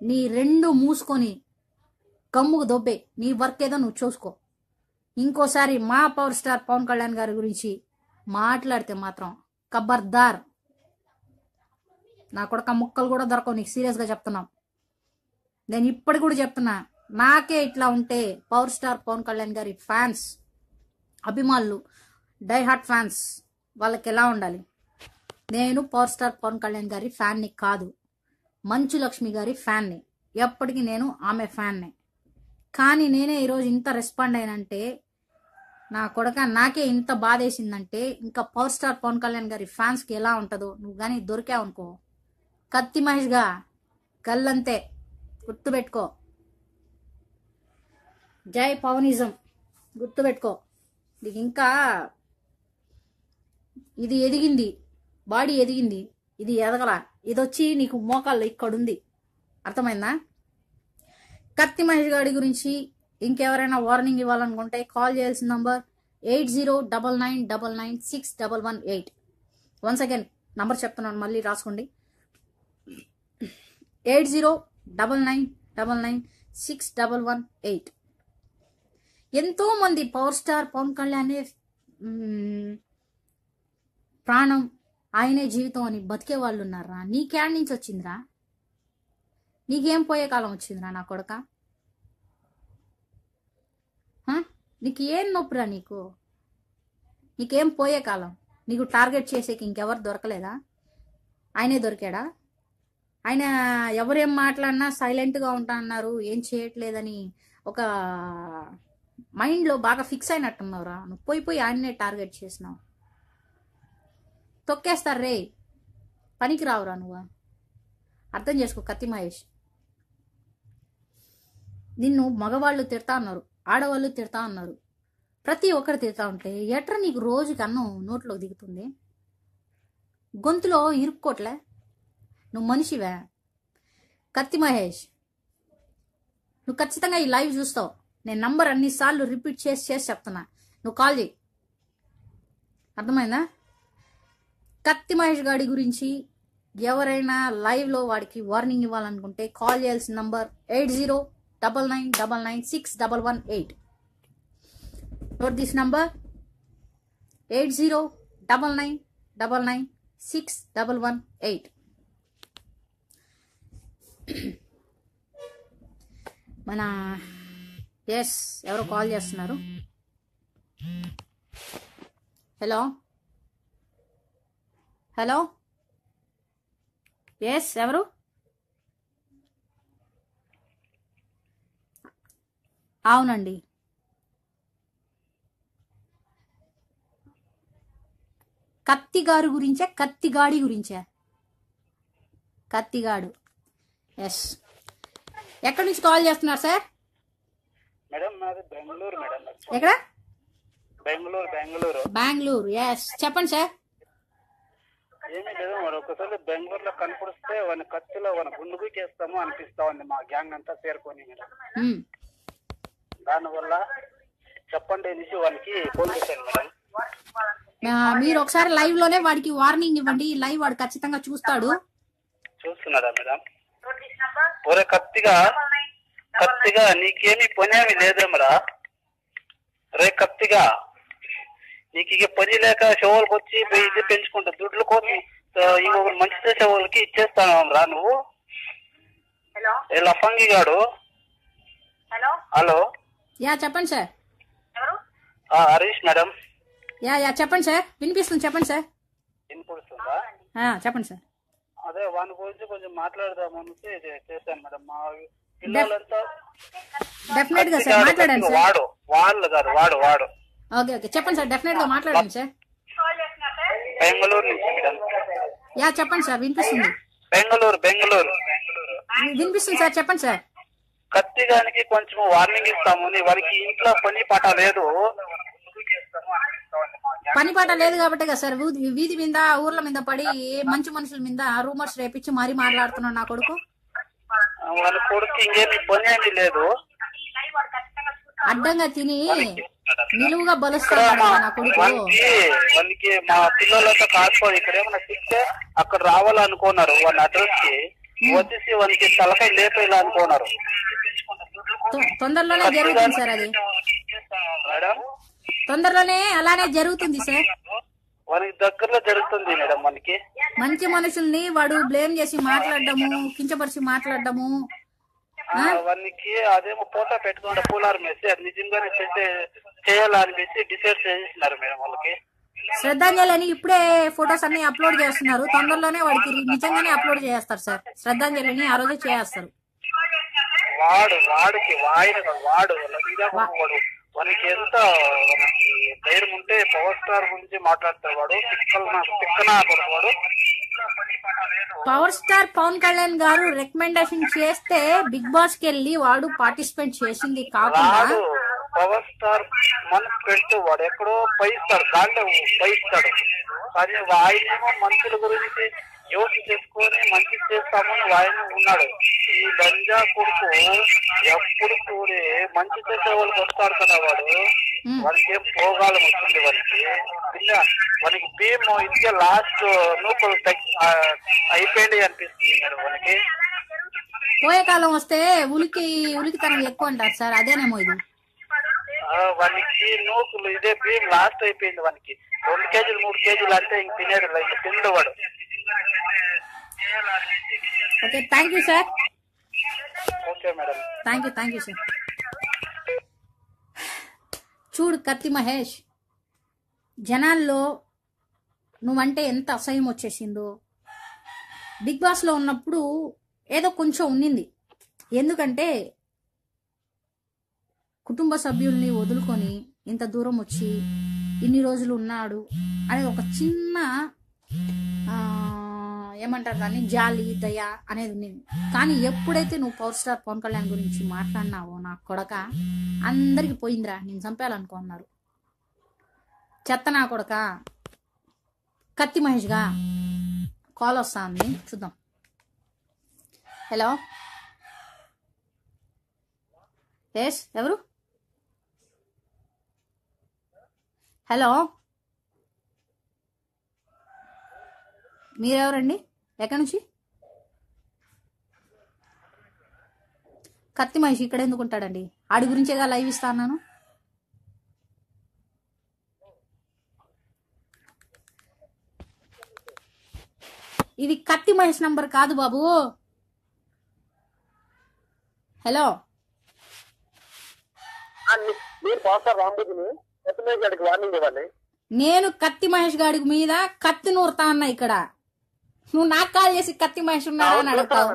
నీ 2 మూసుకొని కమ్ముకు దొబ్బే, నీ వర్క్ ఏదో నువ్వు చూసుకో. ఇంకోసారి మా పవర్ స్టార్ పవన్ కళ్యాణ్ గారి గురించి మాట్లాడితే మాత్రం ఖబర్దార్. నా కొడుకు ముక్కలు కూడా దొరకవు నీకు, సీరియస్గా చెప్తున్నాం. నేను ఇప్పటికి కూడా చెప్తున్నా, నాకే ఇట్లా ఉంటే పవర్ స్టార్ పవన్ కళ్యాణ్ గారి ఫ్యాన్స్, అభిమానులు, డై హార్ట్ ఫ్యాన్స్ వాళ్ళకి ఎలా ఉండాలి? నేను పవర్ స్టార్ పవన్ కళ్యాణ్ గారి ఫ్యాన్ని కాదు, మంచు లక్ష్మి గారి ఫ్యాన్ని. ఎప్పటికీ నేను ఆమె ఫ్యాన్నే. కానీ నేనే ఈరోజు ఇంత రెస్పాండ్ అయినంటే, నా కొడుక నాకే ఇంత బాధేసిందంటే, ఇంకా పవర్ స్టార్ పవన్ కళ్యాణ్ గారి ఫ్యాన్స్కి ఎలా ఉంటుందో. నువ్వు కానీ దొరికావు అనుకో, కత్తి మహేష్గా గల్లంతే, గుర్తుపెట్టుకో. జై పవనిజం, గుర్తుపెట్టుకో. నీకు ఇంకా ఇది ఎదిగింది, బాడీ ఎదిగింది, ఇది ఎదగల. ఇది వచ్చి నీకు మోకాళ్ళు ఇక్కడుంది, అర్థమైందా? కత్తి మహేష్ గారి గురించి ఇంకెవరైనా వార్నింగ్ ఇవ్వాలనుకుంటే కాల్ చేయాల్సిన నంబర్ 8099996118. వన్స్ అగైన్ నంబర్ చెప్తున్నాను, మళ్ళీ రాసుకోండి. 8099996118. ఎంతో మంది పవర్ స్టార్ పవన్ కళ్యాణ్ ప్రాణం, ఆయనే జీవితం అని బతికే వాళ్ళు ఉన్నారా? నీకేడ నుంచి వచ్చిందిరా? నీకేం పోయే కాలం వచ్చిందిరా నా కొడక? నీకు ఏం నొప్పిరా? నీకేం పోయే కాలం? నీకు టార్గెట్ చేసేకి ఇంకెవరు దొరకలేదా? ఆయనే దొరికాడా? ఆయన ఎవరేం మాట్లాడినా సైలెంట్గా ఉంటా అన్నారు, ఏం చేయట్లేదని ఒక మైండ్లో బాగా ఫిక్స్ అయినట్టున్నావురా. నువ్వు పోయి ఆయన్నే టార్గెట్ చేసినావు. తొక్కేస్తారు రే, పనికి రావురా నువ్వు. అర్థం చేసుకో కత్తి మహేష్. నిన్ను మగవాళ్ళు తిడతా ఉన్నారు, ఆడవాళ్ళు తిడతా ఉన్నారు, ప్రతి ఒక్కరు తిడతా ఉంటే ఎట్రా నీకు రోజుకి అన్నం నోట్లోకి దిగుతుంది? గొంతులో ఇరుక్కోట్లే? నువ్వు మనిషివే కత్తి మహేష్. నువ్వు ఖచ్చితంగా ఈ లైవ్ చూస్తావు. నేను నంబర్ అన్నిసార్లు రిపీట్ చేసి చెప్తున్నా, నువ్వు కాల్ చేయి, అర్థమైందా? కత్తి మహేష్ గాడి గురించి ఎవరైనా లైవ్లో వాడికి వార్నింగ్ ఇవ్వాలనుకుంటే కాల్ చేయాల్సిన నంబర్ 8099996118. Note this number 8099996118. మన ఎస్ ఎవరో కాల్ చేస్తున్నారు. హలో హలో, ఎస్ ఎవరు? అవునండి, కత్తిగారు గురించే, కత్తిగాడి గురించే? కత్తిగాడు, ఎస్. ఎక్కడి నుంచి కాల్ చేస్తున్నారు సార్? మేడం నాది బెంగళూరు మేడం. ఎక్కడ? బెంగళూరు. బెంగళూరు, ఎస్. చెప్పండి సార్. ఏమీ లేదు మరి, ఒకసారి బెంగళూరులో కనపడిస్తే వాని కత్తిలో వాని గుండుకి వేస్తాము అనిపిస్తా ఉంది, మా గ్యాంగ్ అంతా చేరుకొని. దానివల్ల చెప్పండి అనేసి వానికి ఫోన్ చేశాను మేడం. మీరు ఒకసారి లైవ్ లోనే వాడికి వార్నింగ్ ఇవ్వండి, లైవ్ వాడు ఖచ్చితంగా చూస్తాడు. చూస్తున్నాడా మేడం? ఒరే కత్తిగా నీకేమి పనేమి లేదేమరా? రే కత్తిగా, నీకు ఇక పని లేక షోవులకు వచ్చి ఇది పెంచుకుంటా దుడ్లు కోసం ఇంకొకరు మంచి చేసే వాళ్ళకి ఇచ్చేస్తాను రా నువ్వు. లఫంగి గాడు. హలో, యా చెప్పండి సార్. హరీష్ మేడం. యా చెప్పండి సార్, వినిపిస్తుంది, చెప్పండి సార్. వినిపిస్తుందా? చెప్పండి సార్. అదే వాని గురించి కొంచెం మాట్లాడదామని చేశాను మేడం. మా పిల్లలంతా డెఫినెట్ గా సార్ మాట్లాడండి సార్. వాళ్ళు కాదు, వాడు. ఓకే చెప్పండి సార్, డెఫినెట్ గా మాట్లాడండి సార్. బెంగళూరు నుంచి మేడం. యా చెప్పండి సార్, వినిపిస్తుంది. బెంగళూరు వినిపిస్తుంది సార్, చెప్పండి సార్. కత్తిగానికి కొంచెం వార్నింగ్ ఇస్తాము, వారికి ఇంట్లో పని పాట లేదు. పని పాట లేదు కాబట్టి కదా సార్ వీధి మీద ఊర్ల మీద పడి మంచి మనుషుల మీద రూమర్స్ రేపించి మరీ మాట్లాడుతున్నాడు నా కొడుకు. వాళ్ళ కొడుకు ఇంకేమి పని ఏమి లేదు, అడ్డంగా తిని నిలువుగా బలుస్తాడు నా కొడుకు. వానికి మా పిల్లలతో కాసుకో ఇక్కడ ఏమైనా తింటే అక్కడ రావాలనుకున్నారు, వాళ్ళ అడ్రస్ కి వచ్చేసి వానికి తలకాయ లేపేలా అనుకున్నారు. తొందరలోనే జరుగుతుంది సార్, అది మేడం తొందరలోనే అలానే జరుగుతుంది సార్. వానికి దగ్గరలో జరుగుతుంది మేడం. మనకి మంచి మనుషుల్ని వాడు బ్లేమ్ చేసి మాట్లాడడము, కించపరిచి మాట్లాడడము. వానికి అదేమో ఫోటో పెట్టుకుంటే పూలారు మెస్సి అది నిజంగానే చేయాలనిపించి డిసైడ్ చేసినారు మేడం వాళ్ళకి. శ్రద్ధాంజలి అని ఇప్పుడే ఫొటోస్ అన్ని అప్లోడ్ చేస్తున్నారు. తొందరలోనే వాడికి నిజంగానే అప్లోడ్ చేస్తారు సార్. శ్రద్ధాంజలి అని ఆ రోజే చేస్తారు. వాడికి వాడు వానికి ఎంత ధైర్యం ఉంటే పవర్ స్టార్ గురించి మాట్లాడతాడు వాడు. వాడు పవర్ స్టార్ పవన్ కళ్యాణ్ గారు రికమెండేషన్ చేస్తే బిగ్ బాస్ కి వెళ్ళి వాడు పార్టిసిపేట్ చేసింది కాకుండా పవర్ స్టార్ మనసు పెడుతూ వాడు ఎక్కడో పైస్తాడు, గాల్లో పైస్తాడు. కానీ ఆయనేమో మనుషుల గురించి యోచన చేసుకొని మంచి చేస్తామని ఆయన ఉన్నాడు. ఈ లంజా కొడుకు ఎప్పుడు చూడే మంచి చేసే వాళ్ళకి వస్తాడు కదా వాడు. వాడికి ఏం పోగాలం వచ్చింది వాడికి. వానికి భీమ్ ఇంకే లాస్ట్ నూకలు అయిపోయింది అనిపిస్తుంది మేడం వానికి. పోయే కాలం వస్తే ఉలికితనం ఎక్కువ అంటారు సార్, అదేనేమో ఇది. వానికి నూకులు ఇదే భీమ్ లాస్ట్ అయిపోయింది వానికి. 2 కేజీలు 3 కేజీలు అంటే ఇంక తినేది తిండు వాడు. Okay, thank you sir. Okay madam, thank you sir. చూడు కత్తి మహేష్, జనాల్లో నువ్వంటే ఎంత అసహ్యం వచ్చేసిందో. బిగ్ బాస్లో ఉన్నప్పుడు ఏదో కొంచెం ఉన్నింది. ఎందుకంటే కుటుంబ సభ్యుల్ని వదులుకొని ఇంత దూరం వచ్చి ఇన్ని రోజులు ఉన్నాడు అనేది ఒక చిన్న ఏమంటారు దాన్ని, జాలి దయ అనేది ఉన్నింది. కానీ ఎప్పుడైతే నువ్వు పవర్ స్టార్ పవన్ కళ్యాణ్ గురించి మాట్లాడినావో నా కొడక అందరికి పోయిందిరా, నేను చంపేయాలనుకున్నారు. చెత్త నా కొడక. కత్తి మహేష్గా కాల్ వస్తుంది, చూద్దాం. హలో, ఎస్, ఎవరు? హలో, మీరెవరండి? ఎక్కడి నుంచి? కత్తి మనిషి ఇక్కడ ఎందుకు ఉంటాడండి? ఆడి గురించేగా లైవ్ ఇస్తా అన్నాను. ఇది కత్తి మహేష్ నంబర్ కాదు బాబు. హలో, నేను కత్తి మహేష్ గాడి మీద కత్తి నూరుతా అన్నా. ఇక్కడ నువ్వు నాకు కాల్ చేసి కత్తి మహేష్ ఉన్నాడా అని అడుగుతావు.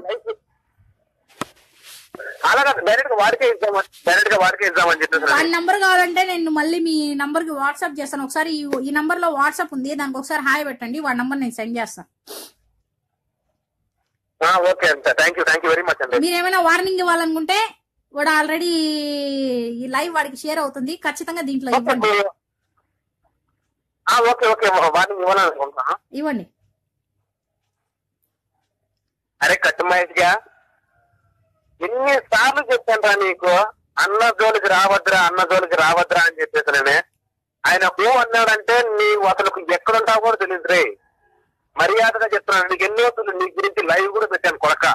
వాడి నంబర్ కావాలంటే నేను మళ్ళీ మీ నంబర్ కి వాట్సాప్ చేస్తాను. ఒకసారి ఈ నంబర్ లో వాట్సాప్ ఉంది, దానికి ఒకసారి హాయ్ పెట్టండి. వాడి నంబర్ నేను సెండ్ చేస్తాను. మీరేమైనా వార్నింగ్ ఇవ్వాలనుకుంటే వాడు ఆల్రెడీ ఈ లైవ్ వాడికి షేర్ అవుతుంది, ఖచ్చితంగా దీంట్లో ఇవ్వండి. ఇవ్వండి. అరే కట్టు మహేష్ గా ఎన్నిసార్లు చెప్పాను రా నీకు, అన్న జోలికి రావద్దురా అని చెప్పేసి. ఆయన హూ అన్నాడంటే నీవు అసలు ఎక్కడుంటావు కూడా తెలియదు రే. మర్యాదగా చెప్తున్నాను, నీకు ఎన్నో నీ గురించి లైవ్ కూడా పెట్టాను కొడక.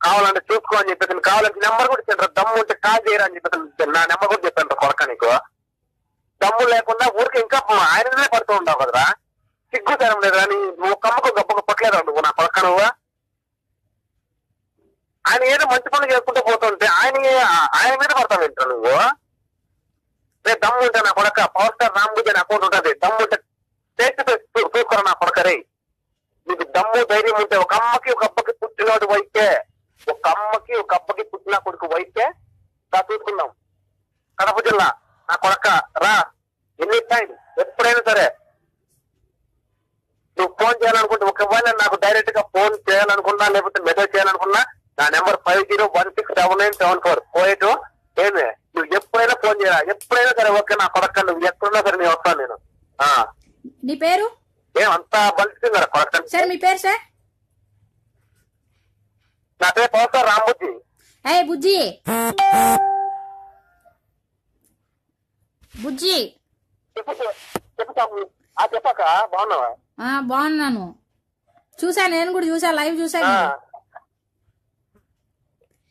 కావాలంటే చూసుకో అని చెప్పేసి, కావాలంటే నెంబర్ కూడా ఇచ్చాను. దమ్ము ఉంటే కాల్ చేయరా అని చెప్పేసి నా నెంబర్ కూడా చెప్పాను కొడక. నీకు దమ్ము లేకుండా ఊరికి ఇంకా ఆయననే పడుతూ ఉంటావు కదరా, సిగ్గు తరం లేదురా. నువ్వు కమ్మకు గొప్పగా పట్టలేదా నువ్వు నా కొడక? నువ్వు ఆయన ఏదో మంచి పనులు చేసుకుంటూ పోతుంటే ఆయన మీద పడతావు ఏంటో నువ్వు? రేపు దమ్ము ఉంటే నా కొడక పవర్ స్టార్ రాంబూజీ అని అకౌంట్ ఉంటుంది, దమ్ము ఉంటే చూసుకోరా నా కొడక రే. నీకు దమ్ము ధైర్యం ఉంటే ఒక అమ్మకి ఒక అబ్బకి పుట్టినోడు వైతే, ఒక అమ్మకి ఒక అబ్బకి పుట్టిన కొడుకు వైతే చూసుకుందాం. కడప జిల్లా నా కొడక రా, ఎన్ని టైం ఎప్పుడైనా సరే నువ్వు ఫోన్ చేయాలనుకుంటే, ఒకవేళ నాకు డైరెక్ట్ గా ఫోన్ చేయాలనుకున్నా లేకపోతే మెసేజ్ చేయాలనుకున్నా నా నెంబర్ 50167974 పోయేటు. ఏమి నువ్వు ఎప్పుడైనా ఫోన్ చేయరా, ఎప్పుడైనా సరే. ఓకే నా కొడక, నువ్వు ఎక్కడున్నా సరే నేను వస్తాను. నేను నీ పేరు ఏమంతా బలిసిందా కొడక? సార్ మీ పేరు సార్? నా పేరు పవర్ స్టార్ రాంబూజీ. బుజ్జి బుజ్జి చెప్పాక బాగున్నావా? బాగున్నాను. చూసా, నేను కూడా చూసా, లైవ్ చూసాను.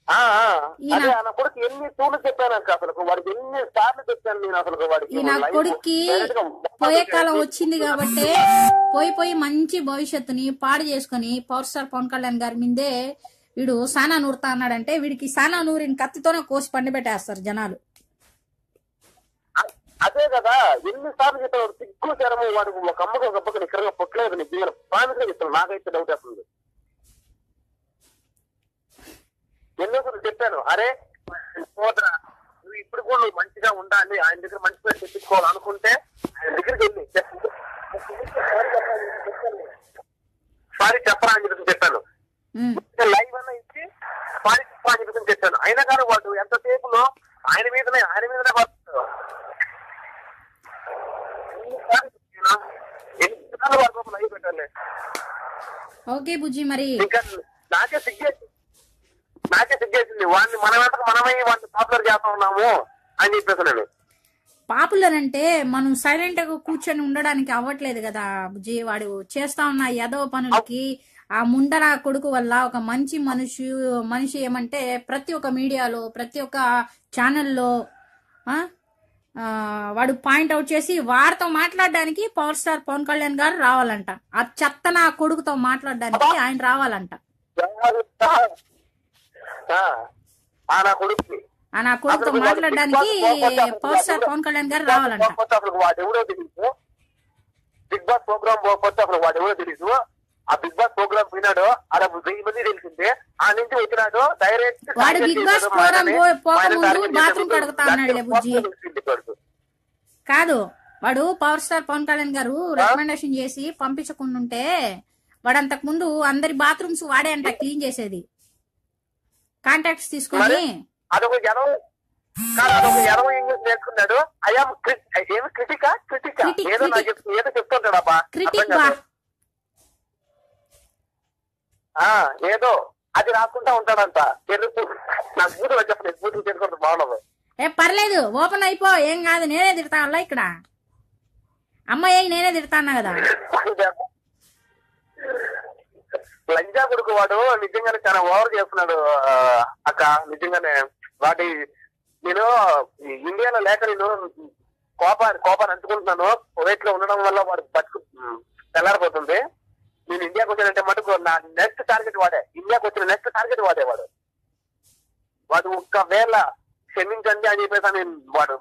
అదే నా కొడుకు ఎన్ని తూర్లు చెప్పాను అసలు వాడికి ఎన్ని సార్లు చెప్పాను నేను అసలు వాడికి. ఈ నా కొడుక్కి పోయే కాలం వచ్చింది కాబట్టి పోయి మంచి భవిష్యత్తుని పాడు చేసుకుని పవర్ స్టార్ పవన్ కళ్యాణ్ గారి మీదే వీడు సానా నూరుతా అన్నాడంటే వీడికి సానా నూరిని కత్తితోనే కోసి పండి పెట్టేస్తారు జనాలు. అదే కదా ఎన్నిసార్లు చెప్పాను సిగ్గు తెరము వాడికి ఒక అమ్మకు ఒక అబ్బకు నిక్కరంగా పుట్టలేదు నీ జీవనం ప్రామిస్ గా చెప్తాను. నాకైతే డౌట్ వస్తుంది. ఎన్నో చెప్పాను అరే సోదరా నువ్వు ఇప్పుడు కూడా నువ్వు మంచిగా ఉండాలి ఆయన దగ్గర మంచి పేరు తెప్పించుకోవాలనుకుంటే ఆయన దగ్గరికి వెళ్ళి సారీ చెప్పరా అని చెప్పి చెప్పాను. లైవ్ అన్న ఇచ్చి సారీ చెప్పరా అని చెప్పి చెప్పాను. అయినా కానీ వాడు ఎంతసేపులో ఆయన మీదనే పడుతుంది. ఎన్నిసార్లు వాడు లైవ్ పెట్టాలి. ఓకే బుజ్జి మరి ఇంకా నాకే సిగ్గేసింది వాడిని మనమే వాడిని పాపులర్ చేస్తా ఉన్నాము అని చెప్పేసి. పాపులర్ అంటే మనం సైలెంట్ గా కూర్చొని ఉండడానికి అవ్వట్లేదు కదా బుజ్జి. వాడు చేస్తా ఉన్న యాదవ పనులకి ఆ ముండల కొడుకు వల్ల ఒక మంచి మనిషి ఏమంటే ప్రతి ఒక్క మీడియాలో ప్రతి ఒక్క ఛానల్లో వాడు పాయింట్అవుట్ చేసి వాడితో మాట్లాడడానికి పవర్ స్టార్ పవన్ కళ్యాణ్ గారు రావాలంట. ఆ చెత్త నా కొడుకుతో మాట్లాడడానికి ఆయన రావాలంట. నా కొడుకుతో మాట్లాడడానికి పవర్ స్టార్ పవన్ కళ్యాణ్ గారు రావాలంట. వాడెవడో తెలియదు. బిగ్ బాస్ ప్రోగ్రామ్ పోతే అసలు వాడెవడో తెలియదు. ఆ బిగ్ బాస్ ప్రోగ్రామ్ పోయినాడు అలా 1000 మంది తెలిసిందే. ఆ నుంచి వచ్చినాడు డైరెక్ట్ వాడు బిగ్ బాస్ ప్రోగ్రామ్ పోకముందు బాత్రూమ్ కడుగుతా అన్నాడు బుజ్జి. కాదు వాడు పవర్ స్టార్ పవన్ కళ్యాణ్ గారు రికమెండేషన్ చేసి పంపించకుండా వాడు అంతకు ముందు అందరి బాత్రూమ్స్ వాడే అంట క్లీన్ చేసేది కాంటాక్ట్స్ తీసుకొని. అదొక ఇంగ్లీష్ నేర్చుకున్నాడు. ఏదో చెప్తుంటాడు అబ్బా ఏదో అది రాసుకుంటా ఉంటాడంట. నాకు బూతులు వచ్చేస్తాను బూతులు చేసుకుంటూ బాగుండదు. పర్లేదు ఓపెన్ అయిపో ఏం కాదు నేనే తిడతా అలా ఇక్కడ అమ్మాయి నేనే తిడతా అన్నా కదా. లంజా కొడుకు వాడు నిజంగానే చాలా ఓవర్ చేస్తున్నాడు అక్క. నిజంగానే వాటి నేను ఇండియాలో లేక నేను కోపాన్ని అంటుకుంటున్నాను. కువైట్ లో ఉండడం వల్ల వాడు బతుకు తెల్లారిపోతుంది. నేను ఇండియాకి వచ్చానంటే మటుకు నా నెక్స్ట్ టార్గెట్ వాడే. ఇండియాకి వచ్చిన నెక్స్ట్ టార్గెట్ వాడేవాడు. వాడు ఒక్కవేళ క్షమించండి అని చెప్పేసి నేను వాడు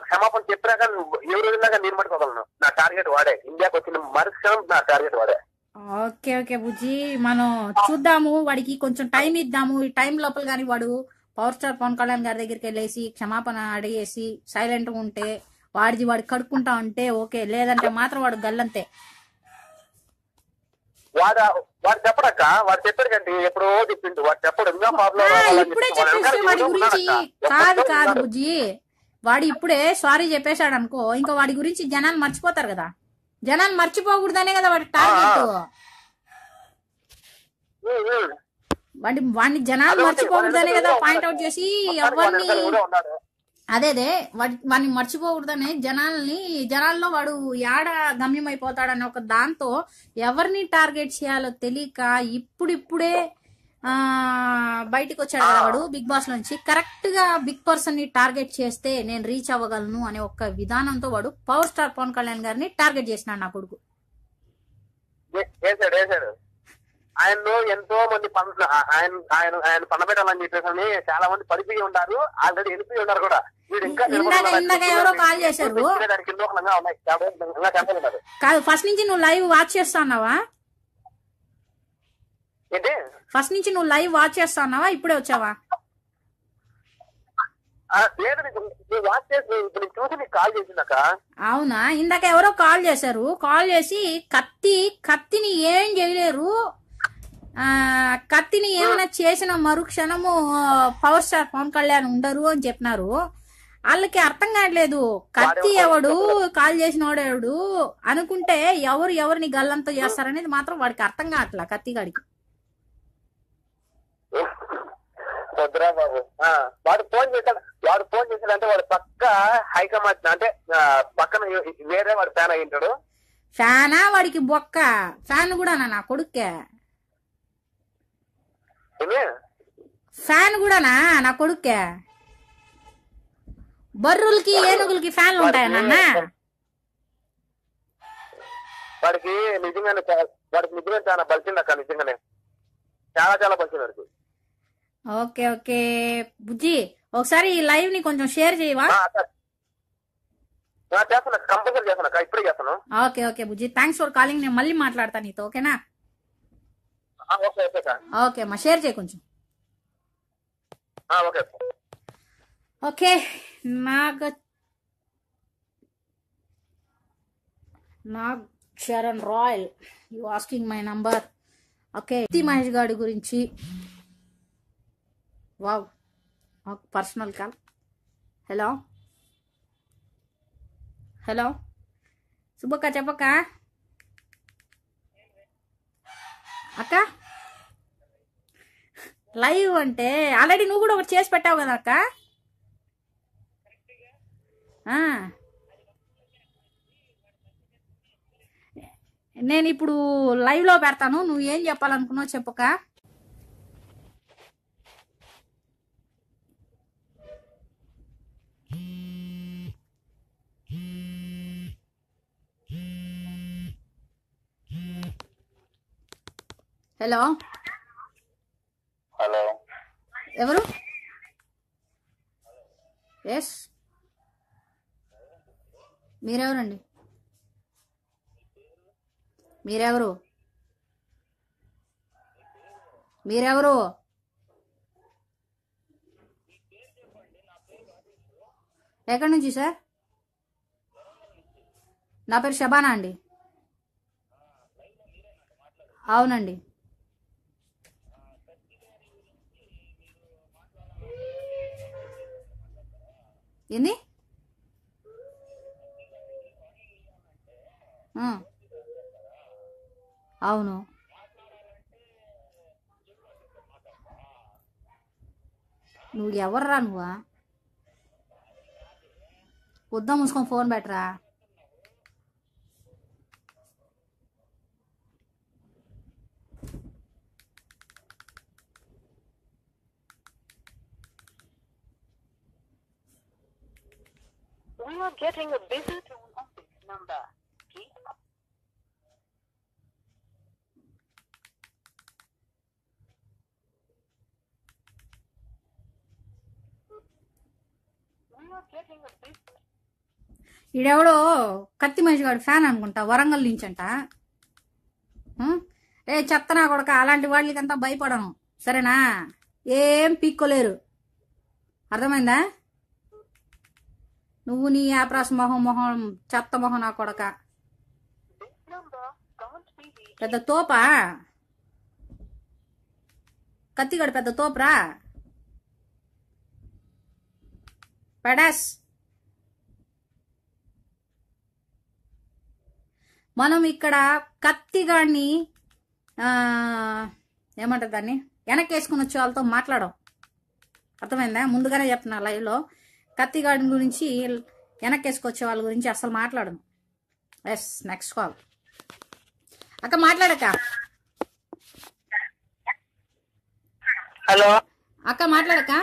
క్షమాపణ చెప్పినాక ఎవరు వదిలినాక నేను మటుకోగలను. నా టార్గెట్ వాడే. ఇండియాకి వచ్చిన మరుక్షణం నా టార్గెట్ వాడే. ఓకే ఓకే బుజ్జి మనం చూద్దాము. వాడికి కొంచెం టైం ఇద్దాము. ఈ టైం లోపల కానీ వాడు పవర్ స్టార్ పవన్ కళ్యాణ్ గారి దగ్గరికి వెళ్ళేసి క్షమాపణ అడిగేసి సైలెంట్ గా ఉంటే వాడిది వాడు కడుక్కుంటా ఉంటే ఓకే. లేదంటే మాత్రం వాడు గల్లంతే. వాడు చెప్పడక్క. వాడు చెప్పాడు కంటే ఎప్పుడో చెప్పిండు. వాడు చెప్పడు ఇప్పుడే చెప్పేసి వాడి గురించి కాదు బుజ్జి. వాడు ఇప్పుడే సారీ చెప్పేశాడు అనుకో ఇంకా వాడి గురించి జనాలు మర్చిపోతారు కదా. జనాలు మర్చిపోకూడదనే కదా వాడి టార్గెట్. వాడిని జనాలు మర్చిపోకూడదనే కదా పాయింట్అవుట్ చేసి ఎవరిని అదేదే వాడిని మర్చిపోకూడదనే జనాల్లో వాడు యాడ గమ్యం అయిపోతాడని ఒక దాంతో ఎవరిని టార్గెట్ చేయాలో తెలియక ఇప్పుడిప్పుడే బయటకు వచ్చాడు కదా వాడు బిగ్ బాస్ నుంచి. కరెక్ట్ గా బిగ్ పర్సన్ ని టార్గెట్ చేస్తే నేను రీచ్ అవ్వగలను అనే ఒక విధానంతో వాడు పవర్ స్టార్ పవన్ కళ్యాణ్ గారిని టార్గెట్ చేసినాడు నా కొడుకు. ఆయన ఎంతో మంది ఆయన పనబెట్టాలని చెప్పేసి చాలా మంది పడిపోయి ఉన్నారు. ఆల్రెడీ వెళ్ళిపోయి ఉన్నారు కూడా. ఇందాక ఎవరో కాల్ చేశారు కాదు. ఫస్ట్ నుంచి నువ్వు లైవ్ వాచ్ చేస్తా ఉన్నావా? ఫస్ట్ నుంచి నువ్వు లైవ్ వాచ్ చేస్తా ఉన్నావా? ఇప్పుడే వచ్చావా? అవునా? ఇందాక ఎవరో కాల్ చేశారు. కాల్ చేసి కత్తిని ఏం చేయలేరు, కత్తిని ఏమైనా చేసిన మరుక్షణము పవర్ స్టార్ పవన్ కళ్యాణ్ ఉండరు అని చెప్పినారు. వాళ్ళకి అర్థం కావట్లేదు కత్తి ఎవడు కాల్ చేసిన వాడు ఎవడు అనుకుంటే ఎవరిని గల్లంతో చేస్తారనేది మాత్రం వాడికి అర్థం కావట్లా కత్తిగాడికి. బాబు వాడు ఫోన్ చేశాడంటే వాడు పక్క హైకమాండ్ అంటే పక్కన వేరే వాడు ఫ్యాన్ అయి ఉంటాడు. ఫ్యానా వాడికి బొక్క ఫ్యాన్ కూడా నా కొడుక్కే ఫ్యాన్ కూడానా నా కొడుక్కే? బర్రులకి ఏనుగులకి ఫ్యాన్లు ఉంటాయా నాన్న? వాడికి నిజంగానే చాలా బలిసింది అక్క, నిజంగానే చాలా బలిసింది వాడికి. ఓకే ఓకే బుజ్జి, ఒకసారి ఈ లైవ్ ని కొంచెం షేర్ చేయవా? చేస్తాను, కంపల్సరీ చేస్తాను అక్క, ఇప్పుడే చేస్తాను. Okay okay Bujji, thanks for calling. నేను మళ్ళీ మాట్లాడతాను నీతో, ఓకేనా? ఓకే అమ్మా, షేర్ చేయి కొంచెం. Okay Nag Sharan Royal, you asking my number. Okay, Mahesh గారి గురించి wow personal call. Hello hello Subbakka, చెప్పక్క. అక్క లైవ్ అంటే ఆల్రెడీ నువ్వు కూడా ఒకటి చేసి పెట్టావు కదా అక్క. నేను ఇప్పుడు లైవ్ లో పెడతాను, నువ్వు ఏం చెప్పాలనుకున్నావు చెప్పక. హలో హలో, ఎవరు? ఎస్, మీరెవరండి? మీరెవరు? ఎక్కడి నుంచి సార్? నా పేరు శబానా అండి. అవునండి. ఏంది? అవును. నువ్వు ఎవర్రా నువ్వా? వద్దా మూసుకొని ఫోన్ పెట్టరా. We are getting a busy tone on this number. Please. We are getting a busy. ఈడెవడో కత్తి మనిషి గారు ఫ్యాన్ అనుకుంటా, వరంగల్ నుంచి అంట. రే చెత్తనా కొడక, అలాంటి వాళ్ళకంతా భయపడను సరేనా? ఏం పీక్కోలేరు, అర్థమైందా? నువ్వు నీ యాప్రాస్ మొహం చెత్త మొహం నా కొడక. పెద్ద తోపా కత్తిగడు, పెద్ద తోపురా పెడాస్. మనం ఇక్కడ కత్తిగాడిని ఏమంటారు దాన్ని, వెనకేసుకుని వచ్చే వాళ్ళతో మాట్లాడం, అర్థమైందా? ముందుగానే చెప్తున్నా లైవ్లో, కత్తిగాడి గురించి వెనకేసుకొచ్చే వాళ్ళ గురించి అసలు మాట్లాడను. Yes, next call. అక్క మాట్లాడక. హలో అక్క మాట్లాడక.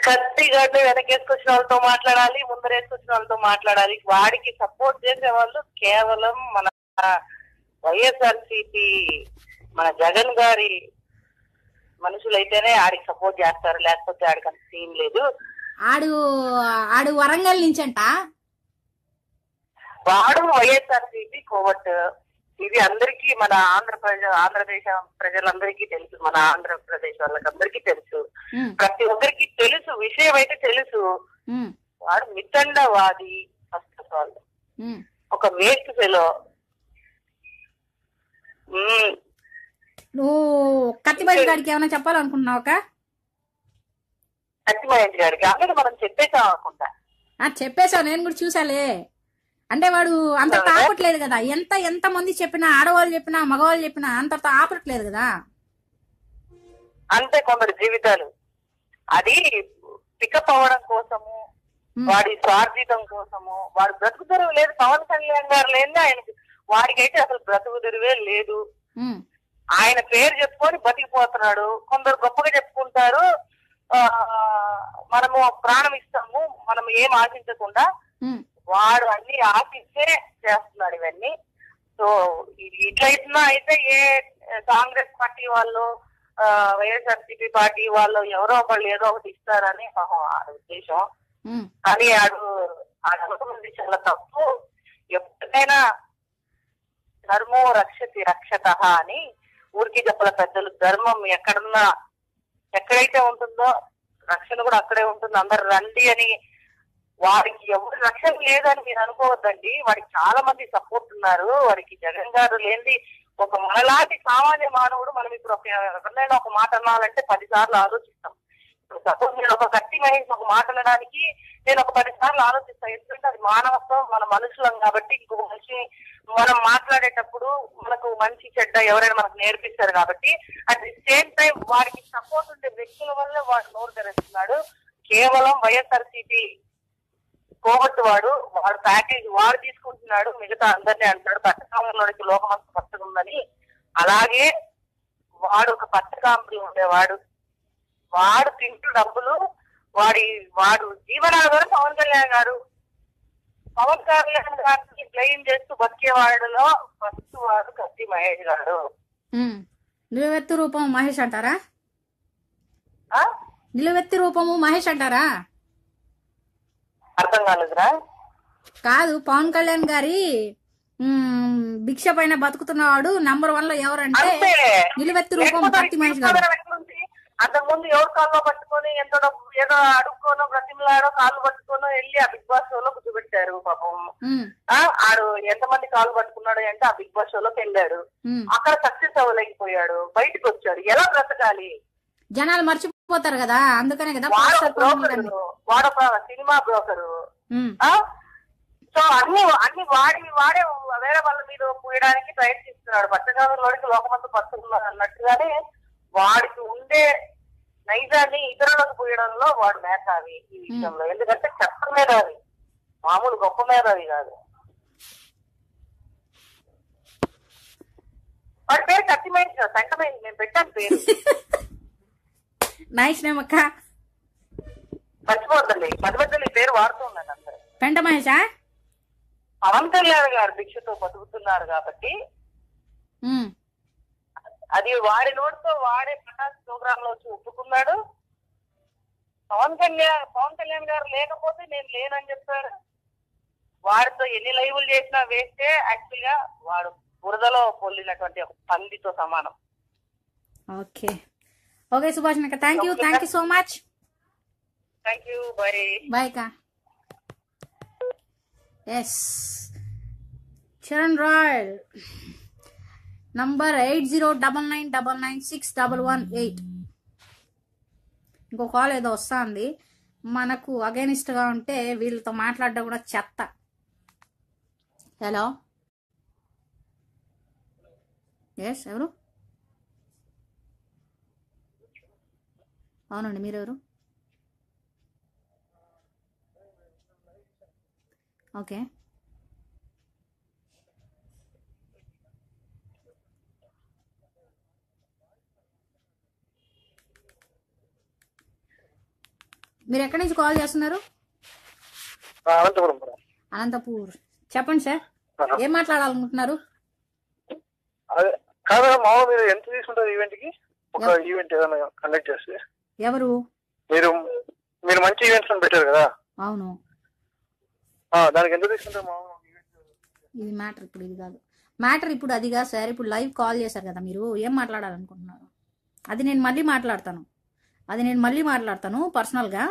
కత్తిగడ్డ వెనకేసుకొచ్చిన వాళ్ళతో మాట్లాడాలి, ముందరేసుకొచ్చిన వాళ్ళతో మాట్లాడాలి. వాడికి సపోర్ట్ చేసే వాళ్ళు కేవలం మన వైఎస్ఆర్సీపీ, మన జగన్ గారి మనుషులైతేనే ఆడికి సపోర్ట్ చేస్తారు, లేకపోతే ఆడికి అంత సీన్ లేదు. ఆడు వరంగల్ నుంచి అంట. వాడు వైఎస్ఆర్సీపీ కోవట్. ఇది అందరికీ, మన ఆంధ్రప్రదేశ్ ప్రజలందరికీ తెలుసు, మన ఆంధ్రప్రదేశ్ వాళ్ళకి అందరికీ తెలుసు, ప్రతి ఒక్కరికి తెలుసు, విషయం అయితే తెలుసు. వాడు మితండవాది, ఫస్ట్ ఆఫ్ ఆల్ ఒక వేస్ట్ ఫెలో. నువ్వు కత్తిమహేష్ గారికి ఏమైనా చెప్పాలనుకుంటున్నావు? కత్తిమహేష్ గారికి ఆల్రెడీ మనం చెప్పేసాం అనుకుంటా. చెప్పేశావు, నేను కూడా చూసాలే. అంటే వాడు అంత ఆపట్లేదు కదా, ఎంత మంది చెప్పినా, ఆడవాళ్ళు చెప్పినా మగవాళ్ళు చెప్పినా అంతతో ఆపట్లేదు కదా. అంతే, కొందరు జీవితాలు అది పికప్ అవ్వడం కోసము, వాడి స్వార్థితం కోసము. వాడు బ్రతుకు తెరువు లేదు, పవన్ కళ్యాణ్ గారు లేదు ఆయనకి, వాడికైతే అసలు బ్రతుకు తెరువే లేదు. ఆయన పేరు చెప్పుకొని బతికిపోతున్నాడు. కొందరు గొప్పగా చెప్పుకుంటారు మనము ప్రాణం ఇస్తాము, మనం ఏం ఆశించకుండా. వాడు అన్ని ఆశిస్తే చేస్తున్నాడు ఇవన్నీ. సో ఇట్లయితున్నా అయితే ఏ కాంగ్రెస్ పార్టీ వాళ్ళు వైఎస్ఆర్సీపీ పార్టీ వాళ్ళు ఎవరో ఒకళ్ళు ఏదో ఒకటి ఇస్తారని ఉద్దేశం. కానీ అనుకున్నది చాలా తప్పు. ఎప్పుడైనా ధర్మో రక్షతి రక్షత అని ఊరికి చెప్పల పెద్దలు. ధర్మం ఎక్కడైతే ఉంటుందో రక్షణ కూడా అక్కడే ఉంటుంది. అందరు రండి అని. వాడికి ఎవరు రక్షణ లేదని మీరు అనుకోవద్దండి. వాడికి చాలా మంది సపోర్ట్ ఉన్నారు. వాడికి జగన్ గారు లేని ఒక మనలాంటి సామాన్య మానవుడు మనం ఇప్పుడు ఎవరినైనా ఒక మాట అనాలంటే 10 సార్లు ఆలోచిస్తాం. ఇప్పుడు సపోజ్ నేను ఒక కత్తి మహేష్ ఒక మాట అనడానికి నేను ఒక 10 సార్లు ఆలోచిస్తాను. ఎందుకంటే అది మానవత్వం, మన మనుషులం కాబట్టి. ఇంకొక మనిషి మనం మాట్లాడేటప్పుడు మనకు మంచి చెడ్డ ఎవరైనా మనకు నేర్పిస్తారు కాబట్టి. అట్ ది సేమ్ టైం వాడికి సపోర్ట్ ఉండే వ్యక్తుల వల్ల వాడు నోరు తెరుస్తున్నాడు. కేవలం వైఎస్ఆర్సీపీ కోవట్టు వాడు ప్యాకేజ్ వాడు తీసుకుంటున్నాడు, మిగతా అందరినీ అంటాడు పట్టకాంలోనికి లోకమంత పచ్చగా ఉందని. అలాగే వాడు ఒక పచ్చకాంబరి ఉండేవాడు. వాడు తింటూ డబ్బులు వాడు జీవనాధారం పవన్ కళ్యాణ్ గారు. పవన్ కళ్యాణ్ గారికి బ్లెయిమ్ చేస్తూ బతికేవాడులో ఫస్ట్ వాడు కత్తి మహేష్ గారు. నిలువెత్తు రూపం మహేష్ అంటారా? నిలువెత్తి రూపము మహేష్ అంటారా? అర్థం కాలేదురా? కాదు, పవన్ కళ్యాణ్ గారి భిక్ష పైన బతుకుతున్నవాడు నంబర్ 1 లో ఎవరంటే నిలువెత్తి రూపం కత్తి మహేష్ గారు. అంతకుముందు ఎవరు కాల్లో పట్టుకొని ఎంతో డబ్బు ఏదో అడుక్కోనో బ్రతిమలాడో కాళ్ళు పట్టుకోనో వెళ్ళి ఆ బిగ్ బాస్ షోలో కూర్చోబెట్టారు. పాపం ఆడు ఎంతమంది కాళ్ళు పట్టుకున్నాడు అంటే ఆ బిగ్ బాస్ షోలోకి వెళ్ళాడు. అక్కడ సక్సెస్ అవ్వలేకపోయాడు, బయటకు వచ్చాడు. ఎలా బ్రతకాలి? జనాలు మర్చిపోతారు కదా, అందుకనే కదా. వాడొక సినిమా బ్రోకరు. సో అన్ని వాడే వేరే వాళ్ళ మీద పూయడానికి ప్రయత్నిస్తున్నాడు. పచ్చగాలోనికి లోకమంతా పట్టుకున్నాడు అన్నట్టుగానే వాడికి ఉండే నైజాన్ని ఇతరులకు పూయడంలో వాడు మేధావి ఈ విషయంలో. ఎందుకంటే చెత్త మేధావి, మామూలు గొప్ప మేధావి కాదు. వాడి పేరు కత్తిమైంది, సంకమైంది. నేను పెట్టాను పేరు. నైస్ నేమ్ అక్క. మర్చిపోద్దండి, మధ్య పేరు వాడుతూ ఉన్నాను అందరు. పెంట మహేషా? పవన్ కళ్యాణ్ గారు భిక్షతో బతుకుతున్నారు కాబట్టి అది వాడి నోటితో వాడే ప్రకాశ్ ప్రోగ్రామ్ లో ఒప్పుకున్నాడు. పవన్ కళ్యాణ్ గారు లేకపోతే నేను లేనని చెప్పారు. వాడితో ఎన్ని లైవ్లు చేసినా వేస్తే యాక్చువల్ గా వాడు బురదలో పొల్లినటువంటి ఒక పందితో సమానం. ఓకే ఓకే సుభాష్ అక్క, thank you so much. Thank you, bye bye అక్క. Yes, Charan Royal number 8099996118. ఇంకో కాల్ ఏదో వస్తుంది. మనకు అగైనిస్ట్ గా ఉంటే వీళ్ళతో మాట్లాడడం కూడా చెత్త. హలో, ఎస్, ఎవరు? అవునండి, మీరెవరు? ఓకే, మీరు ఎక్కడి నుంచి కాల్ చేస్తున్నారు? అనంతపూర్. చెప్పండి సార్, ఏం మాట్లాడాలనుకుంటున్నారు? కాదా మామ, మీరు ఎంత తీసుకుంటారు ఈవెంట్ కి? ఒక ఈవెంట్ ఏదైనా కండక్ట్ చేస్తే? ఎవరు? మీరు మంచి ఈవెంట్స్ అని పెట్టారు కదా? అవును. దానికి ఎంత తీసుకుంటారు మామ? ఇది మ్యాటర్ ఇప్పుడు ఇది కాదు. మ్యాటర్ ఇప్పుడు అది కాదు సార్. ఇప్పుడు లైవ్ కాల్ చేశారు కదా, మీరు ఏం మాట్లాడాలనుకుంటున్నారు? అది నేను మళ్ళీ మాట్లాడతాను పర్సనల్గా.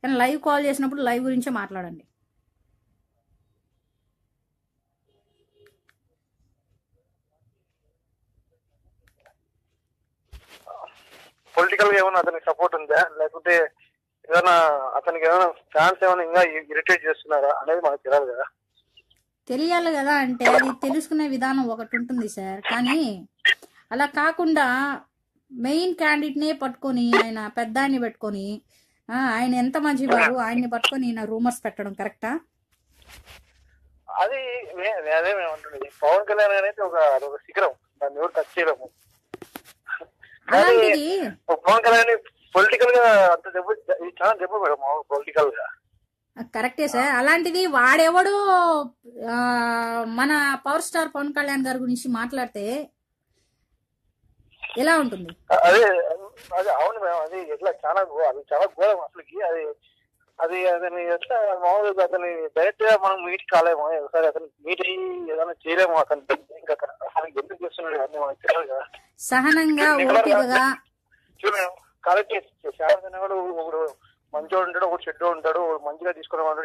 కానీ లైవ్ కాల్ చేసినప్పుడు లైవ్ గురించే మాట్లాడండి. పొలిటికల్ గా ఏమైనా అతనికి సపోర్ట్ ఉందా, లేకపోతే ఏదైనా అతనికి ఏమైనా ఫ్యాన్స్ ఏమైనా ఇంకా ఇరిటేట్ చేస్తున్నారా అనేది మనకు తెలియదు కదా. తెలియాలి కదా, అంటే అది తెలుసుకునే విధానం ఒకటి ఉంటుంది సార్. కానీ అలా కాకుండా మెయిన్ క్యాండిడేట్నే పట్టుకొని, ఆయన పెద్దాన్ని పెట్టుకొని, ఆయన ఎంత మంచివాడు ఆయన్ని పట్టుకొని ఈయన రూమర్స్ పెట్టడం కరెక్టా? అది అదే మేము అంటున్నది. పవన్ కళ్యాణ్ అనేది ఒక శిఖరం, దాన్ని ఎవరు టచ్ చేయలేము. అలాంటిది పవన్ కళ్యాణ్ పొలిటికల్ గా అంత దెబ్బ చాలా దెబ్బ మేడం పొలిటికల్ గా. కరెక్టే సార్. అలాంటిది వాడెవడో మన పవర్ స్టార్ పవన్ కళ్యాణ్ గారి గురించి మాట్లాడితే ఎలా ఉంటుంది? అదే అదే అవును మేడం. అది ఎట్లా చాలా అది చాలా ఘోరం అసలుకి. అది అతని ఎట్లా మామూలుగా అతని డైరెక్ట్ గా మనం మీట్ కాలేమో, ఒకసారి అతను మీట్ అయ్యి ఏదైనా చేయలేము. అతను ఇంకా అతనికి ఎందుకు చేస్తున్నాడు అన్నీ మనకు తెలియదు కదా. సహనంగా ఓపికగా కరెక్ట్. కూడా ఒకడు మంచిగా ఉంటాడు, ఒకటి చెడ్డ ఉంటాడు, మంచిగా తీసుకున్నాడు.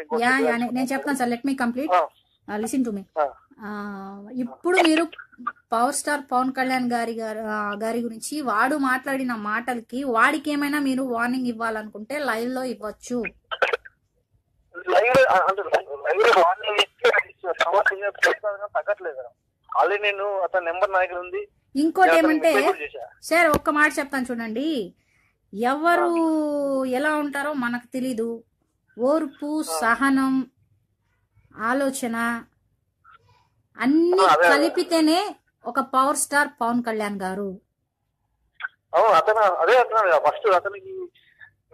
నేను చెప్తాను sir, let me complete, listen to me. ఇప్పుడు మీరు పవర్ స్టార్ పవన్ కళ్యాణ్ గారి గురించి వాడు మాట్లాడిన మాటలకి వాడికి ఏమైనా మీరు వార్నింగ్ ఇవ్వాలనుకుంటే లైవ్ లో ఇవ్వచ్చు. తగ్గట్లేదు ఆల్రెడీ నేను అతని నెంబర్ నా దగ్గర ఉంది. ఇంకోటి ఏమంటే సార్ ఒక్క మాట చెప్తాను చూడండి, ఎవరు ఎలా ఉంటారో మనకు తెలీదు. ఓర్పు, సహనం, ఆలోచన అన్ని కలిపితేనే ఒక పవర్ స్టార్ పవన్ కళ్యాణ్ గారు. అతను అదే అంటున్నాడు ఫస్ట్. అతనికి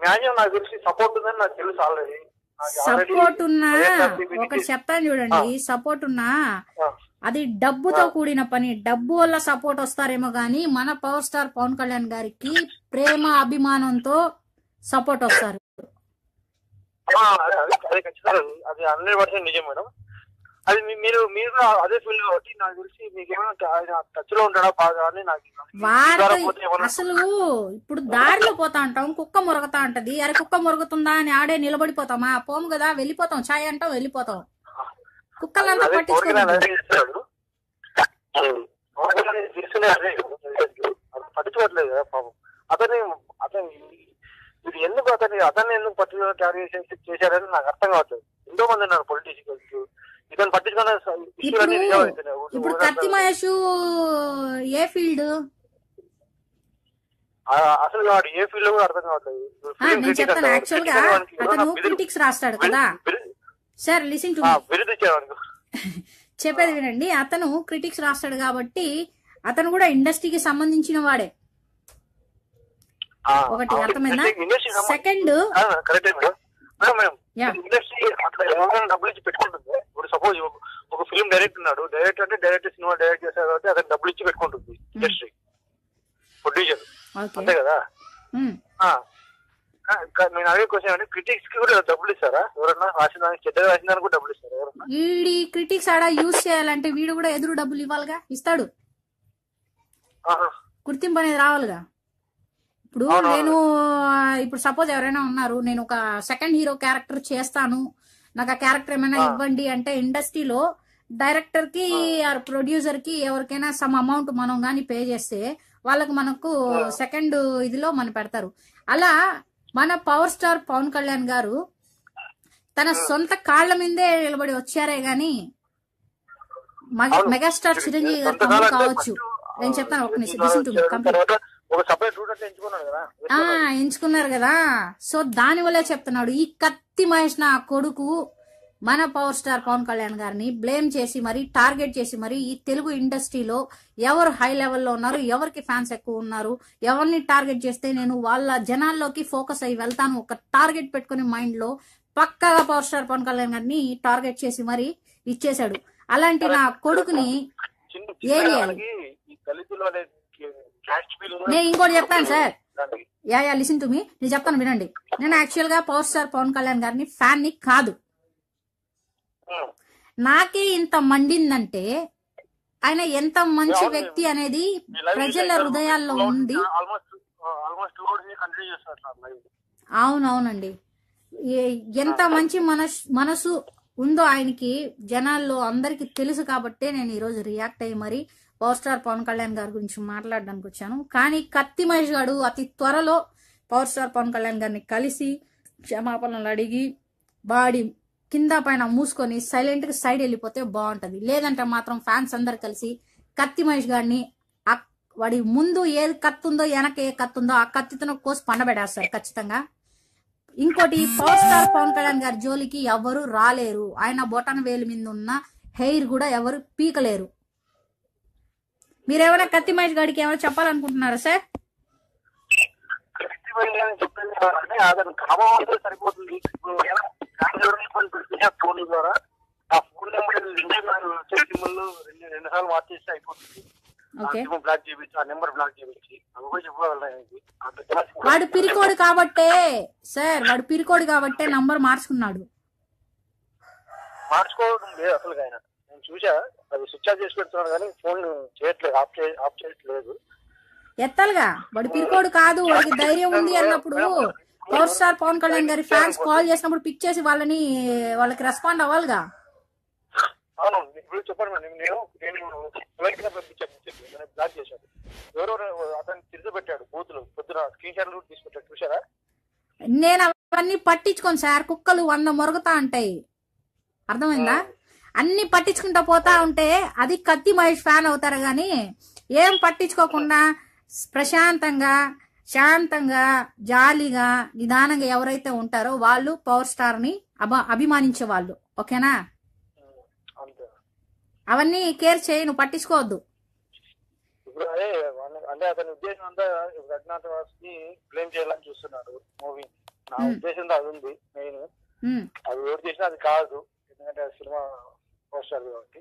న్యాయం నాకు తెలిసి సపోర్ట్ ఉందని నాకు తెలుసు ఆల్రెడీ. సపోర్ట్ ఉన్నా ఒకటి చెప్తాను చూడండి, సపోర్ట్ ఉన్నా అది డబ్బుతో కూడిన పని. డబ్బు వల్ల సపోర్ట్ వస్తారేమో గానీ మన పవర్ స్టార్ పవన్ కళ్యాణ్ గారికి ప్రేమ అభిమానంతో సపోర్ట్ వస్తారు. అది 100% నిజం మేడం. అది మీరు అదే ఫీల్ కాబట్టి నాకు తెలిసి మీకేమైనా టచ్ లో ఉంటాడా బాగా అని నాకు. అసలు ఇప్పుడు దారిలో పోతా ఉంటాం, కుక్క మురుగుతా ఉంటది. అరే కుక్క మురుగుతుందా అని ఆడే నిలబడిపోతామా? పోము కదా, వెళ్ళిపోతాం. ఛాయ్ అంటాం, వెళ్ళిపోతాం. కుక్కలంతా పట్టించుకోవట్లేదు కదా పాపం. అతను ఇది ఎందుకు అతన్ని ఎందుకు పర్టికులర్ క్యారీ చేశారని నాకు అర్థం కావట్లేదు. ఎంతో మంది ఉన్నారు పొలిటీషియన్స్ ఇతను పట్టించుకున్న. ఇప్పుడు కత్తి మహేష్ ఏ ఫీల్డ్ అసలు వాడు ఏ ఫీల్డ్ కూడా అర్థం కావట్లేదు. నేను చెప్తాను. యాక్చువల్ గా అతను క్రిటిక్స్ రాస్తాడు కదా సార్, లిసన్ టు చెప్పేది వినండి. అతను క్రిటిక్స్ రాస్తాడు కాబట్టి అతను కూడా ఇండస్ట్రీకి సంబంధించిన వాడే. ఒకటి అర్థమైందా? సెకండ్ ఇండస్ట్రీ అట్లా ఎవరైనా డబ్బులు ఇచ్చి పెట్టుకుంటుంది. ఇప్పుడు సపోజ్ ఒక ఫిల్మ్ డైరెక్టర్ ఉన్నాడు, డైరెక్టర్ అంటే డైరెక్టర్ సినిమా డైరెక్ట్ చేశారు కాబట్టి అతను డబ్బులు ఇచ్చి పెట్టుకుంటుంది ఇండస్ట్రీ ప్రొడ్యూసర్, అంతే కదా. నేను అదే క్వశ్చన్ అంటే క్రిటిక్స్ కి కూడా డబ్బులు ఇస్తారా? ఎవరన్నా రాసిన చెడ్డగా రాసిన దానికి కూడా డబ్బులు ఇస్తారా ఎవరన్నా? వీడి క్రిటిక్స్ ఆడ యూజ్ చేయాలంటే వీడు కూడా ఎదురు డబ్బులు ఇవ్వాలిగా, ఇస్తాడు. గుర్తింపు అనేది రావాలిగా. ఇప్పుడు నేను ఇప్పుడు సపోజ్ ఎవరైనా ఉన్నారు, నేను ఒక సెకండ్ హీరో క్యారెక్టర్ చేస్తాను, నాకు ఆ క్యారెక్టర్ ఏమైనా ఇవ్వండి అంటే ఇండస్ట్రీలో డైరెక్టర్ కి ఆర్ ప్రొడ్యూసర్ కి ఎవరికైనా సమ్ అమౌంట్ మనం గానీ పే చేస్తే వాళ్ళకి మనకు సెకండ్ ఇదిలో మన పెడతారు. అలా మన పవర్ స్టార్ పవన్ కళ్యాణ్ గారు తన సొంత కాళ్ల మీదే నిలబడి వచ్చారే గాని మెగాస్టార్ చిరంజీవి గారు తమ్ముడు కావచ్చు. నేను చెప్తాను ఒక నిమిషం, ఎంచుకున్నారు కదా. సో దాని వల్లే చెప్తున్నాడు. ఈ కత్తి మహేష్ నా కొడుకు మన పవర్ స్టార్ పవన్ కళ్యాణ్ గారిని బ్లేమ్ చేసి మరి టార్గెట్ చేసి మరి ఈ తెలుగు ఇండస్ట్రీలో ఎవరు హై లెవెల్లో ఉన్నారు, ఎవరికి ఫ్యాన్స్ ఎక్కువ ఉన్నారు, ఎవరిని టార్గెట్ చేస్తే నేను వాళ్ళ జనాల్లోకి ఫోకస్ అయ్యి వెళ్తాను, ఒక టార్గెట్ పెట్టుకుని మైండ్ లో పక్కాగా పవర్ స్టార్ పవన్ కళ్యాణ్ గారిని టార్గెట్ చేసి మరి ఇచ్చేశాడు. అలాంటి నా కొడుకుని ఏం చేయాలి? నేను ఇంకోటి చెప్తాను సార్, లిసన్ టు మీ, నేను చెప్తాను వినండి. నేను యాక్చువల్ గా పవర్ స్టార్ పవన్ కళ్యాణ్ గారిని ఫ్యాన్ ని కాదు. నాకే ఇంత మండిందంటే ఆయన ఎంత మంచి వ్యక్తి అనేది ప్రజల హృదయాల్లో ఉంది. అవునవునండి, ఎంత మంచి మనసు ఉందో ఆయనకి జనాల్లో అందరికి తెలుసు కాబట్టే నేను ఈరోజు రియాక్ట్ అయ్యి మరి పవర్ స్టార్ పవన్ కళ్యాణ్ గారి గురించి మాట్లాడడానికి వచ్చాను. కానీ కత్తి మహేష్ గారు అతి త్వరలో పవర్ స్టార్ పవన్ కళ్యాణ్ గారిని కలిసి క్షమాపణలు అడిగి బాడీ కింద పైన మూసుకొని సైలెంట్ గా సైడ్ వెళ్ళిపోతే బాగుంటది. లేదంటే మాత్రం ఫ్యాన్స్ అందరు కలిసి కత్తి మహేష్ గారిని వాడి ముందు ఏది కత్తి ఉందో వెనక ఏ కత్తి ఉందో ఆ కత్తితో కోసి పండబెడేస్తారు ఖచ్చితంగా. ఇంకోటి, పవర్ స్టార్ పవన్ కళ్యాణ్ గారి జోలికి ఎవరు రాలేరు. ఆయన బొటన వేలు మీద ఉన్న హెయిర్ కూడా ఎవరు పీకలేరు. మీరేమైనా కత్తి మహేష్ గారికి ఏమైనా చెప్పాలనుకుంటున్నారా సార్? వెళ్ళి అని చెప్పింది అంటే అతను క్రమం అంటే సరిపోతుంది. ఇప్పుడు ఫోన్ ద్వారా ఆ ఫోన్ నెంబర్ సిమ్లు రెండు సార్లు మార్చేస్తే అయిపోతుంది. బ్లాక్ చేయించి ఆ నెంబర్ బ్లాక్ చేయించి అవి కూడా చెప్పగలడానికి వాడు పిరికోడు కాబట్టే సార్, వాడు పిరికోడు కాబట్టే నంబర్ మార్చుకున్నాడు. మార్చుకోవడం లేదు అసలు. ఆయన నేను చూసా, అది స్విచ్ ఆఫ్ చేసి పెడుతున్నాడు కానీ ఫోన్ చేయట్లేదు, ఆఫ్ చేయట్లేదు. ఎత్తాలిగా, వాడు పిరికోడు కాదు, వాడికి ధైర్యం ఉంది అన్నప్పుడు పవర్ స్టార్ పవన్ కళ్యాణ్ గారి ఫ్యాన్స్ కాల్ చేసినప్పుడు పిక్ చేసి వాళ్ళకి రెస్పాండ్ అవ్వాలిగా. అవును, ఇప్పుడు చెప్పండి మేడం, నేను ఎవరికైనా పంపించాను, బ్లాక్ చేశాడు. ఎవరెవరు అతను తిరిగి పెట్టాడు బూతులు, పొద్దున స్క్రీన్ షాట్లు కూడా తీసుకొచ్చాడు, చూసారా? నేను అవన్నీ పట్టించుకోను సార్, కుక్కలు 100 మొరుగుతా ఉంటాయి, అర్థమైందా? అన్ని పట్టించుకుంటా పోతా ఉంటే అది కత్తి మహేష్ ఫ్యాన్ అవుతారు గాని ఏం పట్టించుకోకుండా ప్రశాంతంగా శాంతంగా జాలీగా నిదానంగా ఎవరైతే ఉంటారో వాళ్ళు పవర్ స్టార్ ని అభిమానించే వాళ్ళు. ఓకేనా? అవన్నీ కేర్ చేయను, పట్టించుకోవద్దు. ఇప్పుడు అదే అంటే అతని ఉద్దేశం అంతా రఘునాథ్ వాస్ ని బ్లేమ్ చేయాలని చూస్తున్నాడు మూవీ. నా ఉద్దేశంతో అది ఉంది మెయిన్. అది ఎవరు చేసినా అది కాదు, ఎందుకంటే అది సినిమా పోస్టర్ కాబట్టి.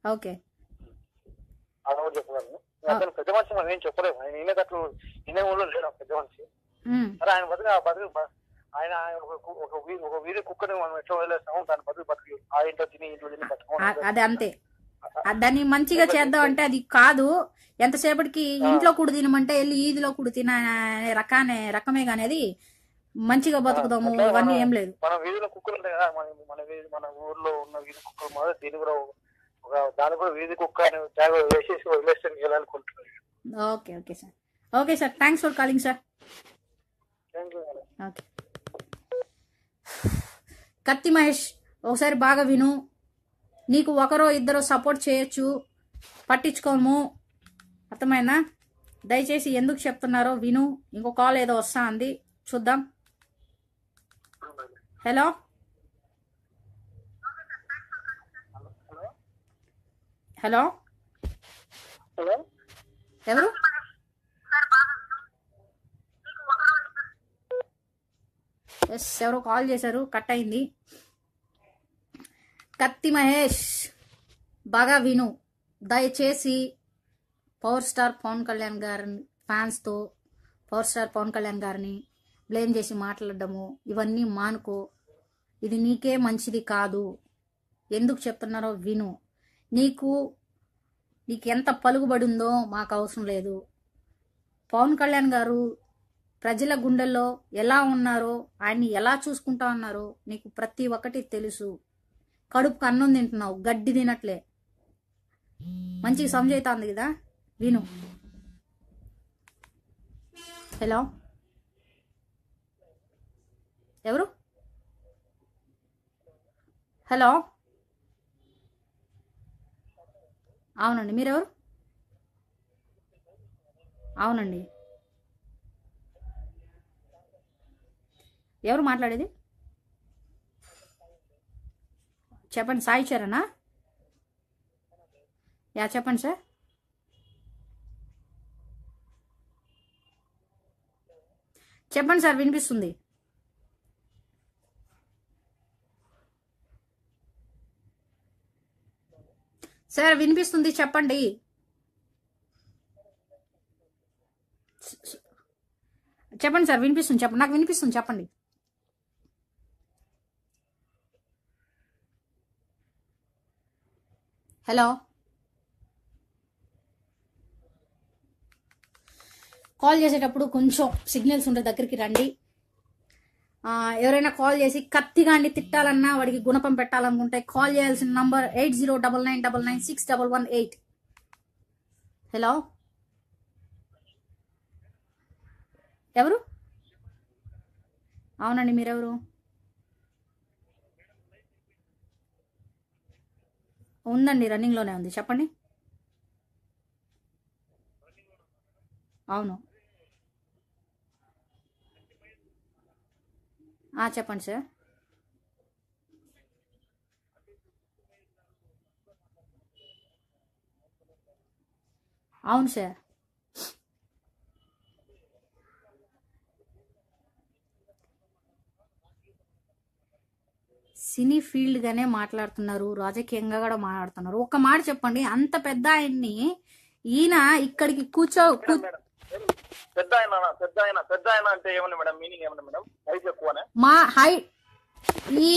ఓకే, అలా కూడా చెప్పగలను. అతను పెద్ద మనిషి మనం ఏం చెప్పలేము, ఆయన ఈయనకట్లు ఈయన ఊళ్ళో లేడు పెద్ద మనిషి. సరే, ఆయన బతుకు ఆయన ఒక వీధి కుక్కని మనం ఎట్లా వదిలేస్తాము, దాని బతుకు ఆ ఇంట్లో తిని ఇంట్లో తిని బతుకోవాలి. అది అంతే. దాన్ని మంచిగా చేద్దాం అంటే అది కాదు. ఎంతసేపటికి ఇంట్లో కూడా తినమంటే వెళ్ళి ఈదిలో కూడా తిన రకమే కానీ అది మంచిగా బతుకుదాము, ఇవన్నీ ఏం లేదు. మన వీధిలో కుక్కలు ఉంటాయి కదా, మన ఊర్లో ఉన్న వీధి కుక్కలు మాత్రం దీని కూడా దాని కూడా వీధి కుక్క వేసేసి వదిలేస్తే వెళ్ళాలనుకుంటున్నారు. Okay okay sir, okay sir, thanks for calling sir. Okay, Kathi Mahesh ఒకసారి బాగా విను. నీకు ఒకరో ఇద్దరో సపోర్ట్ చేయొచ్చు, పట్టించుకోము, అర్థమైనా? దయచేసి ఎందుకు చెప్తున్నారో విను. ఇంకో కాల్ ఏదో వస్తా అంది, చూద్దాం. హలో హలో హలో, ఎవరు? ఎస్, ఎవరో కాల్ చేశారు, కట్ అయింది. కత్తి మహేష్ బాగా విను. దయచేసి పవర్ స్టార్ పవన్ కళ్యాణ్ గారి ఫ్యాన్స్తో పవర్ స్టార్ పవన్ కళ్యాణ్ గారిని బ్లేమ్ చేసి మాట్లాడడము ఇవన్నీ మానుకో. ఇది నీకే మంచిది కాదు. ఎందుకు చెప్తున్నారో విను. నీకు ఎంత పలుకుబడి ఉందో మాకు అవసరం లేదు. పవన్ కళ్యాణ్ గారు ప్రజల గుండెల్లో ఎలా ఉన్నారో, ఆయన్ని ఎలా చూసుకుంటా ఉన్నారో నీకు ప్రతి ఒక్కటి తెలుసు. కడుపుకు అన్నం తింటున్నావు, గడ్డి తినట్లే. మంచిగా సమజైతుంది కదా, విను. హలో, ఎవరు? హలో, అవునండి, మీరెవరు? అవునండి, ఎవరు మాట్లాడేది? చెప్పండి, సాయి చరణా? యా, చెప్పండి సార్. చెప్పండి సార్, వినిపిస్తుంది. సార్ వినిపిస్తుంది, చెప్పండి. చెప్పండి సార్, వినిపిస్తుంది, చెప్పండి. నాకు వినిపిస్తుంది, చెప్పండి. హలో, కాల్ చేసేటప్పుడు కొంచెం సిగ్నల్స్ ఉండే దగ్గరికి రండి. ఎవరైనా కాల్ చేసి కత్తిగాండి తిట్టాలన్నా, వాడికి గుణపం పెట్టాలనుకుంటే కాల్ చేయాల్సిన నంబర్ 8099996118. హలో, ఎవరు? అవునండి, మీరెవరు? ఉందండి, రన్నింగ్లోనే ఉంది, చెప్పండి. అవును, చెప్పండి సార్. అవును సార్, సినీ ఫీల్డ్ గానే మాట్లాడుతున్నారు, రాజకీయంగా కూడా మాట్లాడుతున్నారు. ఒక్క మాట చెప్పండి, అంత పెద్ద ఆయన్ని ఈయన ఇక్కడికి పెద్ద ఆయన అంటే ఏమన్నా మేడం, మీనింగ్ ఏమన్నా మేడం? హైట్ ఎక్కువనే మా హై ఈ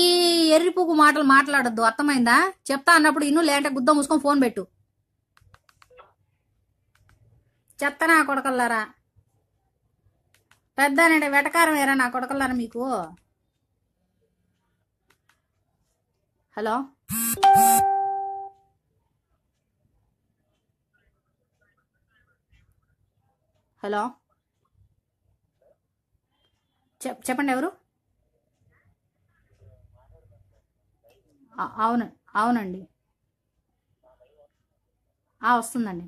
ఎర్రిపుకు మాటలు మాట్లాడద్దు, అర్థమైందా? చెప్తా అన్నప్పుడు ఇన్ను, లేదంటే గుద్ద మూసుకొని ఫోన్ పెట్టు. చెత్తనా కొడకల్లారా, పెద్ద వెటకారం ఏరా నా కొడకల్లారా మీకు. హలో హలో చెప్పండి ఎవరు? అవునండి వస్తుందండి.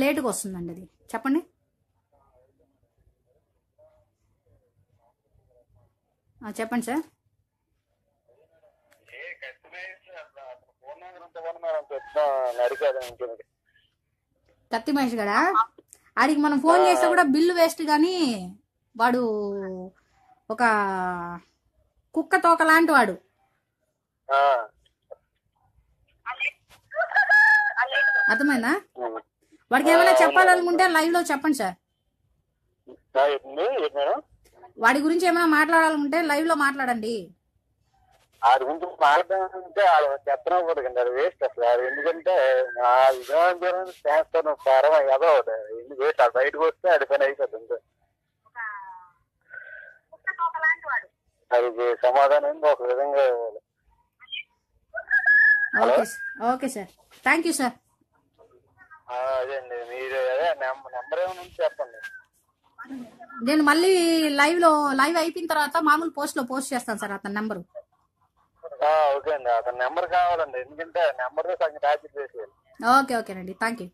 లేటుగా వస్తుందండి, అది చెప్పండి. చెప్పండి సార్. కత్తి మహేష్ గడా, ఆడికి మనం ఫోన్ చేస్తే కూడా బిల్లు వేస్ట్ గాని వాడు ఒక కుక్క తోక లాంటి వాడు. అర్థమైందా? వాడికి ఏమైనా చెప్పాలనుకుంటే లైవ్ లో చెప్పండి సార్. వాడి గురించి ఏమైనా మాట్లాడాలనుకుంటే లైవ్ లో మాట్లాడండి. వాడి గురించి మాట్లాడాలంటే చెప్పనకూడదండి, అది వేస్ట్ అసలు. అది ఎందుకంటే చేస్తాను పరం ఏదో ఎందుకు వేస్ట్. అది బయటకు వస్తే అది పని అయిపోతుంది. అది సమాధానం ఒక విధంగా ఇవ్వాలి. Okay sir, thank you sir. అదే అండి, మీరు అదే నెంబర్ ఏమైనా చెప్పండి. నేను మళ్ళీ లైవ్ అయిపోయిన తర్వాత మామూలు పోస్ట్ లో పోస్ట్ చేస్తాను సార్ అతని నెంబరు. ఓకే అండి, అతని నెంబర్ కావాలండి, ఎందుకంటే నెంబర్ సగం టార్గెట్ చేసేయాలి. ఓకేనండి, థ్యాంక్ యూ.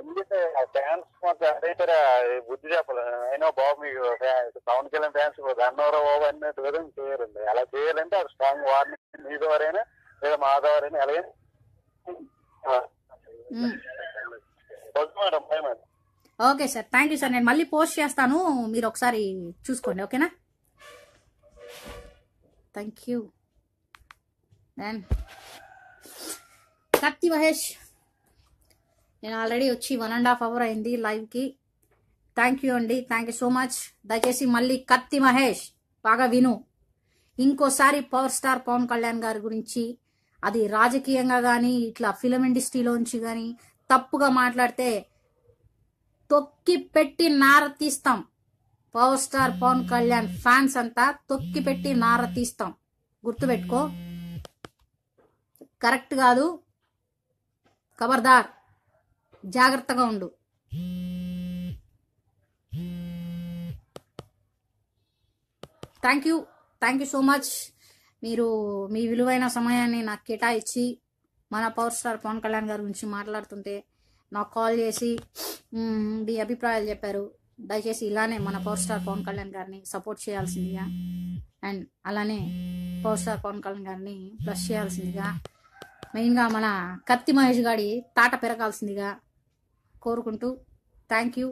ఎందుకంటే ఫ్యాన్స్ మాకు అదైతే బుద్ధి చెప్పాలి. అయినా బాబు మీకు పవన్ కళ్యాణ్ ఫ్యాన్స్ అన్నవరం బాబు అన్నట్టు విధంగా చేయాలండి. అలా చేయాలంటే అది స్ట్రాంగ్ వార్నింగ్ మీ ద్వారైనా లేదా మా ద్వారైనా ఎలాగైనా. Madam by madam. Okay sir, thank you sir. నేను మళ్ళీ పోస్ట్ చేస్తాను, మీరు ఒకసారి చూసుకోండి. ఓకేనా? Thank you. కత్తి మహేష్, నేను ఆల్రెడీ వచ్చి 1.5 hours అయింది లైవ్కి. థ్యాంక్ యూ అండి, థ్యాంక్ యూ సో మచ్. దయచేసి మళ్ళీ కత్తి మహేష్ బాగా విను. ఇంకోసారి పవర్ స్టార్ పవన్ కళ్యాణ్ గారి గురించి అది రాజకీయంగా కానీ ఇట్లా ఫిలిం ఇండస్ట్రీలోంచి కానీ తప్పుగా మాట్లాడితే తొక్కి పెట్టి నార తీస్తాం. Power star Pawan Kalyan fans అంతా తొక్కి పెట్టి నార తీస్తాం, గుర్తుపెట్టుకో. కరెక్ట్ కాదు, ఖబర్దార్, జాగ్రత్తగా ఉండు. Thank you so much. మీరు మీ విలువైన సమయాన్ని నాకు కేటాయించి మన పవర్ స్టార్ పవన్ కళ్యాణ్ గారి గురించి మాట్లాడుతుంటే నాకు కాల్ చేసి మీ అభిప్రాయాలు చెప్పారు. దయచేసి ఇలానే మన పవర్ స్టార్ పవన్ కళ్యాణ్ గారిని సపోర్ట్ చేయాల్సిందిగా, అండ్ అలానే పవర్ స్టార్ పవన్ కళ్యాణ్ గారిని ప్లస్ చేయాల్సిందిగా, మెయిన్గా మన కత్తి మహేష్ గారి తాట పెరగాల్సిందిగా కోరుకుంటూ thank you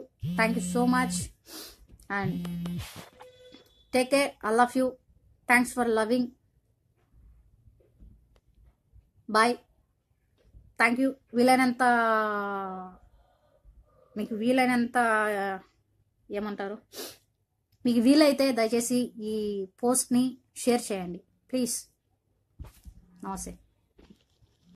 so much. And take care, I love you, thanks for loving, bye, thank you. మీకు వీలైనంత ఏమంటారు, మీకు వీలైతే దయచేసి ఈ పోస్ట్ని షేర్ చేయండి ప్లీజ్. నమస్తే.